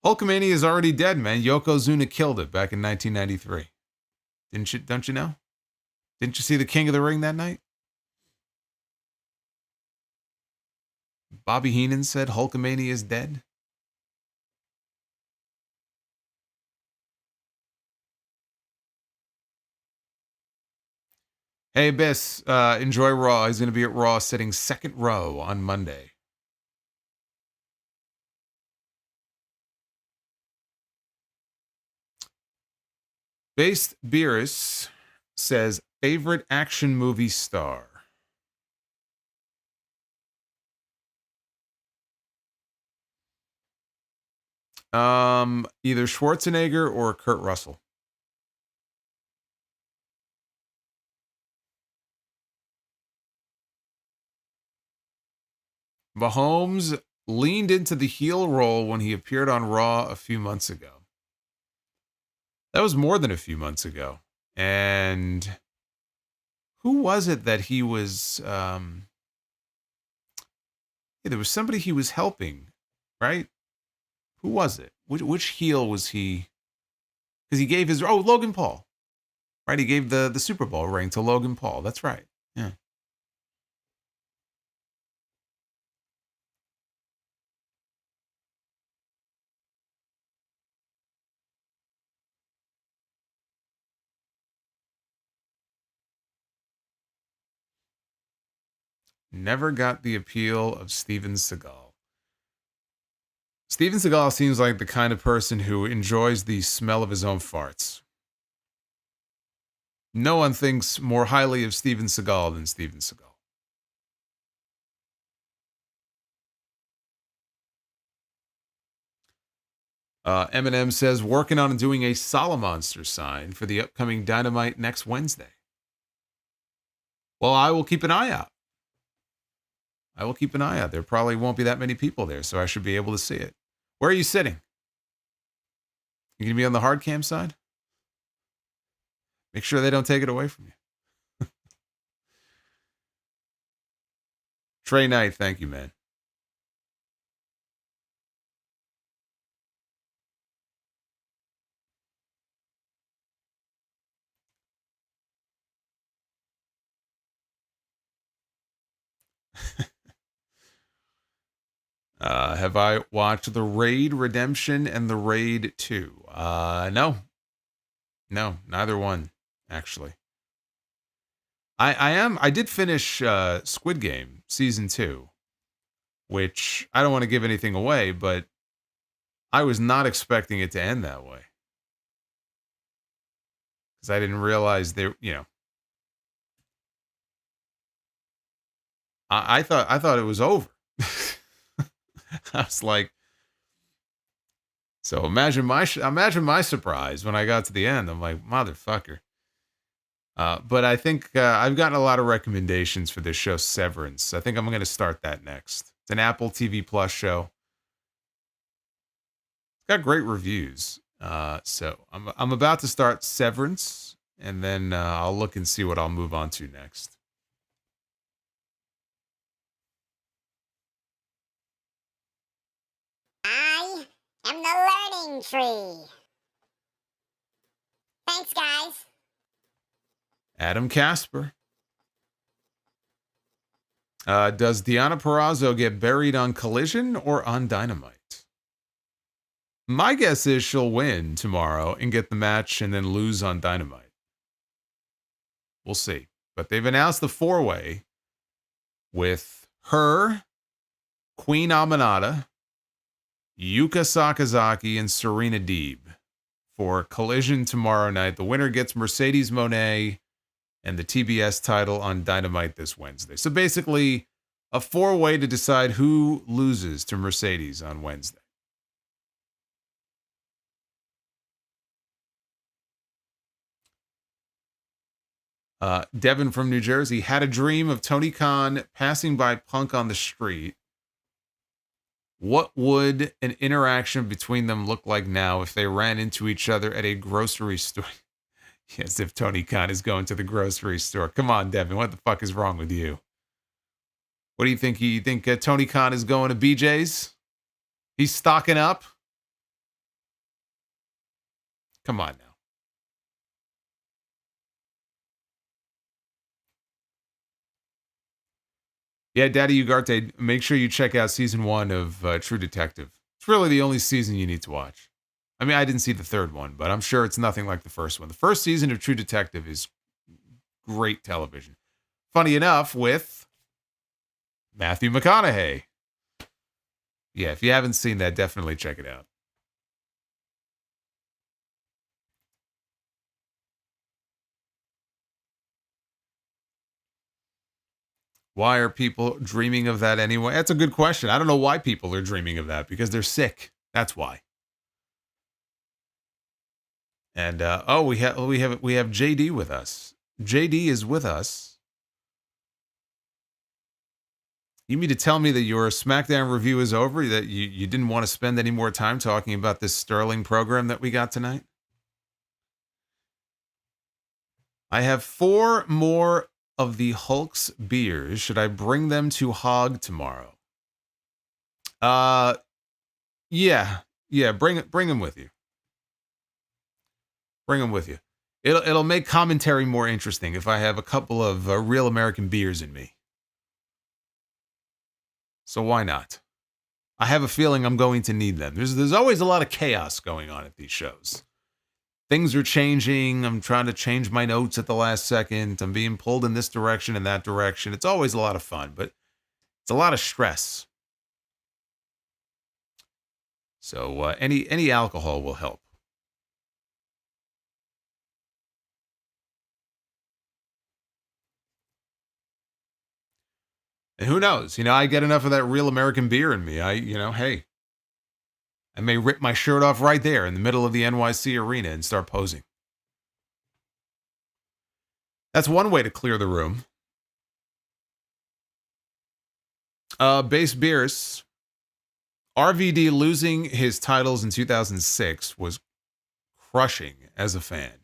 Hulkamania is already dead, man. Yokozuna killed it back in 1993. Don't you know? Didn't you see the King of the Ring that night? Bobby Heenan said Hulkamania is dead. Hey, Abyss, enjoy Raw. He's going to be at Raw sitting second row on Monday. Based Beerus says, favorite action movie star. Either Schwarzenegger or Kurt Russell. Mahomes leaned into the heel role when he appeared on Raw a few months ago. That was more than a few months ago. And who was it that he was... there was somebody he was helping, right? Who was it? Which heel was he? Because he gave his... Oh, Logan Paul. Right, he gave the Super Bowl ring to Logan Paul. That's right. Yeah. Never got the appeal of Steven Seagal. Steven Seagal seems like the kind of person who enjoys the smell of his own farts. No one thinks more highly of Steven Seagal than Steven Seagal. Eminem says, working on doing a Solomonster sign for the upcoming Dynamite next Wednesday. Well, I will keep an eye out. There probably won't be that many people there, so I should be able to see it. Where are you sitting? You going to be on the hard cam side? Make sure they don't take it away from you. Trey Knight, thank you, man. Have I watched The Raid Redemption and The Raid 2? No. No, neither one, actually. I did finish Squid Game Season 2, which I don't want to give anything away, but I was not expecting it to end that way. Because I didn't realize I thought it was over. I was like, so imagine my surprise when I got to the end. I'm like, motherfucker. But I think I've gotten a lot of recommendations for this show, Severance. I think I'm going to start that next. It's an Apple TV Plus show. It's got great reviews. So I'm about to start Severance, and then I'll look and see what I'll move on to next.
I am the learning tree. Thanks, guys.
Adam Casper. Does Deonna Purrazzo get buried on Collision or on Dynamite? My guess is she'll win tomorrow and get the match and then lose on Dynamite. We'll see. But they've announced the 4-way with her, Queen Aminata, Yuka Sakazaki, and Serena Deeb for Collision tomorrow night. The winner gets Mercedes Moné and the TBS title on Dynamite this Wednesday. So basically, a 4-way to decide who loses to Mercedes on Wednesday. Devin from New Jersey had a dream of Tony Khan passing by Punk on the street. What would an interaction between them look like now if they ran into each other at a grocery store? Yes, if Tony Khan is going to the grocery store. Come on, Devin. What the fuck is wrong with you? What do you think? You think Tony Khan is going to BJ's? He's stocking up? Come on now. Yeah, Daddy Ugarte, make sure you check out season 1 of True Detective. It's really the only season you need to watch. I mean, I didn't see the third one, but I'm sure it's nothing like the first one. The first season of True Detective is great television. Funny enough, with Matthew McConaughey. Yeah, if you haven't seen that, definitely check it out. Why are people dreaming of that anyway? That's a good question. I don't know why people are dreaming of that, because they're sick. That's why. And we have JD with us. JD is with us. You mean to tell me that your SmackDown review is over? That you didn't want to spend any more time talking about this Sterling program that we got tonight? I have 4 more of the Hulk's beers. Should I bring them to Hog tomorrow? Yeah. Bring them with you. Bring them with you. It'll make commentary more interesting if I have a couple of real American beers in me. So why not? I have a feeling I'm going to need them. There's always a lot of chaos going on at these shows. Things are changing. I'm trying to change my notes at the last second. I'm being pulled in this direction and that direction. It's always a lot of fun, but it's a lot of stress. So any alcohol will help. And who knows? I get enough of that real American beer in me. Hey, I may rip my shirt off right there in the middle of the NYC arena and start posing. That's one way to clear the room. Base Beers. RVD losing his titles in 2006 was crushing as a fan.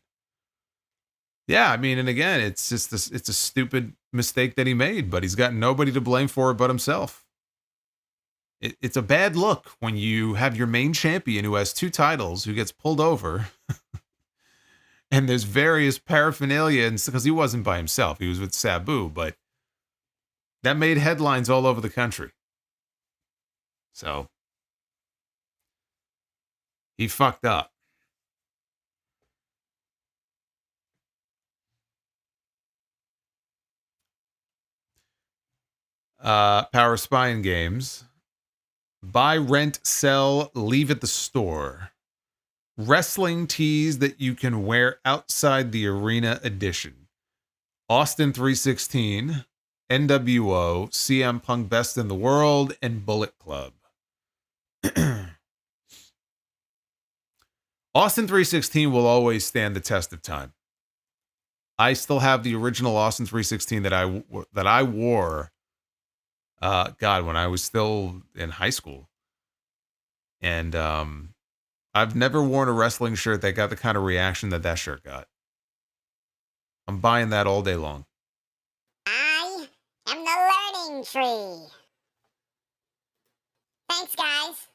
Yeah, I mean, and again, it's just it's a stupid mistake that he made, but he's got nobody to blame for it but himself. It's a bad look when you have your main champion who has 2 titles who gets pulled over, and there's various paraphernalia, and because he wasn't by himself, he was with Sabu, but That made headlines all over the country. So he fucked up. Power Spine Games. Buy, rent, sell, leave at the store. Wrestling tees that you can wear outside the arena edition. Austin 316, NWO, CM Punk Best in the World, and Bullet Club. Austin 316 will always stand the test of time. I still have the original Austin 316 that I wore when I was still in high school. And I've never worn a wrestling shirt that got the kind of reaction that shirt got. I'm buying that all day long.
I am the learning tree. Thanks, guys.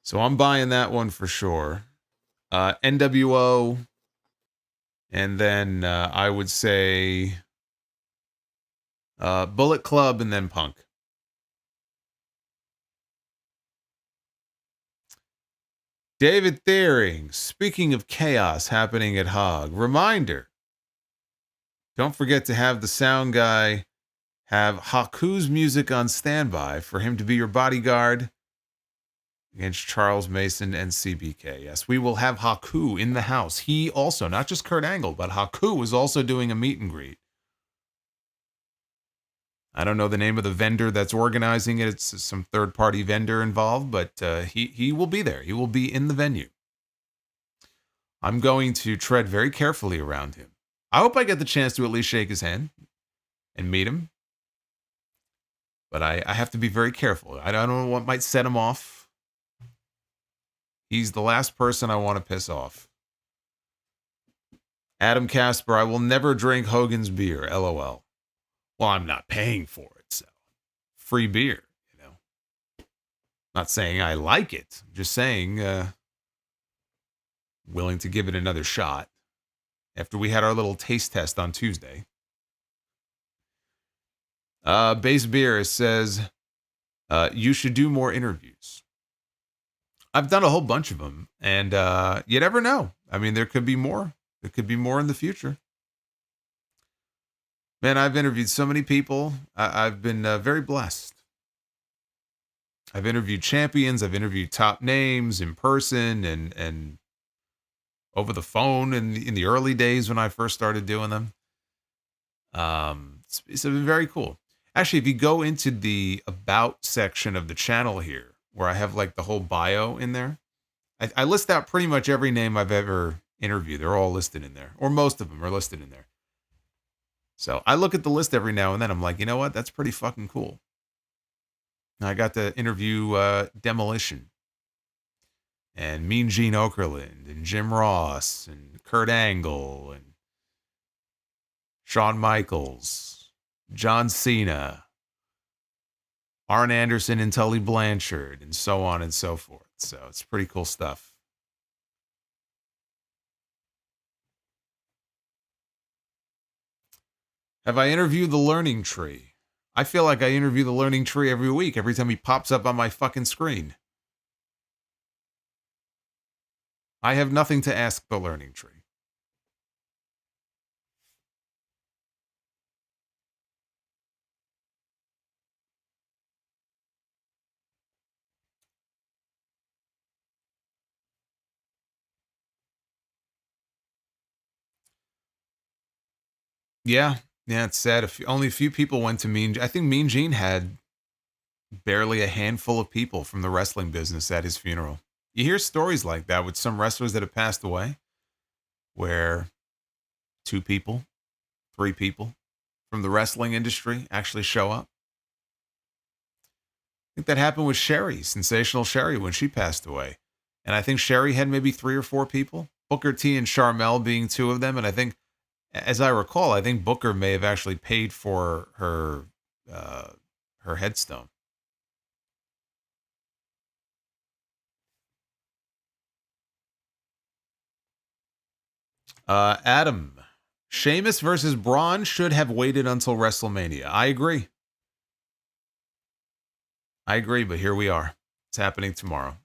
So I'm buying that one for sure. NWO. And then I would say Bullet Club and then Punk. David Thiering, speaking of chaos happening at Hog, reminder, don't forget to have the sound guy have Haku's music on standby for him to be your bodyguard against Charles Mason and CBK. Yes, we will have Haku in the house. He also, not just Kurt Angle, but Haku is also doing a meet and greet. I don't know the name of the vendor that's organizing it. It's some third-party vendor involved, but he will be there. He will be in the venue. I'm going to tread very carefully around him. I hope I get the chance to at least shake his hand and meet him. But I have to be very careful. I don't know what might set him off. He's the last person I want to piss off. Adam Casper, I will never drink Hogan's beer, LOL. Well, I'm not paying for it, so free beer, you know. Not saying I like it. I'm just saying willing to give it another shot after we had our little taste test on Tuesday. Base Beer says, you should do more interviews. I've done a whole bunch of them, and you never know. I mean, there could be more. There could be more in the future. Man, I've interviewed so many people. I've been very blessed. I've interviewed champions. I've interviewed top names in person and over the phone in the early days when I first started doing them. It's been very cool. Actually, if you go into the About section of the channel here, where I have like the whole bio in there, I list out pretty much every name I've ever interviewed. They're all listed in there, or most of them are listed in there. So I look at the list every now and then. I'm like, you know what? That's pretty fucking cool. And I got to interview Demolition and Mean Gene Okerlund and Jim Ross and Kurt Angle and Shawn Michaels, John Cena, Arn Anderson and Tully Blanchard, and so on and so forth. So it's pretty cool stuff. Have I interviewed the Learning Tree? I feel like I interview the Learning Tree every week, every time he pops up on my fucking screen. I have nothing to ask the Learning Tree. Yeah, it's sad. Only a few people went to Mean. I think Mean Gene had barely a handful of people from the wrestling business at his funeral. You hear stories like that with some wrestlers that have passed away, where 2 people, 3 people from the wrestling industry actually show up. I think that happened with Sherry, Sensational Sherry, when she passed away. And I think Sherry had maybe 3 or 4 people, Booker T and Charmel being 2 of them. And I think, as I recall, I think Booker may have actually paid for her headstone. Adam, Sheamus versus Braun should have waited until WrestleMania. I agree. I agree, but here we are. It's happening tomorrow.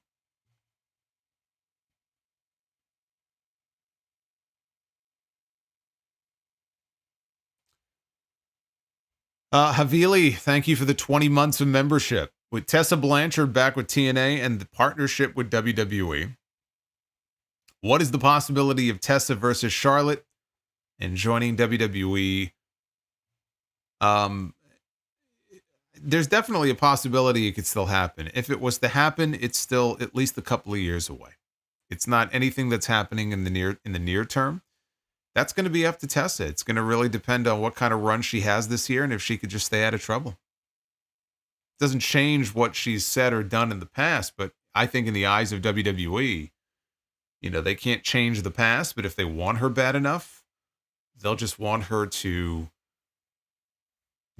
Havili, thank you for the 20 months of membership. With Tessa Blanchard back with TNA and the partnership with WWE, what is the possibility of Tessa versus Charlotte and joining WWE? There's definitely a possibility it could still happen. If it was to happen, it's still at least a couple of years away. It's not anything that's happening in the near term. That's going to be up to Tessa. It's going to really depend on what kind of run she has this year and if she could just stay out of trouble. It doesn't change what she's said or done in the past, but I think in the eyes of WWE, they can't change the past, but if they want her bad enough, they'll just want her to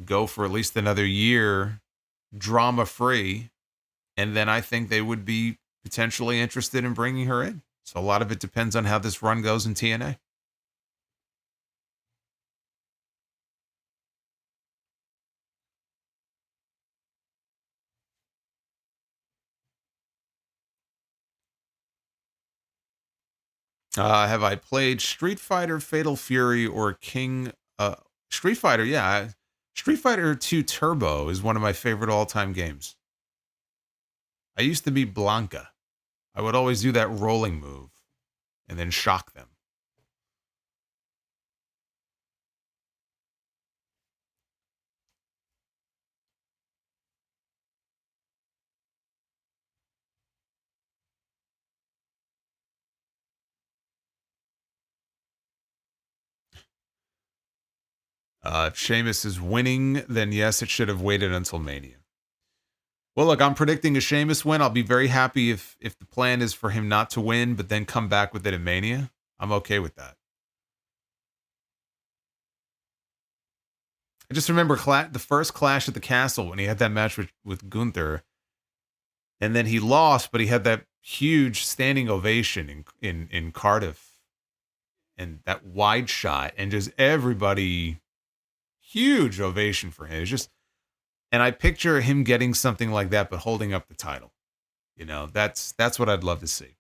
go for at least another year drama-free, and then I think they would be potentially interested in bringing her in. So a lot of it depends on how this run goes in TNA. Have I played Street Fighter, Fatal Fury, or King? Street Fighter, yeah. Street Fighter 2 Turbo is one of my favorite all-time games. I used to be Blanca. I would always do that rolling move and then shock them. If Sheamus is winning, then yes, it should have waited until Mania. Well, look, I'm predicting a Sheamus win. I'll be very happy if the plan is for him not to win, but then come back with it in Mania. I'm okay with that. I just remember the first Clash at the Castle when he had that match with Gunther, and then he lost, but he had that huge standing ovation in Cardiff, and that wide shot, and just everybody, huge ovation for him. It's just, and I picture him getting something like that, but holding up the title. That's what I'd love to see.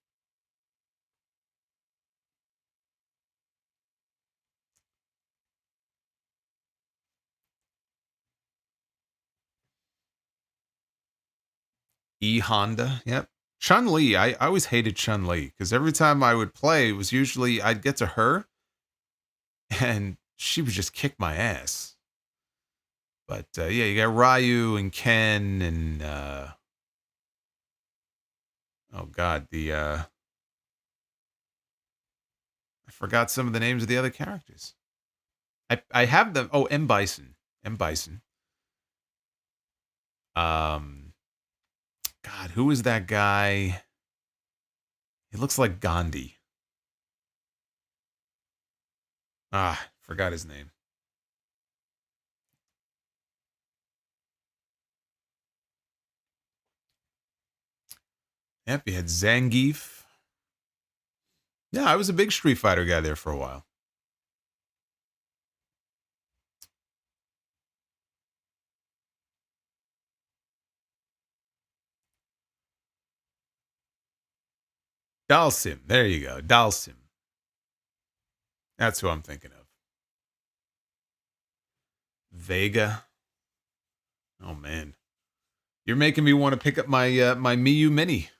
Honda, yep. Chun-Li, I always hated Chun-Li because every time I would play, it was usually I'd get to her and she would just kick my ass. But yeah, you got Ryu and Ken and oh god, I forgot some of the names of the other characters. I have them. Oh, M. Bison. God, who is that guy? He looks like Gandhi. Forgot his name. Yep, you had Zangief. Yeah, I was a big Street Fighter guy there for a while. Dalsim. There you go. Dalsim. That's who I'm thinking of. Vega. Oh, man. You're making me want to pick up my my Miyu Mini.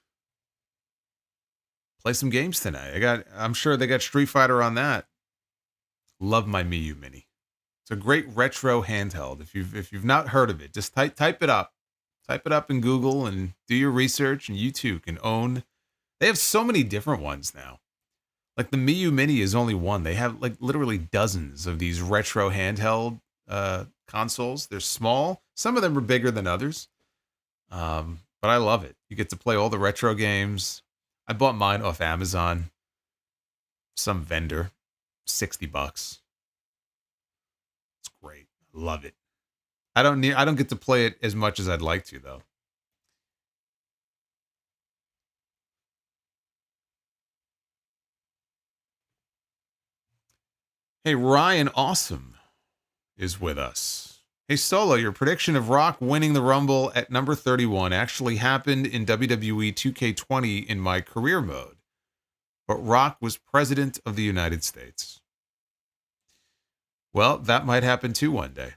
Play some games tonight. I'm sure they got Street Fighter on that. Love my Miyu Mini. It's a great retro handheld. If you've not heard of it, just type it up. Type it up in Google and do your research, and you too can own. They have so many different ones now. Like the Miyu Mini is only one. They have like literally dozens of these retro handheld consoles. They're small. Some of them are bigger than others. But I love it. You get to play all the retro games. I bought mine off Amazon. Some vendor. $60. It's great. I love it. I don't get to play it as much as I'd like to though. Hey, Ryan Awesome is with us. Hey, Solo, your prediction of Rock winning the Rumble at number 31 actually happened in WWE 2K20 in my career mode. But Rock was president of the United States. Well, that might happen too one day.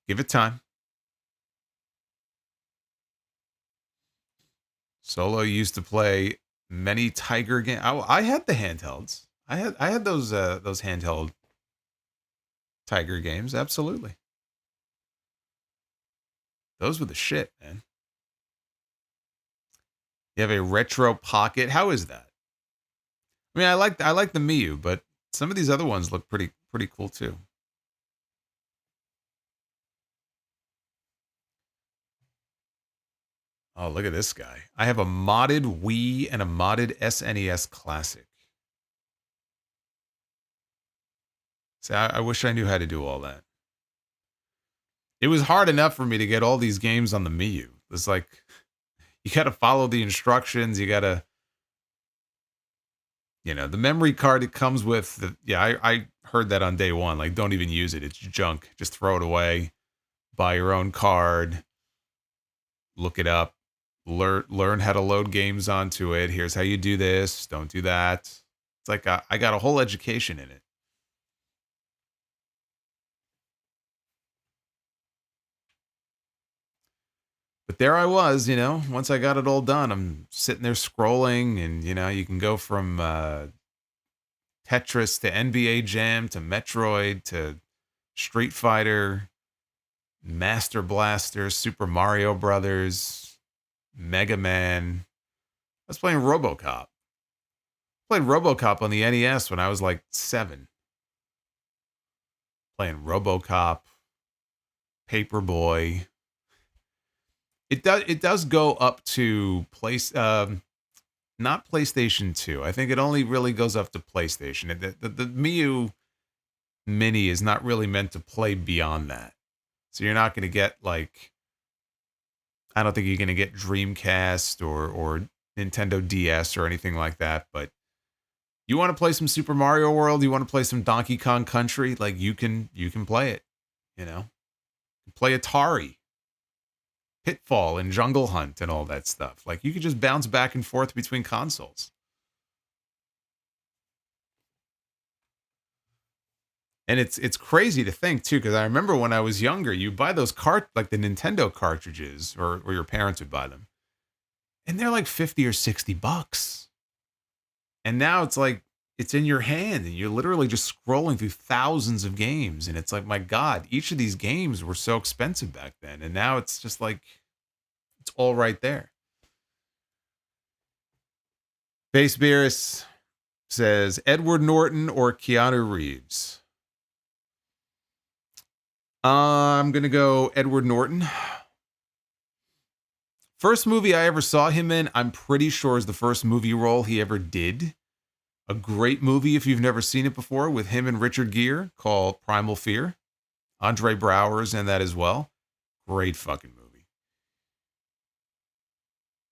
Give it time. Solo used to play many Tiger games. I had the handhelds. I had those handheld Tiger games. Absolutely. Those were the shit, man. You have a retro pocket. How is that? I mean, I like the Miu, but some of these other ones look pretty cool too. Oh, look at this guy. I have a modded Wii and a modded SNES Classic. See, I wish I knew how to do all that. It was hard enough for me to get all these games on the Miu. It's like, you got to follow the instructions. You got to, the memory card it comes with. I heard that on day one. Like, don't even use it. It's junk. Just throw it away. Buy your own card. Look it up. Learn how to load games onto it. Here's how you do this. Don't do that. It's like I got a whole education in it. But there I was, once I got it all done, I'm sitting there scrolling, and, you can go from Tetris to NBA Jam to Metroid to Street Fighter, Master Blaster, Super Mario Brothers, Mega Man. I was playing RoboCop. I played RoboCop on the NES when I was like 7. Playing RoboCop, Paperboy. It does go up to not PlayStation 2. I think it only really goes up to PlayStation. The Miu Mini is not really meant to play beyond that. So you're not going to get I don't think you're going to get Dreamcast or Nintendo DS or anything like that. But you want to play some Super Mario World, you want to play some Donkey Kong Country, you can play it. Play Atari, Pitfall and Jungle Hunt and all that stuff. You could just bounce back and forth between consoles. And it's crazy to think too, because I remember when I was younger, you buy those the Nintendo cartridges, or your parents would buy them, and they're like $50 or $60. And now it's in your hand, and you're literally just scrolling through thousands of games, and it's like, my God, each of these games were so expensive back then, and now it's just it's all right there. Base Beerus says Edward Norton or Keanu Reeves. I'm gonna go Edward Norton. First movie I ever saw him in, I'm pretty sure, is the first movie role he ever did. A great movie if you've never seen it before, with him and Richard Gere, called Primal Fear. Andre Braugher's in that as well. Great fucking movie.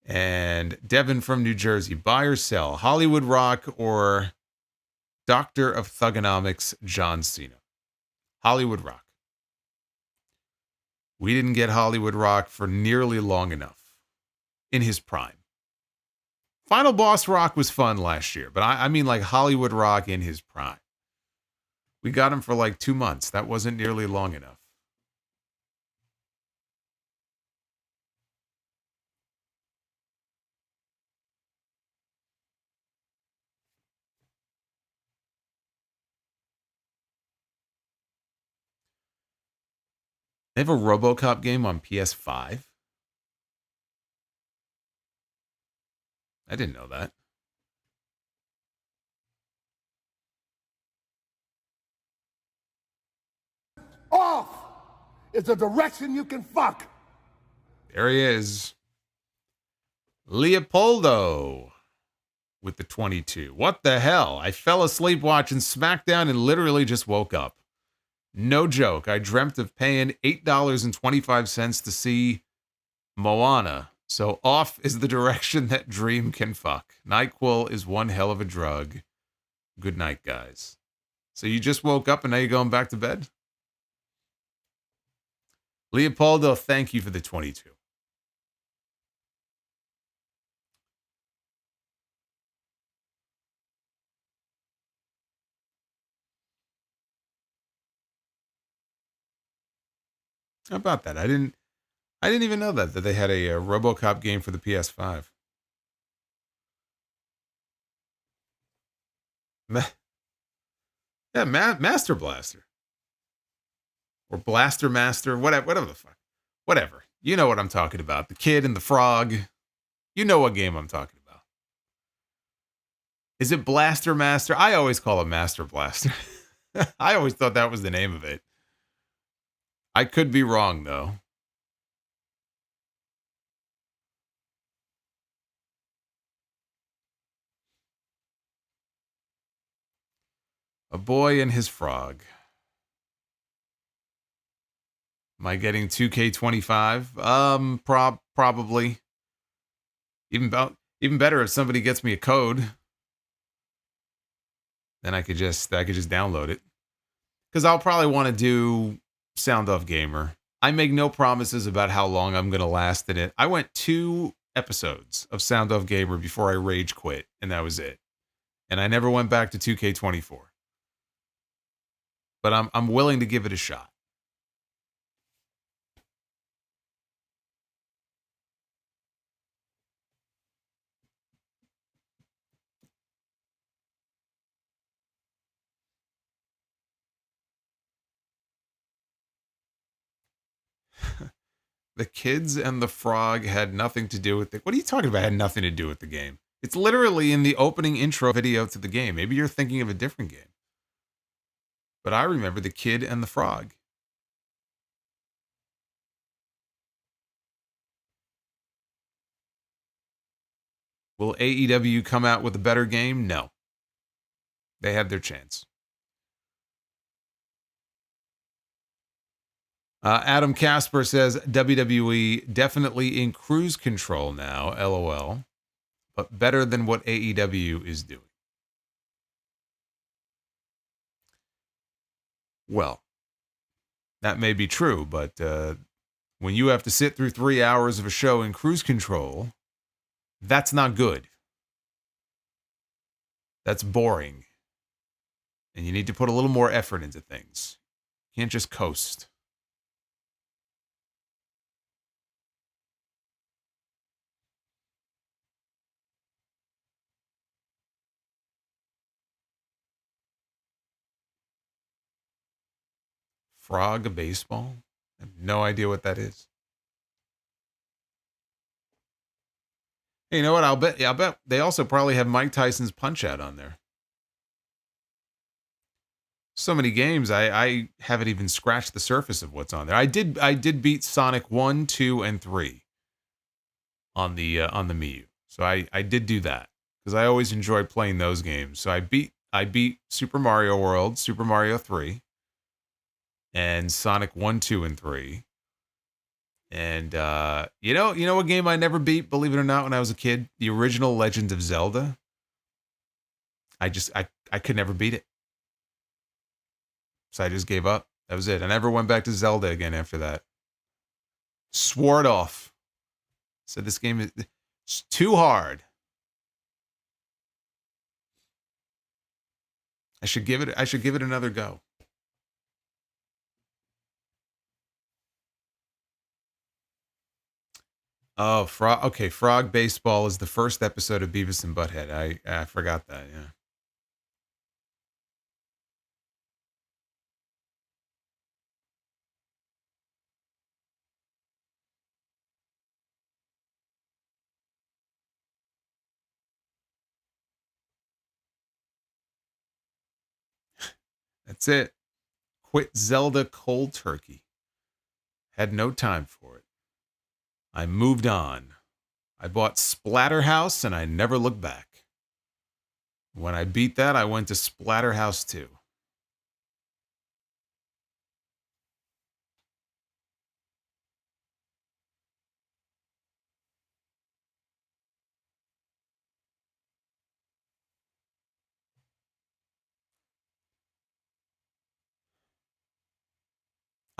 And Devin from New Jersey, buy or sell, Hollywood Rock or Doctor of Thugonomics, John Cena? Hollywood Rock. We didn't get Hollywood Rock for nearly long enough in his prime. Final Boss Rock was fun last year, but I mean Hollywood Rock in his prime. We got him for 2 months. That wasn't nearly long enough. They have a RoboCop game on PS5. I didn't know that.
Off is a direction you can fuck.
There he is. Leopoldo with the 22. What the hell? I fell asleep watching SmackDown and literally just woke up. No joke. I dreamt of paying $8.25 to see Moana. So off is the direction that dream can fuck. NyQuil is one hell of a drug. Good night, guys. So you just woke up and now you're going back to bed? Leopoldo, thank you for the 22. How about that? I didn't even know that they had a RoboCop game for the PS5. Yeah, Master Blaster. Or Blaster Master, whatever the fuck. Whatever. You know what I'm talking about. The kid and the frog. You know what game I'm talking about. Is it Blaster Master? I always call it Master Blaster. I always thought that was the name of it. I could be wrong, though. A boy and his frog. Am I getting 2K25? Probably. Even better if somebody gets me a code. Then I could just download it. Because I'll probably want to do Sound Off Gamer. I make no promises about how long I'm going to last in it. I went 2 episodes of Sound Off Gamer before I rage quit, and that was it. And I never went back to 2K24. But I'm willing to give it a shot. The kids and the frog had nothing to do with it. What are you talking about? Had nothing to do with the game. It's literally in the opening intro video to the game. Maybe you're thinking of a different game. But I remember the kid and the frog. Will AEW come out with a better game? No. They had their chance. Adam Casper says WWE definitely in cruise control now, LOL, but better than what AEW is doing. Well, that may be true, but when you have to sit through 3 hours of a show in cruise control, that's not good. That's boring. And you need to put a little more effort into things. You can't just coast. Frog baseball? I have no idea what that is. Hey, you know what? I'll bet they also probably have Mike Tyson's Punch-Out on there. So many games, I haven't even scratched the surface of what's on there. I did beat Sonic 1, 2, and 3 on the Mii. So I did do that because I always enjoy playing those games. So I beat Super Mario World, Super Mario 3, and Sonic 1, 2, and 3. And you know what game I never beat, believe it or not, when I was a kid? The original Legend of Zelda. I could never beat it. So I just gave up. That was it. I never went back to Zelda again after that. Swore it off. Said this game is too hard. I should give it another go. Oh, Frog Baseball is the first episode of Beavis and Butthead. I forgot that, yeah. That's it. Quit Zelda cold turkey. Had no time for it. I moved on. I bought Splatterhouse and I never looked back. When I beat that, I went to Splatterhouse 2.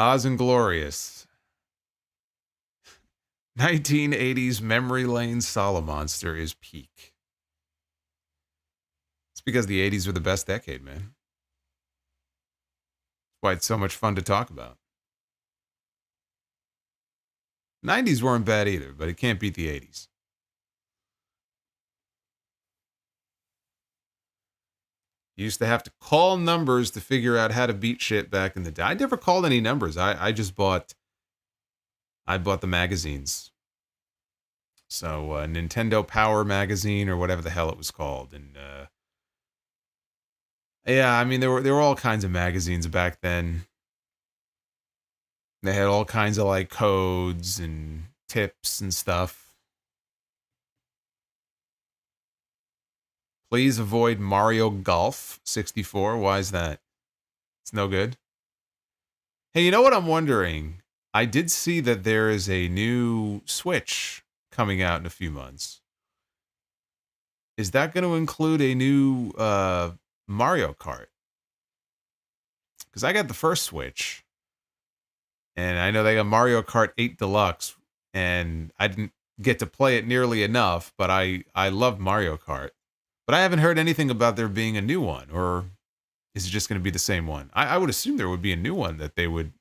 Oz and Glorious. 1980s Memory Lane Solomonster is peak. It's because the 80s were the best decade, man. That's why it's so much fun to talk about. 90s weren't bad either, but it can't beat the 80s. You used to have to call numbers to figure out how to beat shit back in the day. I never called any numbers. I just bought the magazines. So Nintendo Power Magazine or whatever the hell it was called. And yeah, I mean there were all kinds of magazines back then. They had all kinds of like codes and tips and stuff. Please avoid Mario Golf 64. Why is that? It's no good. Hey, you know what I'm wondering? I did see that there is a new Switch coming out in a few months. Is that going to include a new Mario Kart? Because I got the first Switch. And I know they got Mario Kart 8 Deluxe. And I didn't get to play it nearly enough. But I love Mario Kart. But I haven't heard anything about there being a new one. Or is it just going to be the same one? I would assume there would be a new one that they would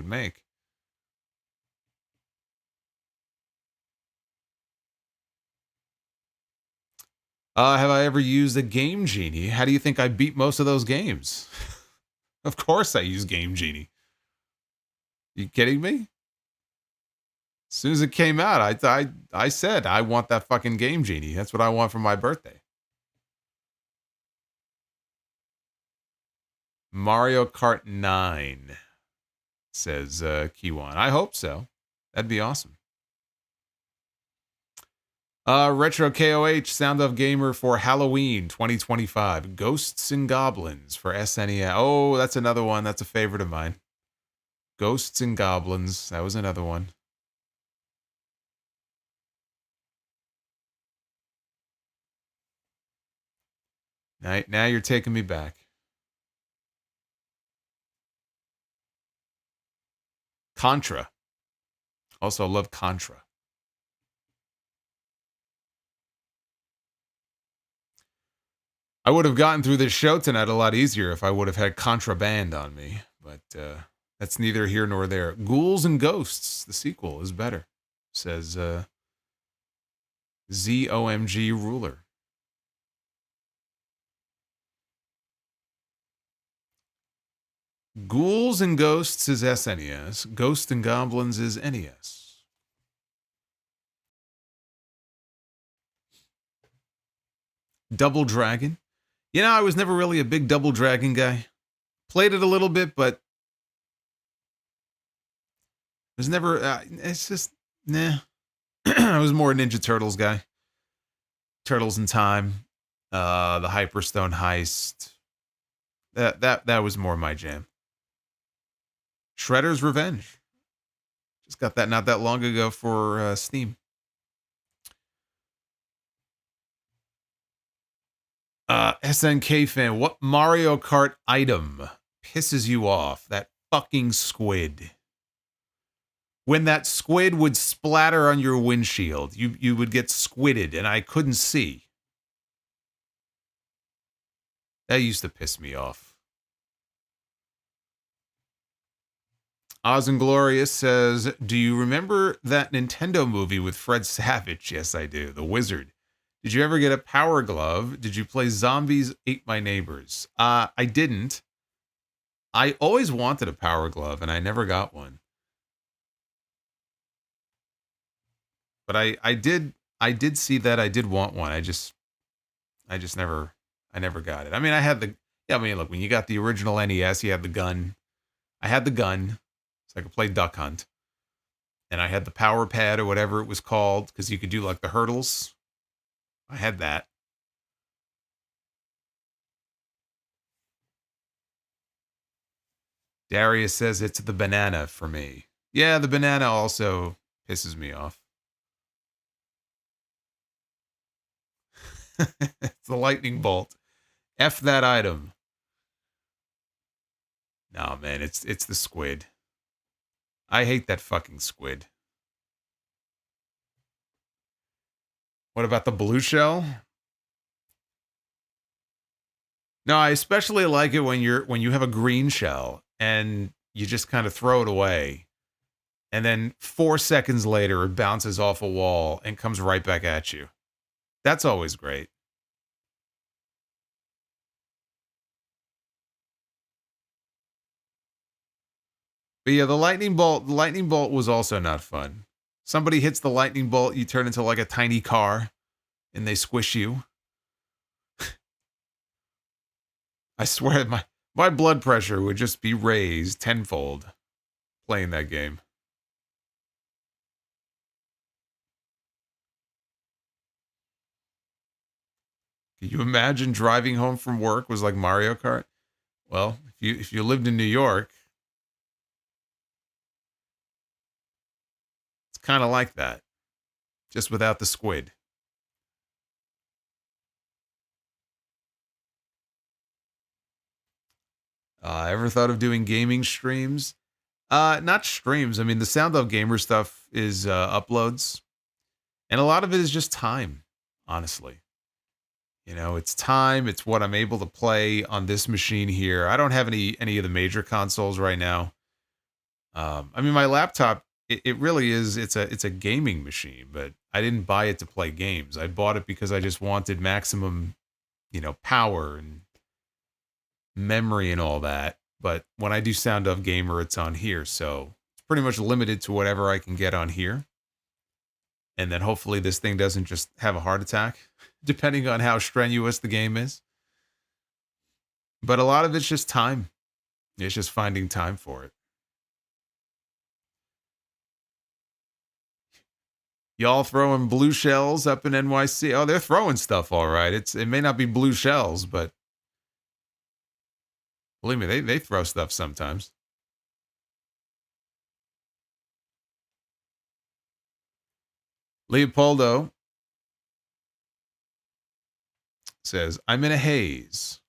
make. Have I ever used a Game Genie? How do you think I beat most of those games? Of course I use Game Genie. You kidding me? As soon as it came out, I said, I want that fucking Game Genie. That's what I want for my birthday. Mario Kart 9, says Kiwan. I hope so. That'd be awesome. Retro KOH, Sound of Gamer for Halloween 2025. Ghosts and Goblins for SNES. Oh, that's another one. That's a favorite of mine. Ghosts and Goblins. That was another one. Now you're taking me back. Contra. Also love Contra. I would have gotten through this show tonight a lot easier if I would have had Contraband on me, but that's neither here nor there. Ghouls and Ghosts, the sequel, is better, says ZOMG Ruler. Ghouls and Ghosts is SNES. Ghosts and Goblins is NES. Double Dragon. You know, I was never really a big Double Dragon guy. Played it a little bit, but was never, it's just, nah. I was more a Ninja Turtles guy. Turtles in Time, the Hyperstone Heist. That was more my jam. Shredder's Revenge. Just got that not that long ago for Steam. SNK fan, what Mario Kart item pisses you off? That fucking squid. When that squid would splatter on your windshield, you would get squidded and I couldn't see. That used to piss me off. Oz and Glorious says, do you remember that Nintendo movie with Fred Savage? Yes, I do. The Wizard. Did you ever get a Power Glove? Did you play Zombies Ate My Neighbors? I didn't. I always wanted a Power Glove, and I never got one. But I did see that. I did want one. I just never got it. I mean, look, when you got the original NES, you had the gun. I had the gun, so I could play Duck Hunt. And I had the Power Pad or whatever it was called, because you could do like the hurdles. I had that. Darius says it's the banana for me. Yeah, the banana also pisses me off. It's the lightning bolt. F that item. No, man, it's the squid. I hate that fucking squid. What about the blue shell? No, I especially like it when you have a green shell and you just kind of throw it away. And then 4 seconds later it bounces off a wall and comes right back at you. That's always great. But yeah, the lightning bolt was also not fun. Somebody hits the lightning bolt, you turn into like a tiny car and they squish you. I swear my blood pressure would just be raised tenfold playing that game. Can you imagine driving home from work was like Mario Kart? Well, if you lived in New York, it's kind of like that, just without the squid. Ever thought of doing gaming streams? Not streams. I mean, the Sound of Gamer stuff is uploads, and a lot of it is just time, honestly. You know, it's time. It's what I'm able to play on this machine here. I don't have any of the major consoles right now. I mean, my laptop, it really is. It's a gaming machine, but I didn't buy it to play games. I bought it because I just wanted maximum, power and memory and all that. But when I do Sound of Gamer, it's on here, so it's pretty much limited to whatever I can get on here. And then hopefully this thing doesn't just have a heart attack, depending on how strenuous the game is. But a lot of it's just time. It's just finding time for it. Y'all throwing blue shells up in NYC? Oh, they're throwing stuff all right. It may not be blue shells, but believe me, they throw stuff sometimes. Leopoldo says, I'm in a haze.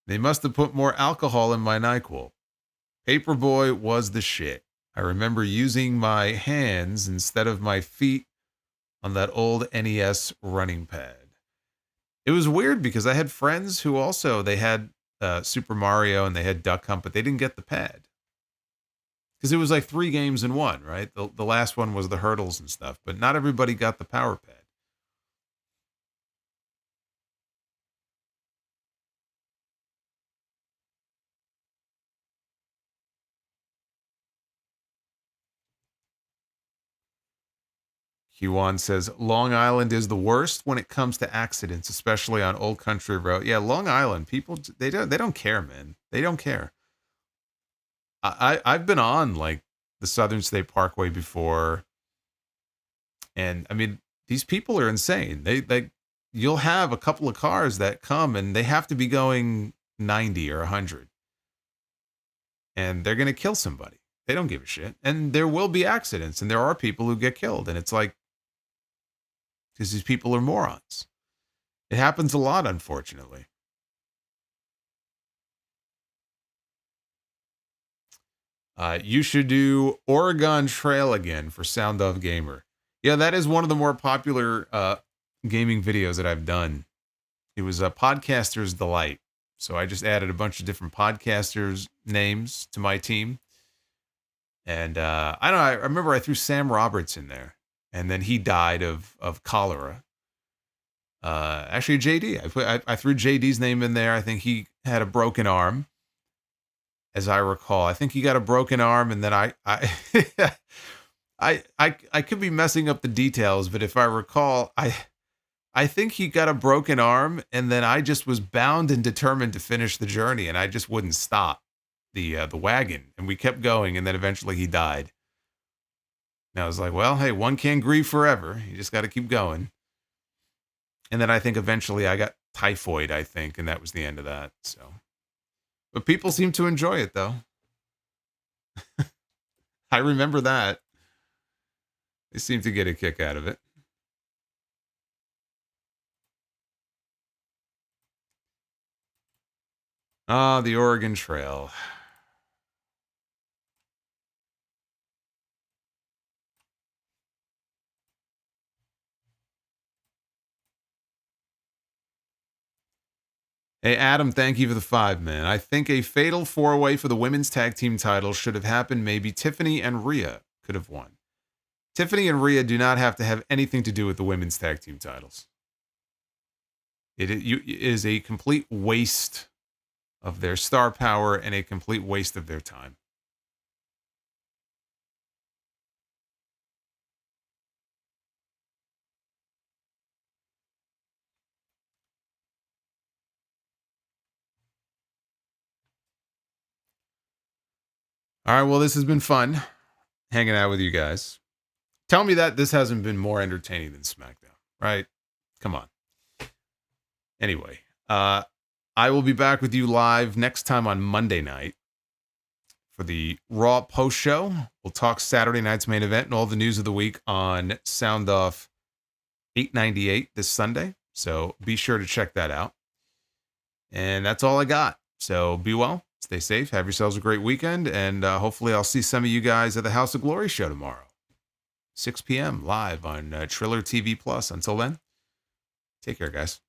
They must have put more alcohol in my NyQuil. Paperboy was the shit. I remember using my hands instead of my feet on that old NES running pad. It was weird because I had friends who also, they had Super Mario and they had Duck Hunt, but they didn't get the pad. Because it was like 3 games in one, right? The last one was the hurdles and stuff, but not everybody got the power pad. Q1 says, Long Island is the worst when it comes to accidents, especially on Old Country Road. Yeah, Long Island, people, they don't care, man. They don't care. I've been on like the Southern State Parkway before. And I mean, these people are insane. You'll have a couple of cars that come and they have to be going 90 or 100. And they're going to kill somebody. They don't give a shit. And there will be accidents and there are people who get killed. And it's like, because these people are morons. It happens a lot, unfortunately. You should do Oregon Trail again for Sound of Gamer. Yeah, that is one of the more popular gaming videos that I've done. It was a podcaster's delight. So I just added a bunch of different podcasters' names to my team. And I don't know, I remember I threw Sam Roberts in there. And then he died of cholera. Actually, JD. I threw JD's name in there. I think he had a broken arm, as I recall. I think he got a broken arm, and then I could be messing up the details, but if I recall, I think he got a broken arm, and then I just was bound and determined to finish the journey, and I just wouldn't stop the wagon, and we kept going, and then eventually he died. And I was like, well, hey, one can't grieve forever. You just got to keep going. And then I think eventually I got typhoid, I think, and that was the end of that. So, but people seem to enjoy it, though. I remember that. They seem to get a kick out of it. Ah, the Oregon Trail. Hey, Adam, thank you for the 5, man. I think a fatal 4-way for the women's tag team title should have happened. Maybe Tiffany and Rhea could have won. Tiffany and Rhea do not have to have anything to do with the women's tag team titles. It is a complete waste of their star power and a complete waste of their time. All right, well, this has been fun hanging out with you guys. Tell me that this hasn't been more entertaining than SmackDown, right? Come on. Anyway, I will be back with you live next time on Monday night for the Raw post show. We'll talk Saturday night's main event and all the news of the week on Sound Off 898 this Sunday. So be sure to check that out. And that's all I got. So be well, stay safe, have yourselves a great weekend, and hopefully I'll see some of you guys at the House of Glory show tomorrow. 6 p.m. live on Triller TV Plus. Until then, take care, guys.